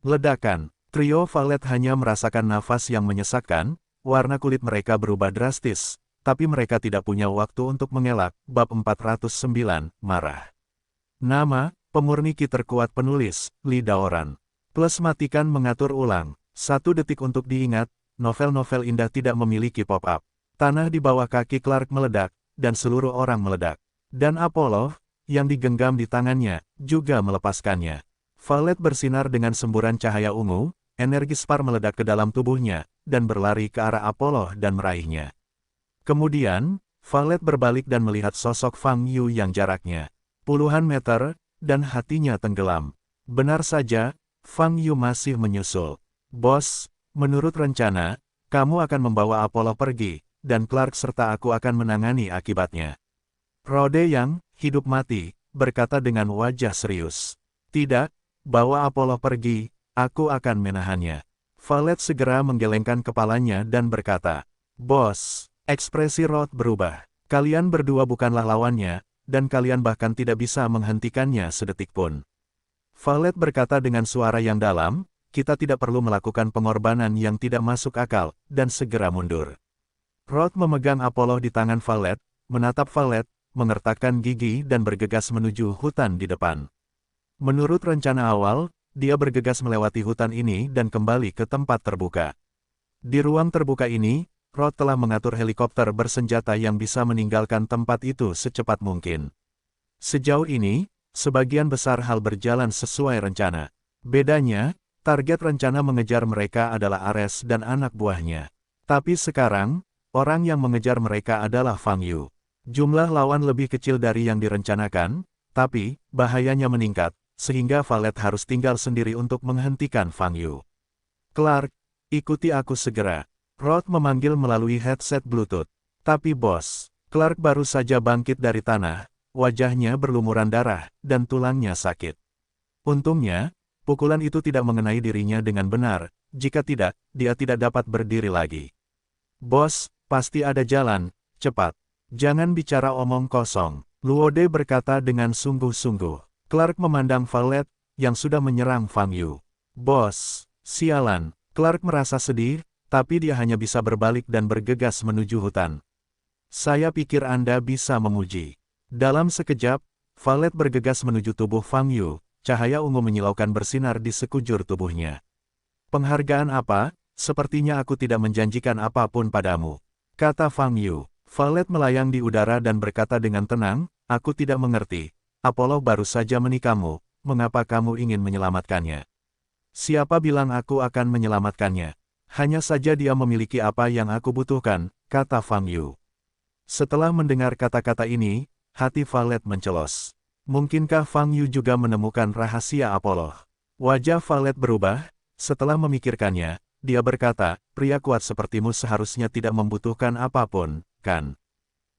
Ledakan, trio Valet hanya merasakan nafas yang menyesakkan, warna kulit mereka berubah drastis, tapi mereka tidak punya waktu untuk mengelak. Bab 409, Marah. Nama, pemurni Qi terkuat penulis, Li Daoran. Plus matikan mengatur ulang. 1 detik untuk diingat, novel-novel indah tidak memiliki pop-up. Tanah di bawah kaki Clark meledak, dan seluruh orang meledak. Dan Apollo, yang digenggam di tangannya, juga melepaskannya. Violet bersinar dengan semburan cahaya ungu, energi Spar meledak ke dalam tubuhnya, dan berlari ke arah Apollo dan meraihnya. Kemudian, Violet berbalik dan melihat sosok Fang Yu yang jaraknya puluhan meter, dan hatinya tenggelam. Benar saja, Fang Yu masih menyusul. Bos, menurut rencana, kamu akan membawa Apollo pergi, dan Clark serta aku akan menangani akibatnya. Rode Yang, hidup mati, berkata dengan wajah serius. Tidak, bawa Apollo pergi, aku akan menahannya. Violet segera menggelengkan kepalanya dan berkata, Bos, ekspresi Rod berubah. Kalian berdua bukanlah lawannya, dan kalian bahkan tidak bisa menghentikannya sedetik pun. Violet berkata dengan suara yang dalam, kita tidak perlu melakukan pengorbanan yang tidak masuk akal, dan segera mundur. Rod memegang Apollo di tangan Violet, menatap Violet, mengertakkan gigi dan bergegas menuju hutan di depan. Menurut rencana awal, dia bergegas melewati hutan ini dan kembali ke tempat terbuka. Di ruang terbuka ini, Rod telah mengatur helikopter bersenjata yang bisa meninggalkan tempat itu secepat mungkin. Sejauh ini, sebagian besar hal berjalan sesuai rencana. Bedanya, target rencana mengejar mereka adalah Ares dan anak buahnya. Tapi sekarang, orang yang mengejar mereka adalah Fang Yu. Jumlah lawan lebih kecil dari yang direncanakan, tapi bahayanya meningkat, sehingga Violet harus tinggal sendiri untuk menghentikan Fang Yu. Clark, ikuti aku segera. Rod memanggil melalui headset Bluetooth. Tapi bos, Clark baru saja bangkit dari tanah, wajahnya berlumuran darah, dan tulangnya sakit. Untungnya, pukulan itu tidak mengenai dirinya dengan benar, jika tidak, dia tidak dapat berdiri lagi. Bos, pasti ada jalan, cepat. Jangan bicara omong kosong, Luode berkata dengan sungguh-sungguh. Clark memandang Violet, yang sudah menyerang Fang Yu. Bos, sialan, Clark merasa sedih, tapi dia hanya bisa berbalik dan bergegas menuju hutan. Saya pikir Anda bisa memuji. Dalam sekejap, Violet bergegas menuju tubuh Fang Yu, cahaya ungu menyilaukan bersinar di sekujur tubuhnya. Penghargaan apa? Sepertinya aku tidak menjanjikan apapun padamu, kata Fang Yu. Violet melayang di udara dan berkata dengan tenang, aku tidak mengerti. Apollo baru saja menikahmu, mengapa kamu ingin menyelamatkannya? Siapa bilang aku akan menyelamatkannya? Hanya saja dia memiliki apa yang aku butuhkan, kata Fang Yu. Setelah mendengar kata-kata ini, hati Violet mencelos. Mungkinkah Fang Yu juga menemukan rahasia Apollo? Wajah Violet berubah, setelah memikirkannya, dia berkata, pria kuat sepertimu seharusnya tidak membutuhkan apapun, kan?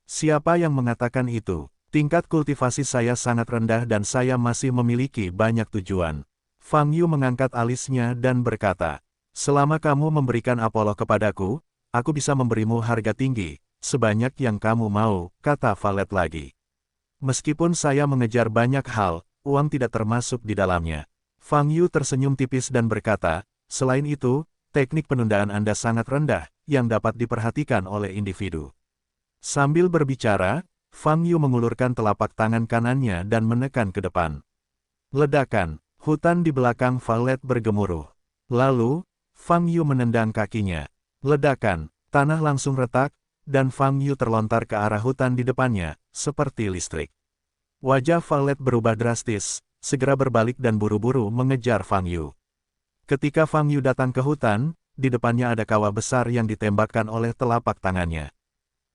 Siapa yang mengatakan itu? Tingkat kultivasi saya sangat rendah dan saya masih memiliki banyak tujuan. Fang Yu mengangkat alisnya dan berkata, selama kamu memberikan Apollo kepadaku, aku bisa memberimu harga tinggi, sebanyak yang kamu mau, kata Violet lagi. Meskipun saya mengejar banyak hal, uang tidak termasuk di dalamnya. Fang Yu tersenyum tipis dan berkata, selain itu, teknik penundaan Anda sangat rendah, yang dapat diperhatikan oleh individu. Sambil berbicara, Fang Yu mengulurkan telapak tangan kanannya dan menekan ke depan. Ledakan, hutan di belakang Violet bergemuruh. Lalu, Fang Yu menendang kakinya. Ledakan, tanah langsung retak, dan Fang Yu terlontar ke arah hutan di depannya, seperti listrik. Wajah Violet berubah drastis, segera berbalik dan buru-buru mengejar Fang Yu. Ketika Fang Yu datang ke hutan, di depannya ada kawah besar yang ditembakkan oleh telapak tangannya.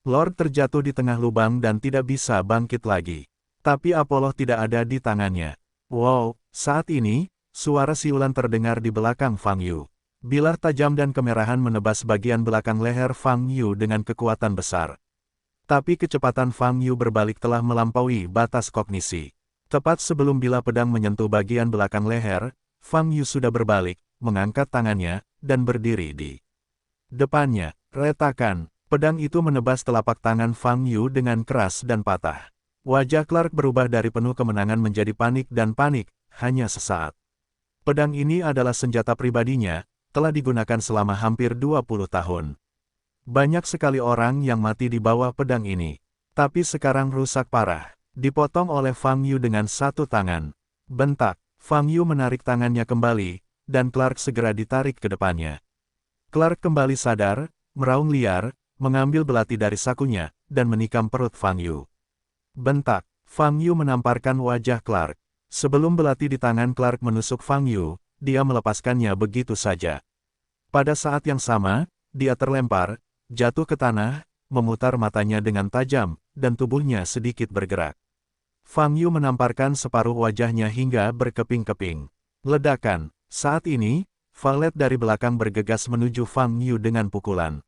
Lord terjatuh di tengah lubang dan tidak bisa bangkit lagi. Tapi Apollo tidak ada di tangannya. Wow, saat ini, suara siulan terdengar di belakang Fang Yu. Bilah tajam dan kemerahan menebas bagian belakang leher Fang Yu dengan kekuatan besar. Tapi kecepatan Fang Yu berbalik telah melampaui batas kognisi. Tepat sebelum bilah pedang menyentuh bagian belakang leher, Fang Yu sudah berbalik, mengangkat tangannya, dan berdiri di depannya. Retakan, pedang itu menebas telapak tangan Fang Yu dengan keras dan patah. Wajah Clark berubah dari penuh kemenangan menjadi panik dan panik, hanya sesaat. Pedang ini adalah senjata pribadinya, telah digunakan selama hampir 20 tahun. Banyak sekali orang yang mati di bawah pedang ini. Tapi sekarang rusak parah. Dipotong oleh Fang Yu dengan satu tangan. Bentak, Fang Yu menarik tangannya kembali, dan Clark segera ditarik ke depannya. Clark kembali sadar, meraung liar, mengambil belati dari sakunya, dan menikam perut Fang Yu. Bentak, Fang Yu menamparkan wajah Clark. Sebelum belati di tangan Clark menusuk Fang Yu, dia melepaskannya begitu saja. Pada saat yang sama, dia terlempar, jatuh ke tanah, memutar matanya dengan tajam, dan tubuhnya sedikit bergerak. Fang Yu menamparkan separuh wajahnya hingga berkeping-keping. Ledakan. Saat ini, valet dari belakang bergegas menuju Fang Yu dengan pukulan.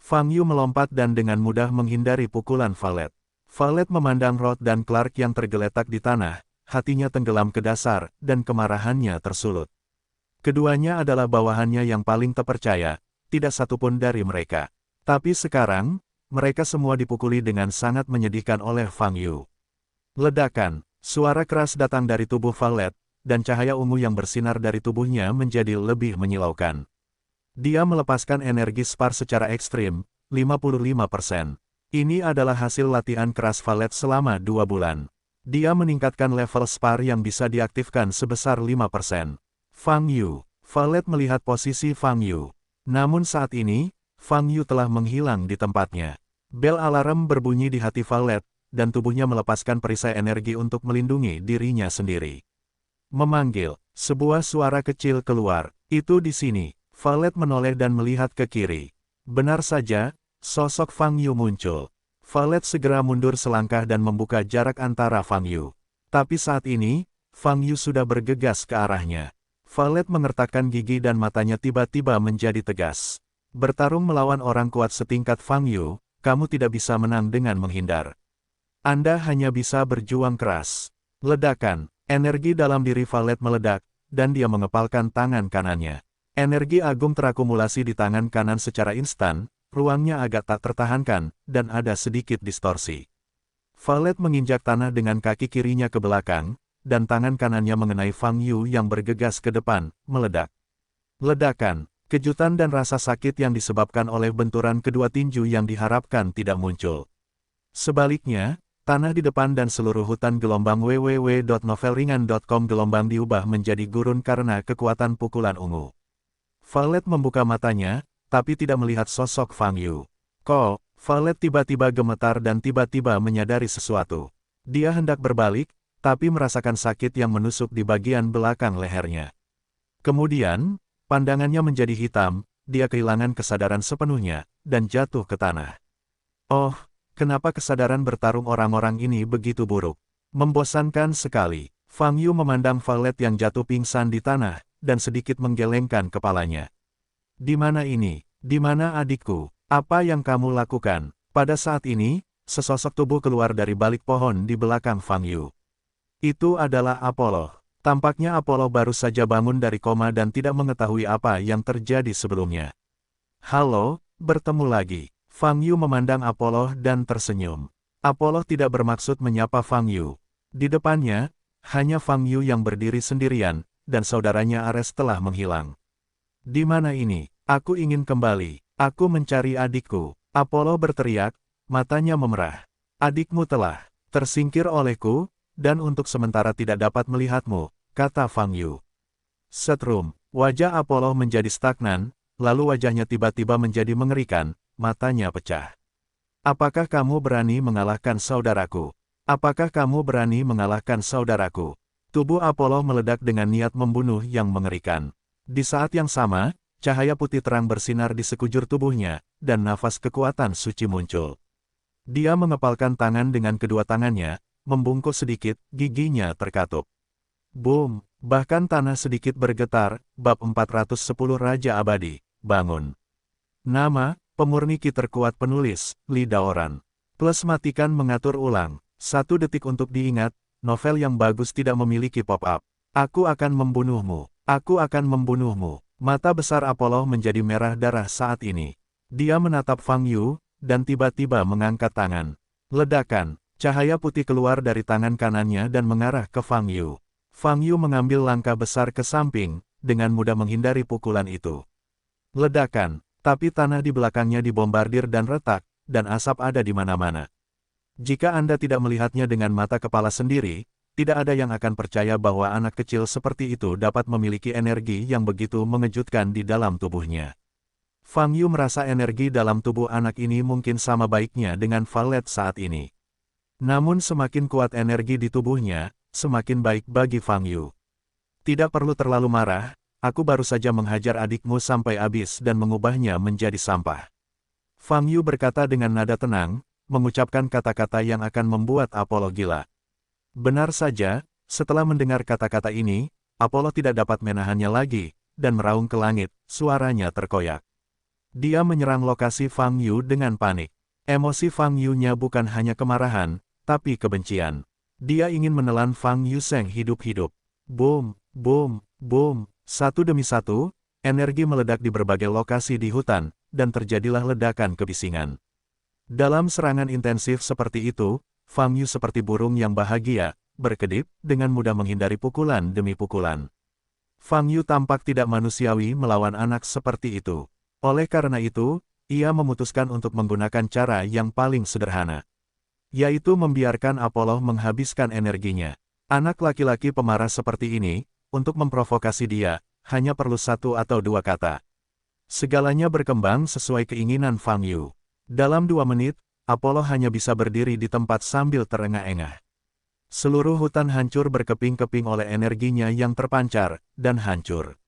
Fang Yu melompat dan dengan mudah menghindari pukulan valet. Valet memandang Rod dan Clark yang tergeletak di tanah, hatinya tenggelam ke dasar, dan kemarahannya tersulut. Keduanya adalah bawahannya yang paling terpercaya, tidak satupun dari mereka. Tapi sekarang, mereka semua dipukuli dengan sangat menyedihkan oleh Fang Yu. Ledakan, suara keras datang dari tubuh valet, dan cahaya ungu yang bersinar dari tubuhnya menjadi lebih menyilaukan. Dia melepaskan energi spar secara ekstrim, 55%. Ini adalah hasil latihan keras valet selama 2 bulan. Dia meningkatkan level spar yang bisa diaktifkan sebesar 5%. Fang Yu. Valet melihat posisi Fang Yu. Namun saat ini, Fang Yu telah menghilang di tempatnya. Bel alarm berbunyi di hati valet, dan tubuhnya melepaskan perisai energi untuk melindungi dirinya sendiri. Memanggil, sebuah suara kecil keluar. Itu di sini. Valet menoleh dan melihat ke kiri. Benar saja, sosok Fang Yu muncul. Valet segera mundur selangkah dan membuka jarak antara Fang Yu. Tapi saat ini, Fang Yu sudah bergegas ke arahnya. Valet mengertakkan gigi dan matanya tiba-tiba menjadi tegas. Bertarung melawan orang kuat setingkat Fang Yu, kamu tidak bisa menang dengan menghindar. Anda hanya bisa berjuang keras. Ledakan, energi dalam diri Valet meledak, dan dia mengepalkan tangan kanannya. Energi agung terakumulasi di tangan kanan secara instan, ruangnya agak tak tertahankan, dan ada sedikit distorsi. Valet menginjak tanah dengan kaki kirinya ke belakang, dan tangan kanannya mengenai Fang Yu yang bergegas ke depan, meledak. Ledakan, kejutan dan rasa sakit yang disebabkan oleh benturan kedua tinju yang diharapkan tidak muncul. Sebaliknya, tanah di depan dan seluruh hutan gelombang www.novelringan.com gelombang diubah menjadi gurun karena kekuatan pukulan ungu. Valet membuka matanya, tapi tidak melihat sosok Fang Yu. Valet tiba-tiba gemetar dan tiba-tiba menyadari sesuatu. Dia hendak berbalik, tapi merasakan sakit yang menusuk di bagian belakang lehernya. Kemudian, pandangannya menjadi hitam, dia kehilangan kesadaran sepenuhnya, dan jatuh ke tanah. Oh, kenapa kesadaran bertarung orang-orang ini begitu buruk? Membosankan sekali. Fang Yu memandang valet yang jatuh pingsan di tanah, dan sedikit menggelengkan kepalanya. Di mana ini? Di mana adikku? Apa yang kamu lakukan? Pada saat ini, sesosok tubuh keluar dari balik pohon di belakang Fang Yu. Itu adalah Apollo. Tampaknya Apollo baru saja bangun dari koma dan tidak mengetahui apa yang terjadi sebelumnya. Halo, bertemu lagi. Fang Yu memandang Apollo dan tersenyum. Apollo tidak bermaksud menyapa Fang Yu. Di depannya, hanya Fang Yu yang berdiri sendirian, dan saudaranya Ares telah menghilang. Di mana ini? Aku ingin kembali. Aku mencari adikku. Apollo berteriak, matanya memerah. Adikmu telah tersingkir olehku, dan untuk sementara tidak dapat melihatmu, kata Fang Yu. Setrum, wajah Apollo menjadi stagnan, lalu wajahnya tiba-tiba menjadi mengerikan, matanya pecah. Apakah kamu berani mengalahkan saudaraku? Apakah kamu berani mengalahkan saudaraku? Tubuh Apollo meledak dengan niat membunuh yang mengerikan. Di saat yang sama, cahaya putih terang bersinar di sekujur tubuhnya, dan nafas kekuatan suci muncul. Dia mengepalkan tangan dengan kedua tangannya, membungkuk sedikit, giginya terkatup. Boom! Bahkan tanah sedikit bergetar. Bab 410 Raja Abadi, bangun. Nama, pemurni ki terkuat penulis, Li Daoran. Plus matikan mengatur ulang. 1 detik untuk diingat, novel yang bagus tidak memiliki pop-up. Aku akan membunuhmu. Aku akan membunuhmu. Mata besar Apollo menjadi merah darah saat ini. Dia menatap Fang Yu, dan tiba-tiba mengangkat tangan. Ledakan. Cahaya putih keluar dari tangan kanannya dan mengarah ke Fang Yu. Fang Yu mengambil langkah besar ke samping, dengan mudah menghindari pukulan itu. Ledakan, tapi tanah di belakangnya dibombardir dan retak, dan asap ada di mana-mana. Jika Anda tidak melihatnya dengan mata kepala sendiri, tidak ada yang akan percaya bahwa anak kecil seperti itu dapat memiliki energi yang begitu mengejutkan di dalam tubuhnya. Fang Yu merasa energi dalam tubuh anak ini mungkin sama baiknya dengan valet saat ini. Namun semakin kuat energi di tubuhnya, semakin baik bagi Fang Yu. Tidak perlu terlalu marah, aku baru saja menghajar adikmu sampai habis dan mengubahnya menjadi sampah. Fang Yu berkata dengan nada tenang, mengucapkan kata-kata yang akan membuat Apollo gila. Benar saja, setelah mendengar kata-kata ini, Apollo tidak dapat menahannya lagi, dan meraung ke langit, suaranya terkoyak. Dia menyerang lokasi Fang Yu dengan panik. Emosi Fang Yu-nya bukan hanya kemarahan, tapi kebencian. Dia ingin menelan Fang Yu Seng hidup-hidup. Boom, boom, boom, satu demi satu, energi meledak di berbagai lokasi di hutan, dan terjadilah ledakan kebisingan. Dalam serangan intensif seperti itu, Fang Yu seperti burung yang bahagia, berkedip, dengan mudah menghindari pukulan demi pukulan. Fang Yu tampak tidak manusiawi melawan anak seperti itu. Oleh karena itu, ia memutuskan untuk menggunakan cara yang paling sederhana, yaitu membiarkan Apollo menghabiskan energinya. Anak laki-laki pemarah seperti ini, untuk memprovokasi dia, hanya perlu satu atau dua kata. Segalanya berkembang sesuai keinginan Fang Yu. Dalam 2 menit, Apollo hanya bisa berdiri di tempat sambil terengah-engah. Seluruh hutan hancur berkeping-keping oleh energinya yang terpancar, dan hancur.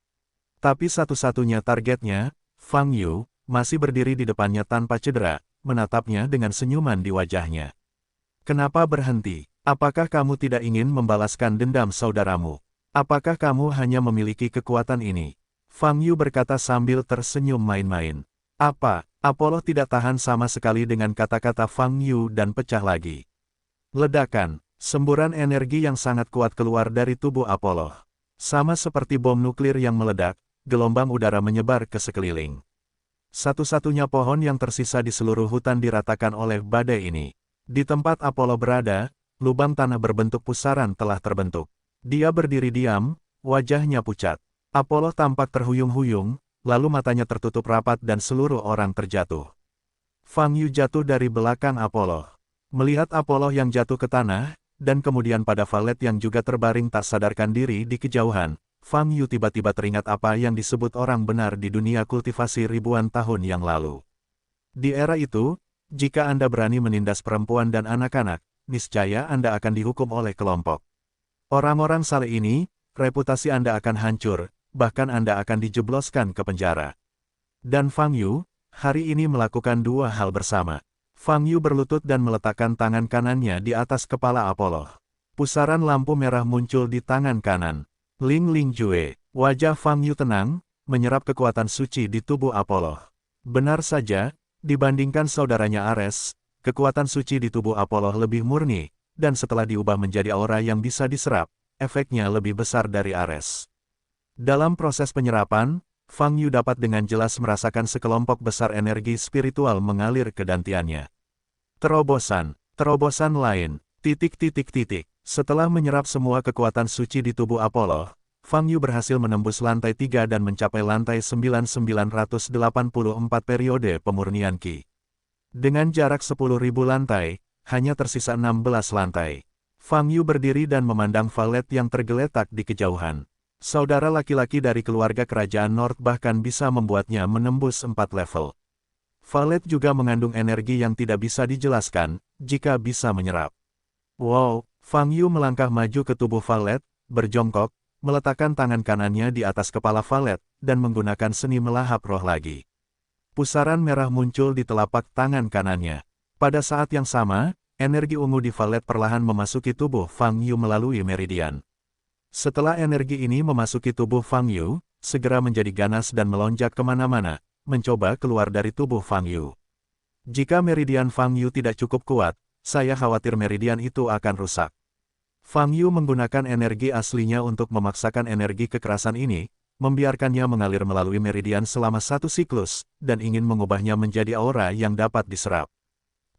Tapi satu-satunya targetnya, Fang Yu, masih berdiri di depannya tanpa cedera, menatapnya dengan senyuman di wajahnya. Kenapa berhenti? Apakah kamu tidak ingin membalaskan dendam saudaramu? Apakah kamu hanya memiliki kekuatan ini? Fang Yu berkata sambil tersenyum main-main. Apa? Apollo tidak tahan sama sekali dengan kata-kata Fang Yu dan pecah lagi. Ledakan, semburan energi yang sangat kuat keluar dari tubuh Apollo. Sama seperti bom nuklir yang meledak, gelombang udara menyebar ke sekeliling. Satu-satunya pohon yang tersisa di seluruh hutan diratakan oleh badai ini. Di tempat Apollo berada, lubang tanah berbentuk pusaran telah terbentuk. Dia berdiri diam, wajahnya pucat. Apollo tampak terhuyung-huyung, lalu matanya tertutup rapat dan seluruh orang terjatuh. Fang Yu jatuh dari belakang Apollo. Melihat Apollo yang jatuh ke tanah, dan kemudian pada valet yang juga terbaring tak sadarkan diri di kejauhan, Fang Yu tiba-tiba teringat apa yang disebut orang benar di dunia kultivasi ribuan tahun yang lalu. Di era itu, jika Anda berani menindas perempuan dan anak-anak, niscaya Anda akan dihukum oleh kelompok. Orang-orang saleh ini, reputasi Anda akan hancur, bahkan Anda akan dijebloskan ke penjara. Dan Fang Yu, hari ini melakukan 2 hal bersama. Fang Yu berlutut dan meletakkan tangan kanannya di atas kepala Apollo. Pusaran lampu merah muncul di tangan kanan. Ling Ling Jue, wajah Fang Yu tenang, menyerap kekuatan suci di tubuh Apollo. Benar saja, dibandingkan saudaranya Ares, kekuatan suci di tubuh Apollo lebih murni, dan setelah diubah menjadi aura yang bisa diserap, efeknya lebih besar dari Ares. Dalam proses penyerapan, Fang Yu dapat dengan jelas merasakan sekelompok besar energi spiritual mengalir ke dantiannya. Terobosan lain, titik. Setelah menyerap semua kekuatan suci di tubuh Apollo, Fang Yu berhasil menembus lantai 3 dan mencapai lantai 9.984 periode pemurnian Qi. Dengan jarak 10.000 lantai, hanya tersisa 16 lantai. Fang Yu berdiri dan memandang valet yang tergeletak di kejauhan. Saudara laki-laki dari keluarga kerajaan North bahkan bisa membuatnya menembus 4 level. Valet juga mengandung energi yang tidak bisa dijelaskan, jika bisa menyerap. Wow, Fang Yu melangkah maju ke tubuh valet, berjongkok, meletakkan tangan kanannya di atas kepala valet, dan menggunakan seni melahap roh lagi. Pusaran merah muncul di telapak tangan kanannya. Pada saat yang sama, energi ungu di valet perlahan memasuki tubuh Fang Yu melalui meridian. Setelah energi ini memasuki tubuh Fang Yu, segera menjadi ganas dan melonjak kemana-mana, mencoba keluar dari tubuh Fang Yu. Jika meridian Fang Yu tidak cukup kuat, saya khawatir meridian itu akan rusak. Fang Yu menggunakan energi aslinya untuk memaksakan energi kekerasan ini, membiarkannya mengalir melalui meridian selama 1 siklus, dan ingin mengubahnya menjadi aura yang dapat diserap.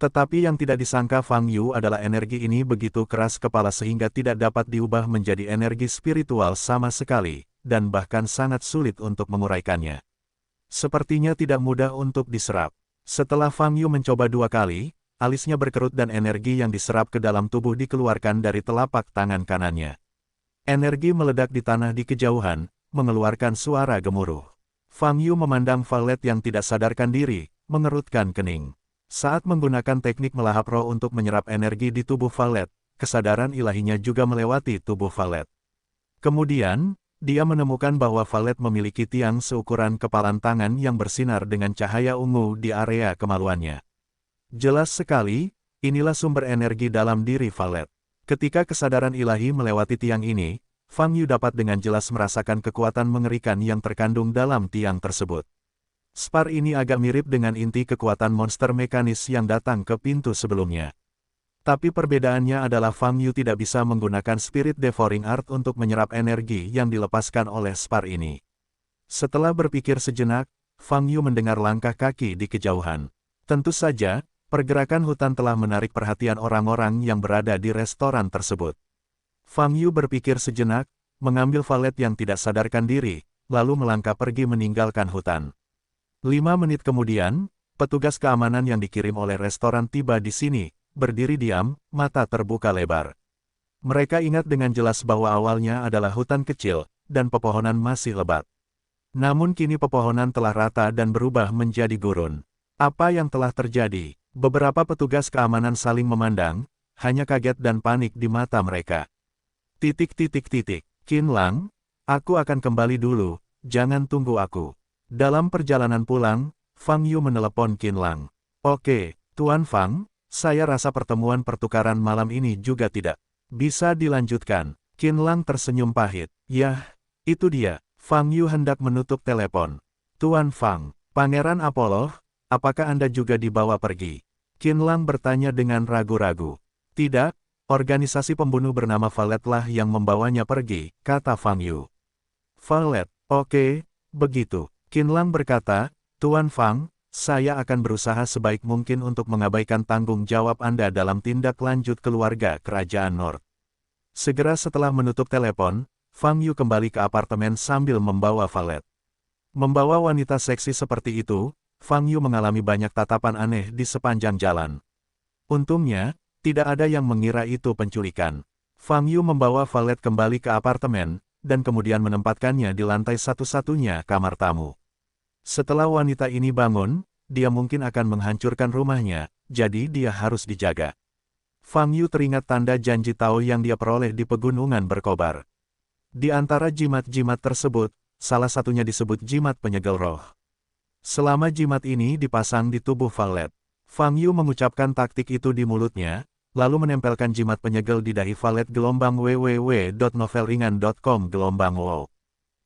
Tetapi yang tidak disangka Fang Yu adalah energi ini begitu keras kepala sehingga tidak dapat diubah menjadi energi spiritual sama sekali, dan bahkan sangat sulit untuk menguraikannya. Sepertinya tidak mudah untuk diserap. Setelah Fang Yu mencoba 2 kali, alisnya berkerut dan energi yang diserap ke dalam tubuh dikeluarkan dari telapak tangan kanannya. Energi meledak di tanah di kejauhan, mengeluarkan suara gemuruh. Fang Yu memandang valet yang tidak sadarkan diri, mengerutkan kening. Saat menggunakan teknik melahap roh untuk menyerap energi di tubuh valet, kesadaran ilahinya juga melewati tubuh Valet. Kemudian, dia menemukan bahwa Valet memiliki tiang seukuran kepalan tangan yang bersinar dengan cahaya ungu di area kemaluannya. Jelas sekali, inilah sumber energi dalam diri Valet. Ketika kesadaran ilahi melewati tiang ini, Fang Yu dapat dengan jelas merasakan kekuatan mengerikan yang terkandung dalam tiang tersebut. Spar ini agak mirip dengan inti kekuatan monster mekanis yang datang ke pintu sebelumnya. Tapi perbedaannya adalah Fang Yu tidak bisa menggunakan Spirit Devouring Art untuk menyerap energi yang dilepaskan oleh Spar ini. Setelah berpikir sejenak, Fang Yu mendengar langkah kaki di kejauhan. Tentu saja, pergerakan hutan telah menarik perhatian orang-orang yang berada di restoran tersebut. Fang Yu berpikir sejenak, mengambil Valet yang tidak sadarkan diri, lalu melangkah pergi meninggalkan hutan. 5 menit kemudian, petugas keamanan yang dikirim oleh restoran tiba di sini, berdiri diam, mata terbuka lebar. Mereka ingat dengan jelas bahwa awalnya adalah hutan kecil, dan pepohonan masih lebat. Namun kini pepohonan telah rata dan berubah menjadi gurun. Apa yang telah terjadi? Beberapa petugas keamanan saling memandang, hanya kaget dan panik di mata mereka. Qin Lang, aku akan kembali dulu, jangan tunggu aku. Dalam perjalanan pulang, Fang Yu menelepon Qin Lang. Oke, Tuan Fang, saya rasa pertemuan pertukaran malam ini juga tidak bisa dilanjutkan. Qin Lang tersenyum pahit. Yah, itu dia. Fang Yu hendak menutup telepon. Tuan Fang, Pangeran Apollo, apakah Anda juga dibawa pergi? Qin Lang bertanya dengan ragu-ragu. Tidak, organisasi pembunuh bernama Valet lah yang membawanya pergi, kata Fang Yu. Valet, oke, begitu. Qin Lang berkata, Tuan Fang, saya akan berusaha sebaik mungkin untuk mengabaikan tanggung jawab Anda dalam tindak lanjut keluarga Kerajaan North. Segera setelah menutup telepon, Fang Yu kembali ke apartemen sambil membawa Valet. Membawa wanita seksi seperti itu, Fang Yu mengalami banyak tatapan aneh di sepanjang jalan. Untungnya, tidak ada yang mengira itu penculikan. Fang Yu membawa Valet kembali ke apartemen, dan kemudian menempatkannya di lantai satu-satunya kamar tamu. Setelah wanita ini bangun, dia mungkin akan menghancurkan rumahnya, jadi dia harus dijaga. Fang Yu teringat tanda janji Tao yang dia peroleh di pegunungan berkobar. Di antara jimat-jimat tersebut, salah satunya disebut jimat penyegel roh. Selama jimat ini dipasang di tubuh Valet, Fang Yu mengucapkan taktik itu di mulutnya, lalu menempelkan jimat penyegel di dahi Valet gelombang www.novelringan.com gelombang wow.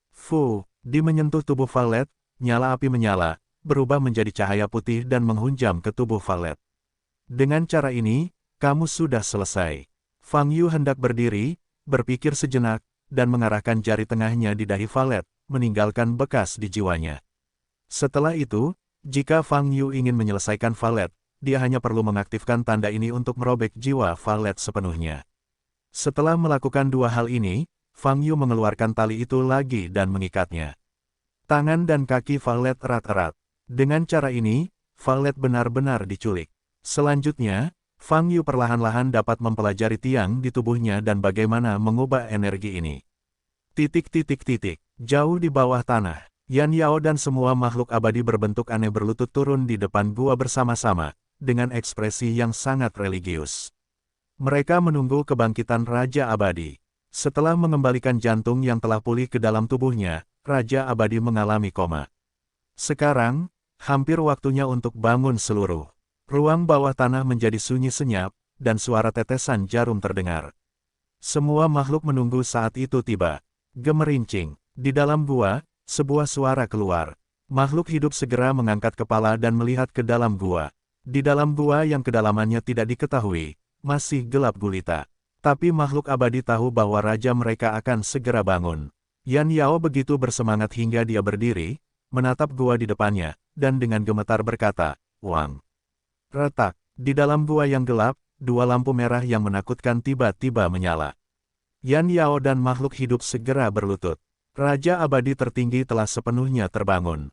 Fu, di menyentuh tubuh Valet, nyala api menyala, berubah menjadi cahaya putih dan menghunjam ke tubuh Valet. Dengan cara ini, kamu sudah selesai. Fang Yu hendak berdiri, berpikir sejenak, dan mengarahkan jari tengahnya di dahi Valet, meninggalkan bekas di jiwanya. Setelah itu, jika Fang Yu ingin menyelesaikan Valet, dia hanya perlu mengaktifkan tanda ini untuk merobek jiwa Valet sepenuhnya. Setelah melakukan dua hal ini, Fang Yu mengeluarkan tali itu lagi dan mengikatnya. Tangan dan kaki Valet erat-erat. Dengan cara ini, Valet benar-benar diculik. Selanjutnya, Fang Yu perlahan-lahan dapat mempelajari tiang di tubuhnya dan bagaimana mengubah energi ini. Jauh di bawah tanah, Yan Yao dan semua makhluk abadi berbentuk aneh berlutut turun di depan gua bersama-sama, dengan ekspresi yang sangat religius. Mereka menunggu kebangkitan Raja Abadi. Setelah mengembalikan jantung yang telah pulih ke dalam tubuhnya, Raja Abadi mengalami koma. Sekarang, hampir waktunya untuk bangun seluruh. Ruang bawah tanah menjadi sunyi senyap, dan suara tetesan jarum terdengar. Semua makhluk menunggu saat itu tiba. Gemerincing. Di dalam gua, sebuah suara keluar. Makhluk hidup segera mengangkat kepala dan melihat ke dalam gua. Di dalam gua yang kedalamannya tidak diketahui, masih gelap gulita. Tapi makhluk abadi tahu bahwa raja mereka akan segera bangun. Yan Yao begitu bersemangat hingga dia berdiri, menatap gua di depannya, dan dengan gemetar berkata, Wang. Retak. Di dalam gua yang gelap, dua lampu merah yang menakutkan tiba-tiba menyala. Yan Yao dan makhluk hidup segera berlutut. Raja abadi tertinggi telah sepenuhnya terbangun.